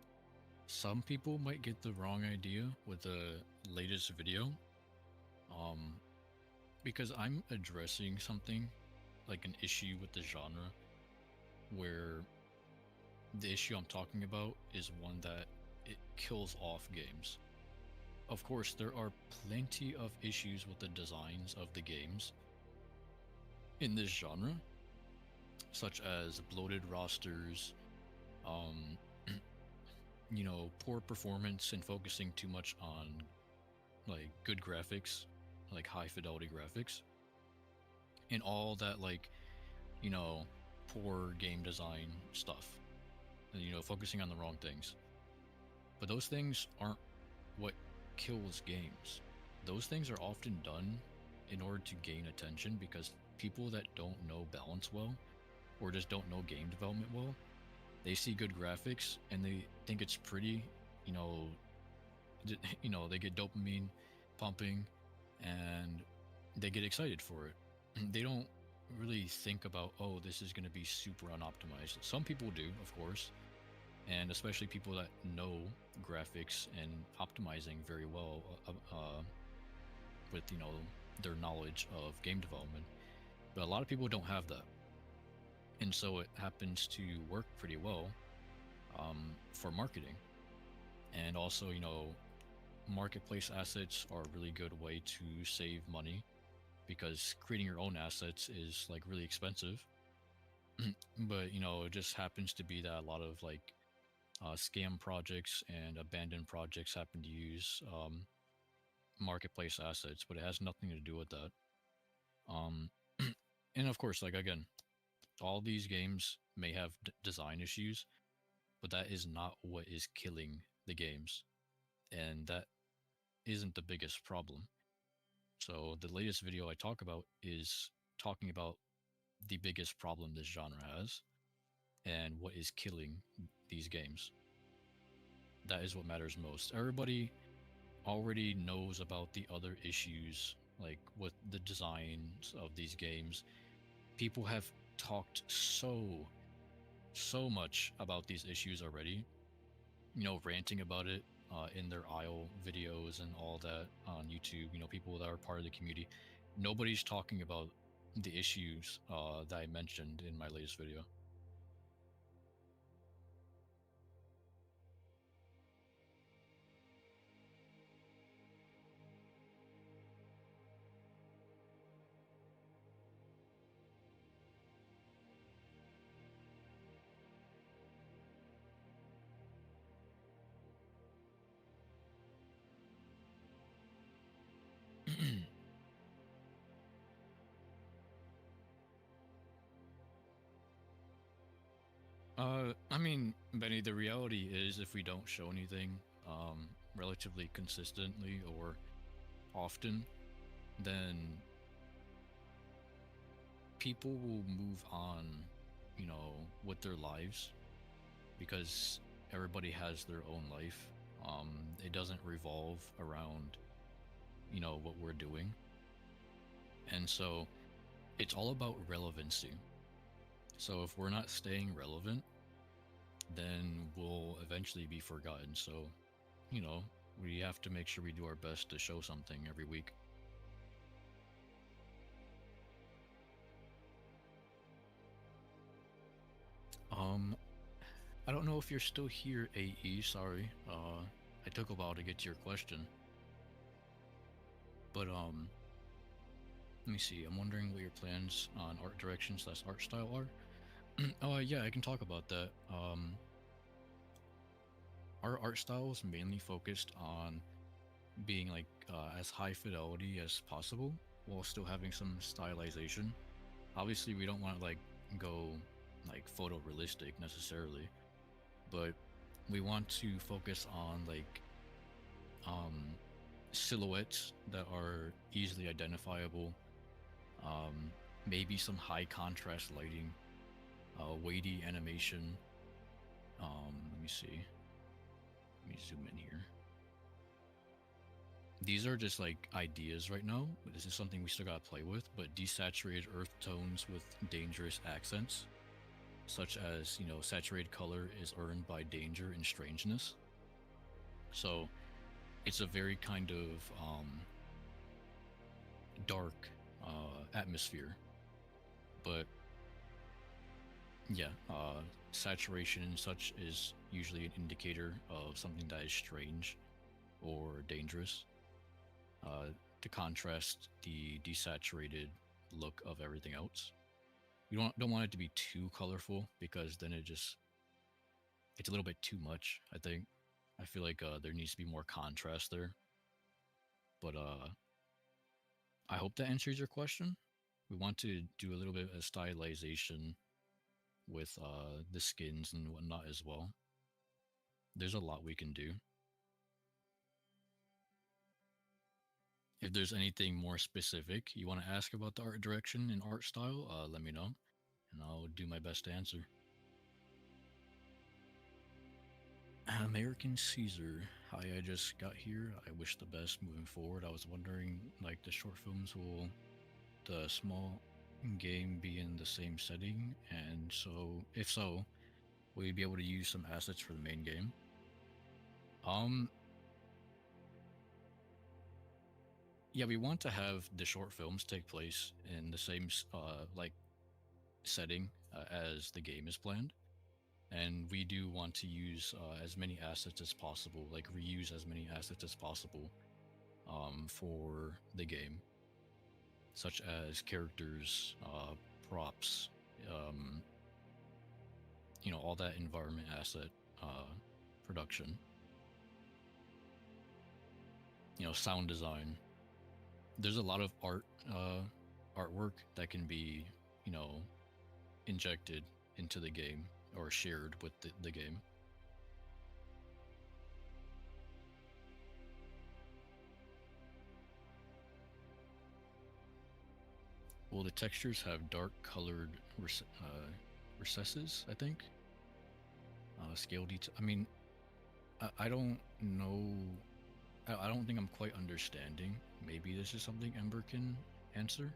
some people might get the wrong idea with the latest video. Because I'm addressing something like an issue with the genre where the issue I'm talking about is one that it kills off games. Of course, there are plenty of issues with the designs of the games, in this genre, such as bloated rosters, um, poor performance and focusing too much on like good graphics, like high fidelity graphics, and all that you know, poor game design stuff, focusing on the wrong things. But those things aren't what kills games. Those things are often done in order to gain attention because people that don't know balance well or just don't know game development well, they see good graphics and they think it's pretty, you know, they get dopamine pumping and they get excited for it. They don't really think about, oh, this is going to be super unoptimized. Some people do, of course, and especially people that know graphics and optimizing very well with their knowledge of game development. But a lot of people don't have that, and so it happens to work pretty well for marketing. And also, marketplace assets are a really good way to save money because creating your own assets is like really expensive. But it just happens to be that a lot of scam projects and abandoned projects happen to use marketplace assets, but it has nothing to do with that. Um, and of course, like again, all these games may have design issues, but that is not what is killing the games, and that isn't the biggest problem. So the latest video I talk about is talking about the biggest problem this genre has and what is killing these games. That is what matters most. Everybody already knows about the other issues, like with the designs of these games. People have talked so much about these issues already, ranting about it in their IO videos and all that on YouTube, people that are part of the community. Nobody's talking about the issues that I mentioned in my latest video. I mean, Benny, the reality is if we don't show anything relatively consistently or often, then people will move on, with their lives because everybody has their own life. It doesn't revolve around, what we're doing. And so it's all about relevancy. So if we're not staying relevant, then we'll eventually be forgotten. So, we have to make sure we do our best to show something every week. I don't know if you're still here, AE. Sorry. I took a while to get to your question. But let me see. I'm wondering what your plans on art direction / art style are. Oh yeah, I can talk about that. Our art style is mainly focused on being as high fidelity as possible while still having some stylization. Obviously, we don't want to go photorealistic necessarily, but we want to focus on um silhouettes that are easily identifiable, maybe some high contrast lighting, weighty animation. Let me see. Let me zoom in here. These are just ideas right now, but this is something we still gotta play with. But desaturated earth tones with dangerous accents, such as saturated color is earned by danger and strangeness. So it's a very kind of dark atmosphere, but yeah, saturation and such is usually an indicator of something that is strange or dangerous. To contrast the desaturated look of everything else. You don't want it to be too colorful because then it's a little bit too much. I think I feel like there needs to be more contrast there. But I hope that answers your question. We want to do a little bit of stylization with the skins and whatnot as well. There's a lot we can do. If there's anything more specific you want to ask about the art direction and art style, let me know, and I'll do my best to answer. American Caesar. Hi, I just got here. I wish the best moving forward. I was wondering, like, the short films will the small game be in the same setting? And so, if so, will you be able to use some assets for the main game? Yeah, we want to have the short films take place in the same like setting as the game is planned, and we do want to use as many assets as possible, like reuse as many assets as possible for the game, such as characters, props, all that environment asset production, sound design. There's a lot of artwork that can be, injected into the game or shared with the game. Well, the textures have dark colored recesses, I think. Scale detail. I mean, I don't know. I don't think I'm quite understanding. Maybe this is something Ember can answer.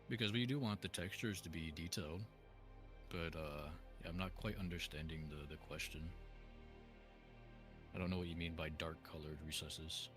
Because we do want the textures to be detailed, but yeah, I'm not quite understanding the question. I don't know what you mean by dark colored recesses.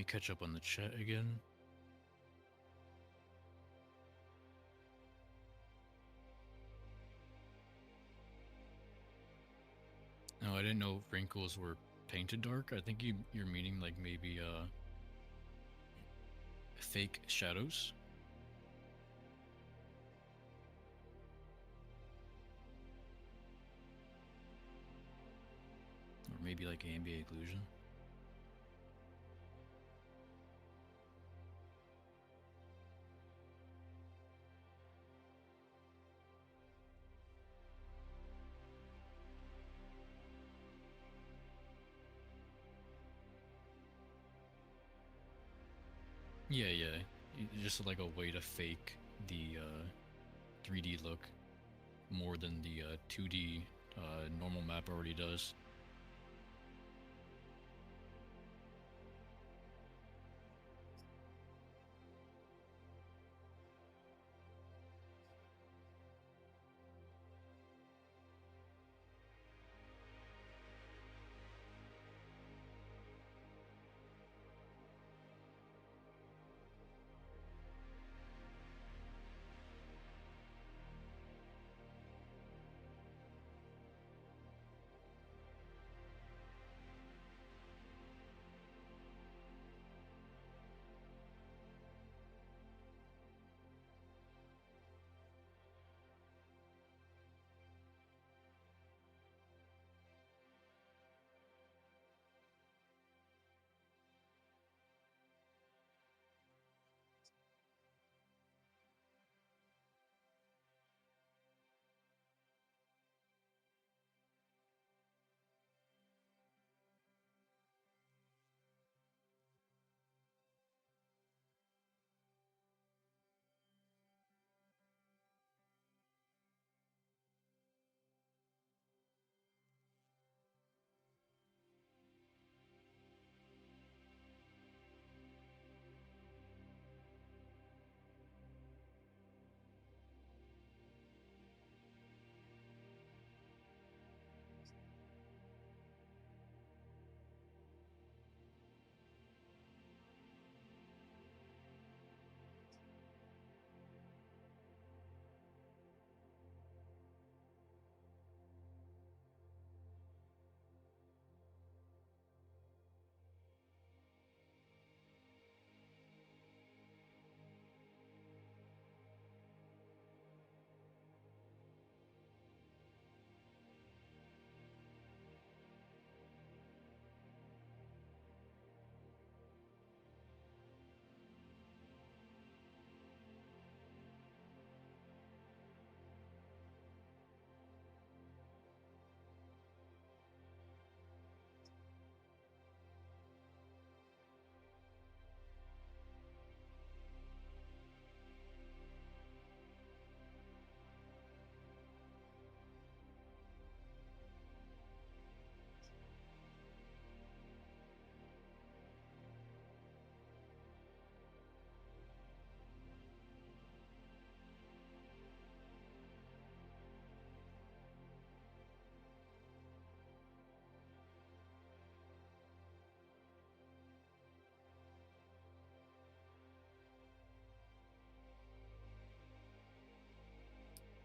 me catch up on the chat again. No, I didn't know wrinkles were painted dark. I think you're meaning like maybe fake shadows. Or maybe like ambient occlusion. Yeah. Just like a way to fake the 3D look more than the 2D normal map already does.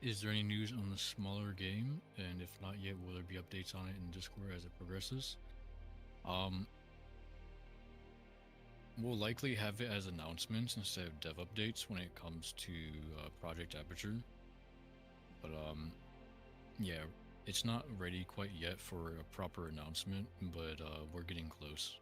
Is there any news on the smaller game? And if not yet, will there be updates on it in Discord as it progresses? We'll likely have it as announcements instead of dev updates when it comes to Project Aperture. But yeah, it's not ready quite yet for a proper announcement, but we're getting close.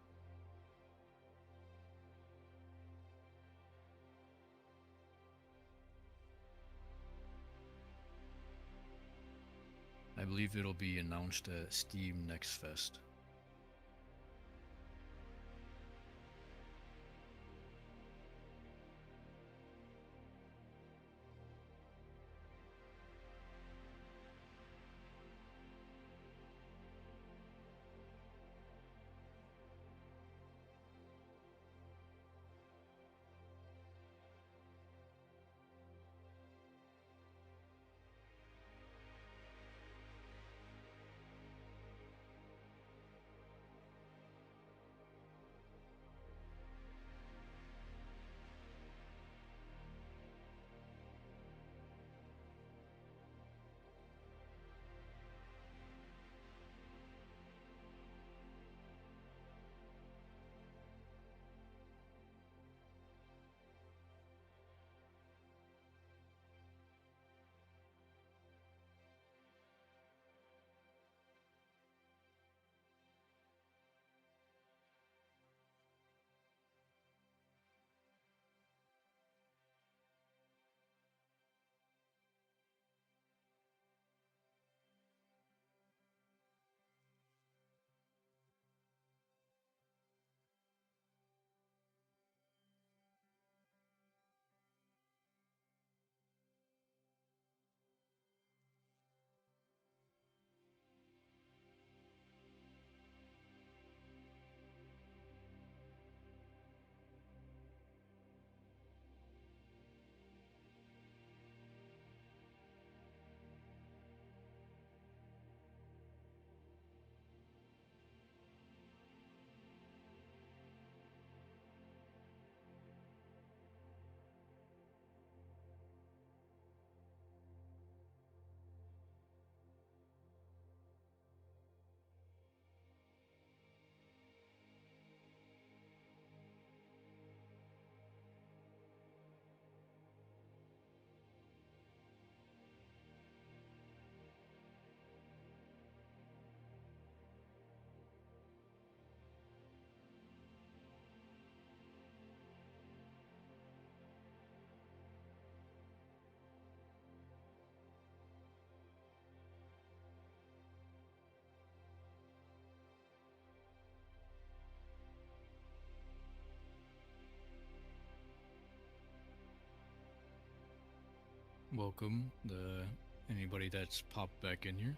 I believe it'll be announced at Steam Next Fest. welcome anybody that's popped back in here.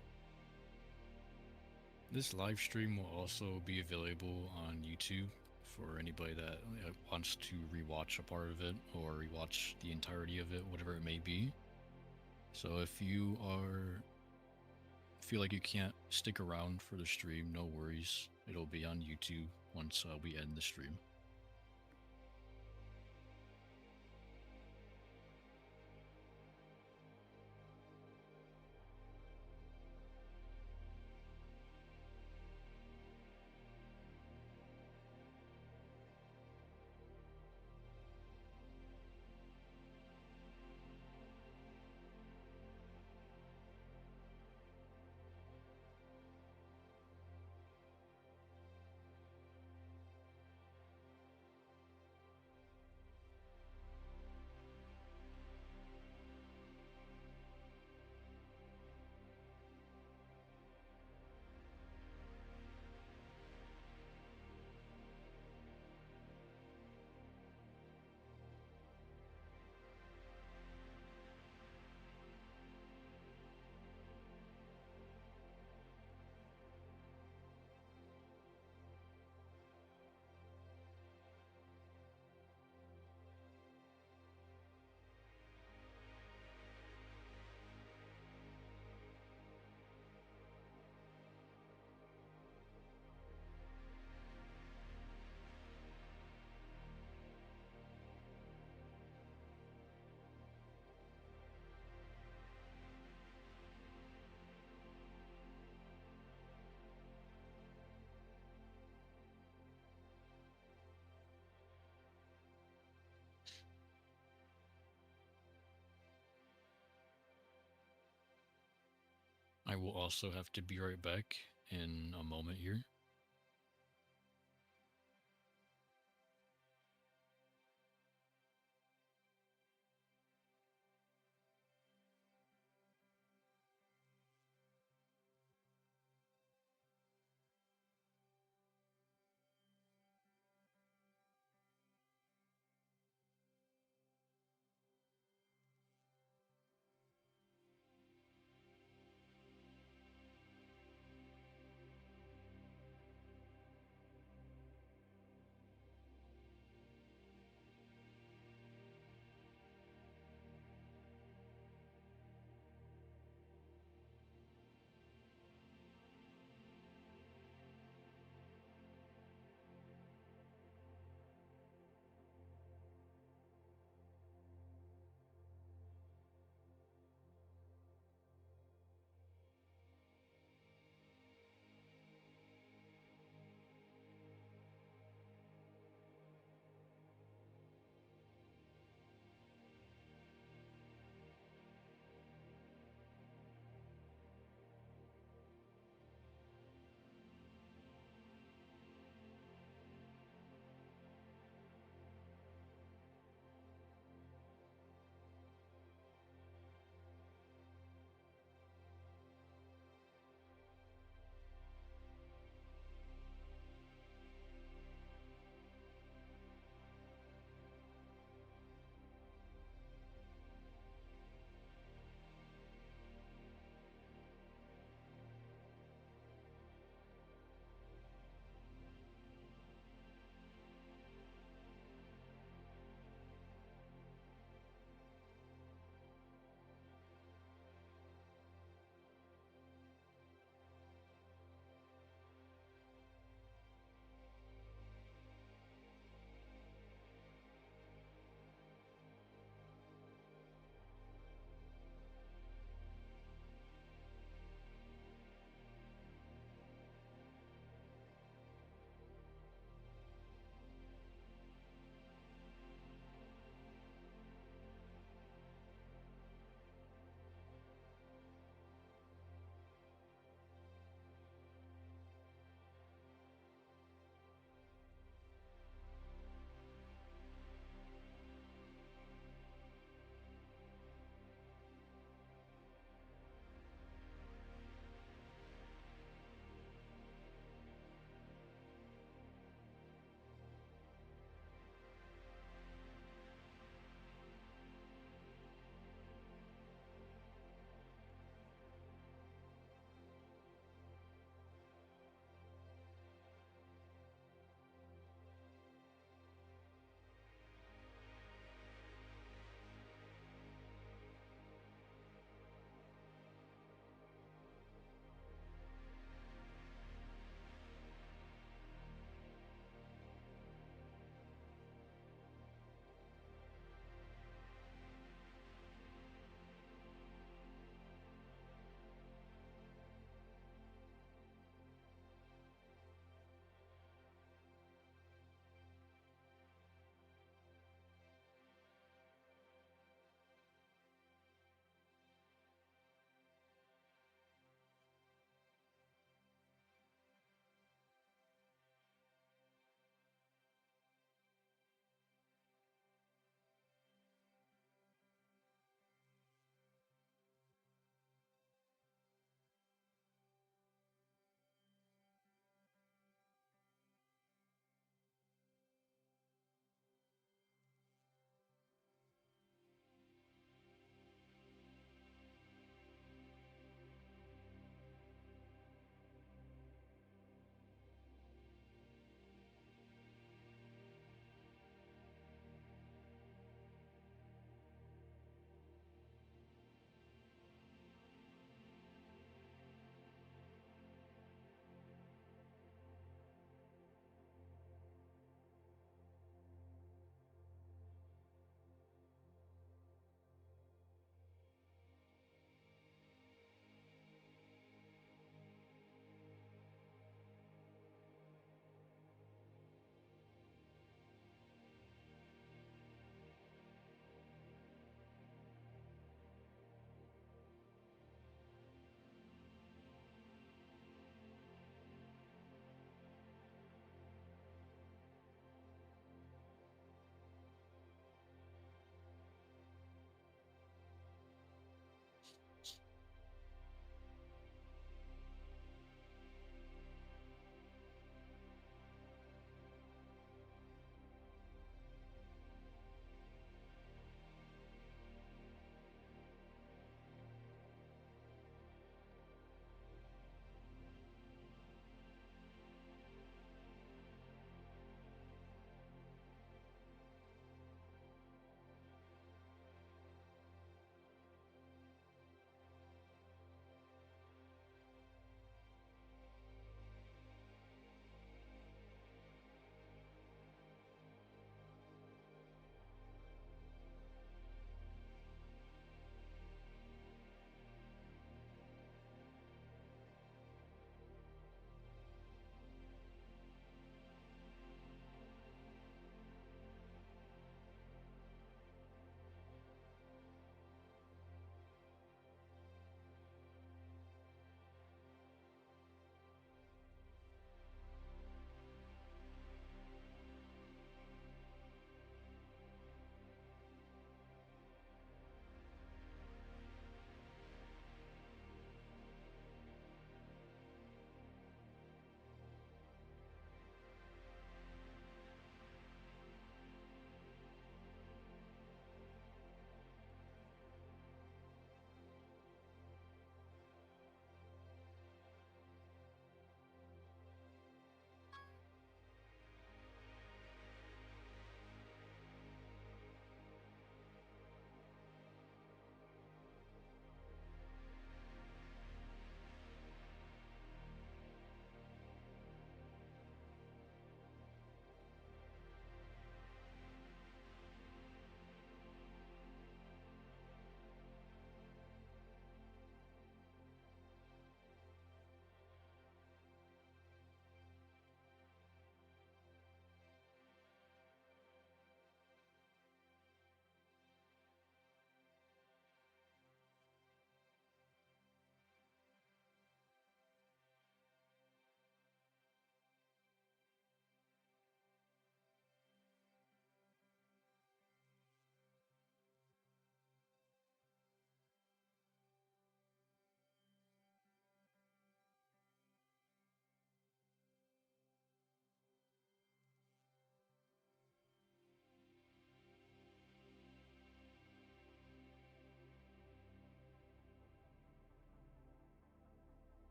This live stream will also be available on YouTube for anybody that wants to rewatch a part of it or rewatch the entirety of it, whatever it may be. So if you feel like you can't stick around for the stream, no worries. It'll be on YouTube once we end the stream. I will also have to be right back in a moment here.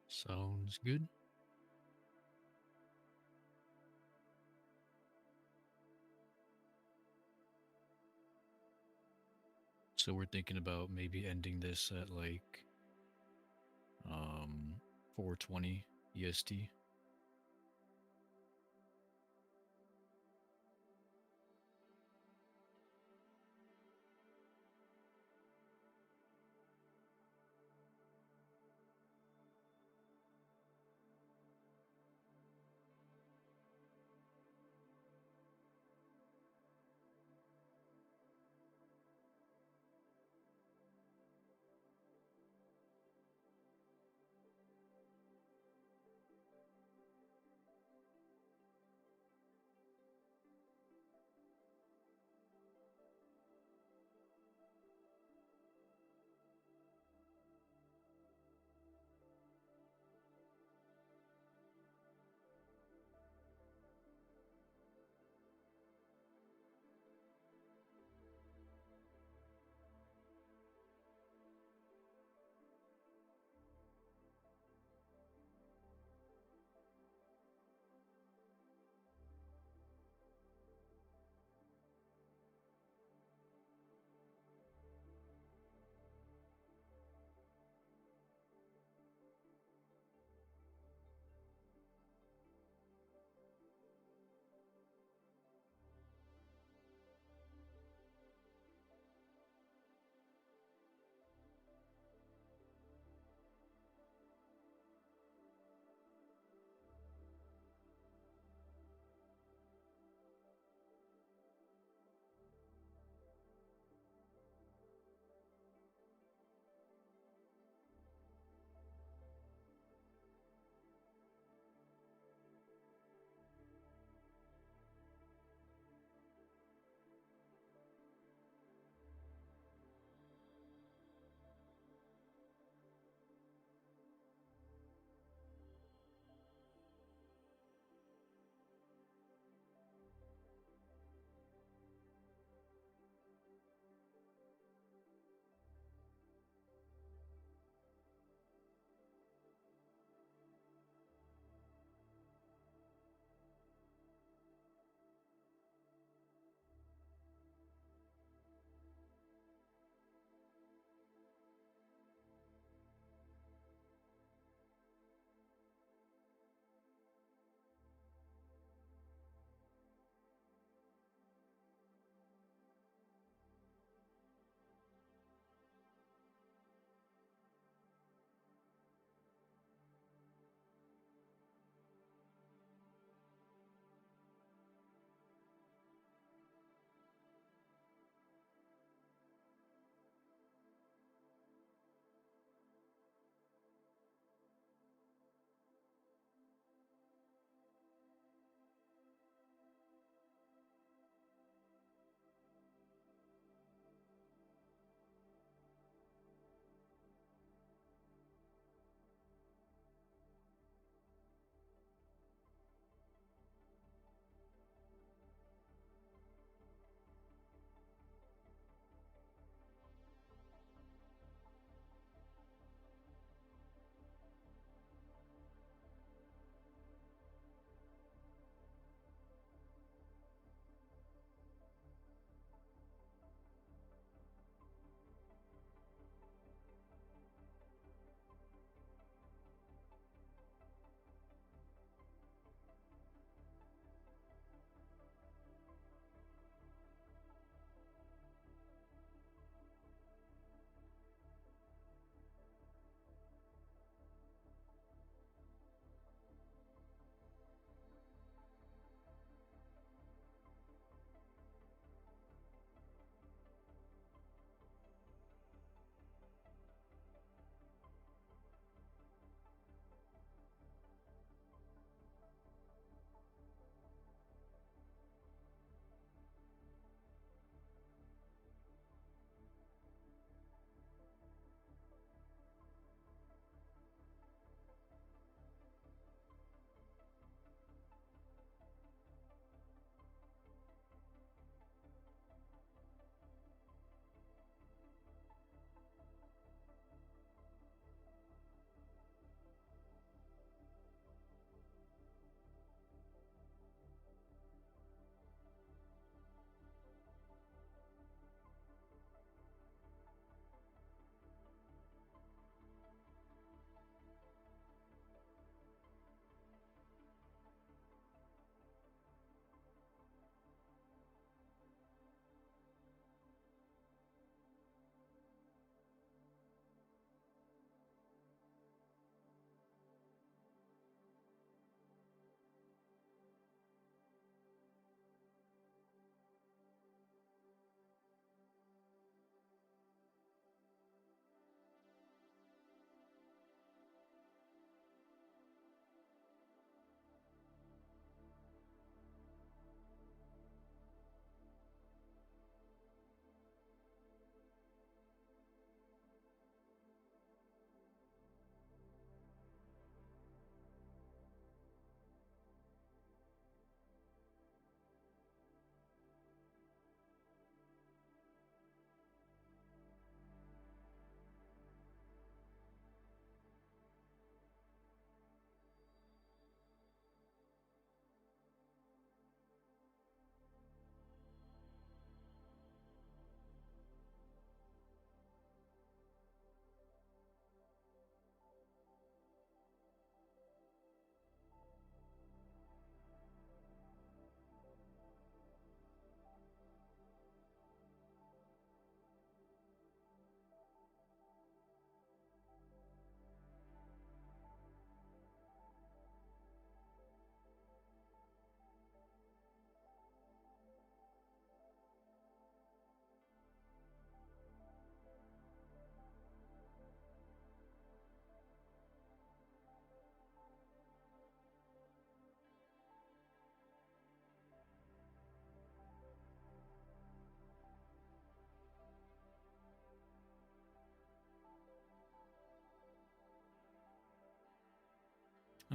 Sounds good. So we're thinking about maybe ending this at like 4:20 EST.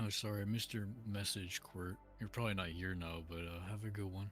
Oh, sorry, I missed your message, Quirt. You're probably not here now, but have a good one.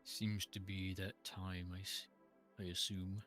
Seems to be that time, I assume.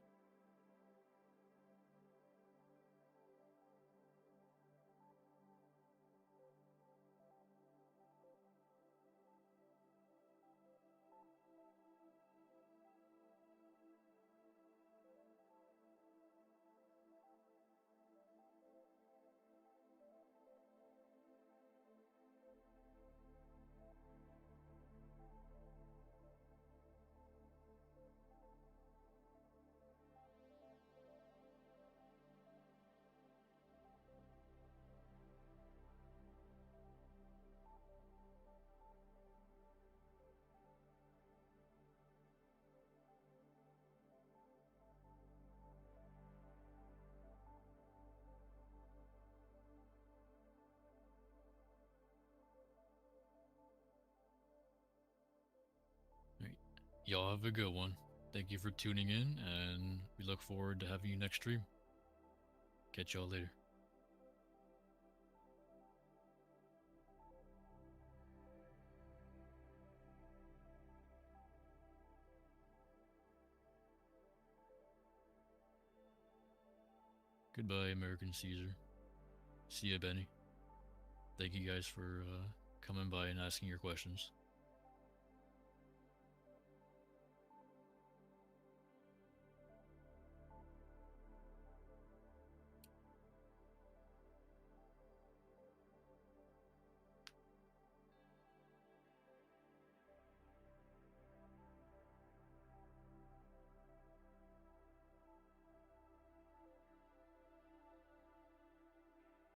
Alright. Y'all have a good one. Thank you for tuning in, and we look forward to having you next stream. Catch y'all later. Goodbye, American Caesar. See ya, Benny. Thank you guys for coming by and asking your questions.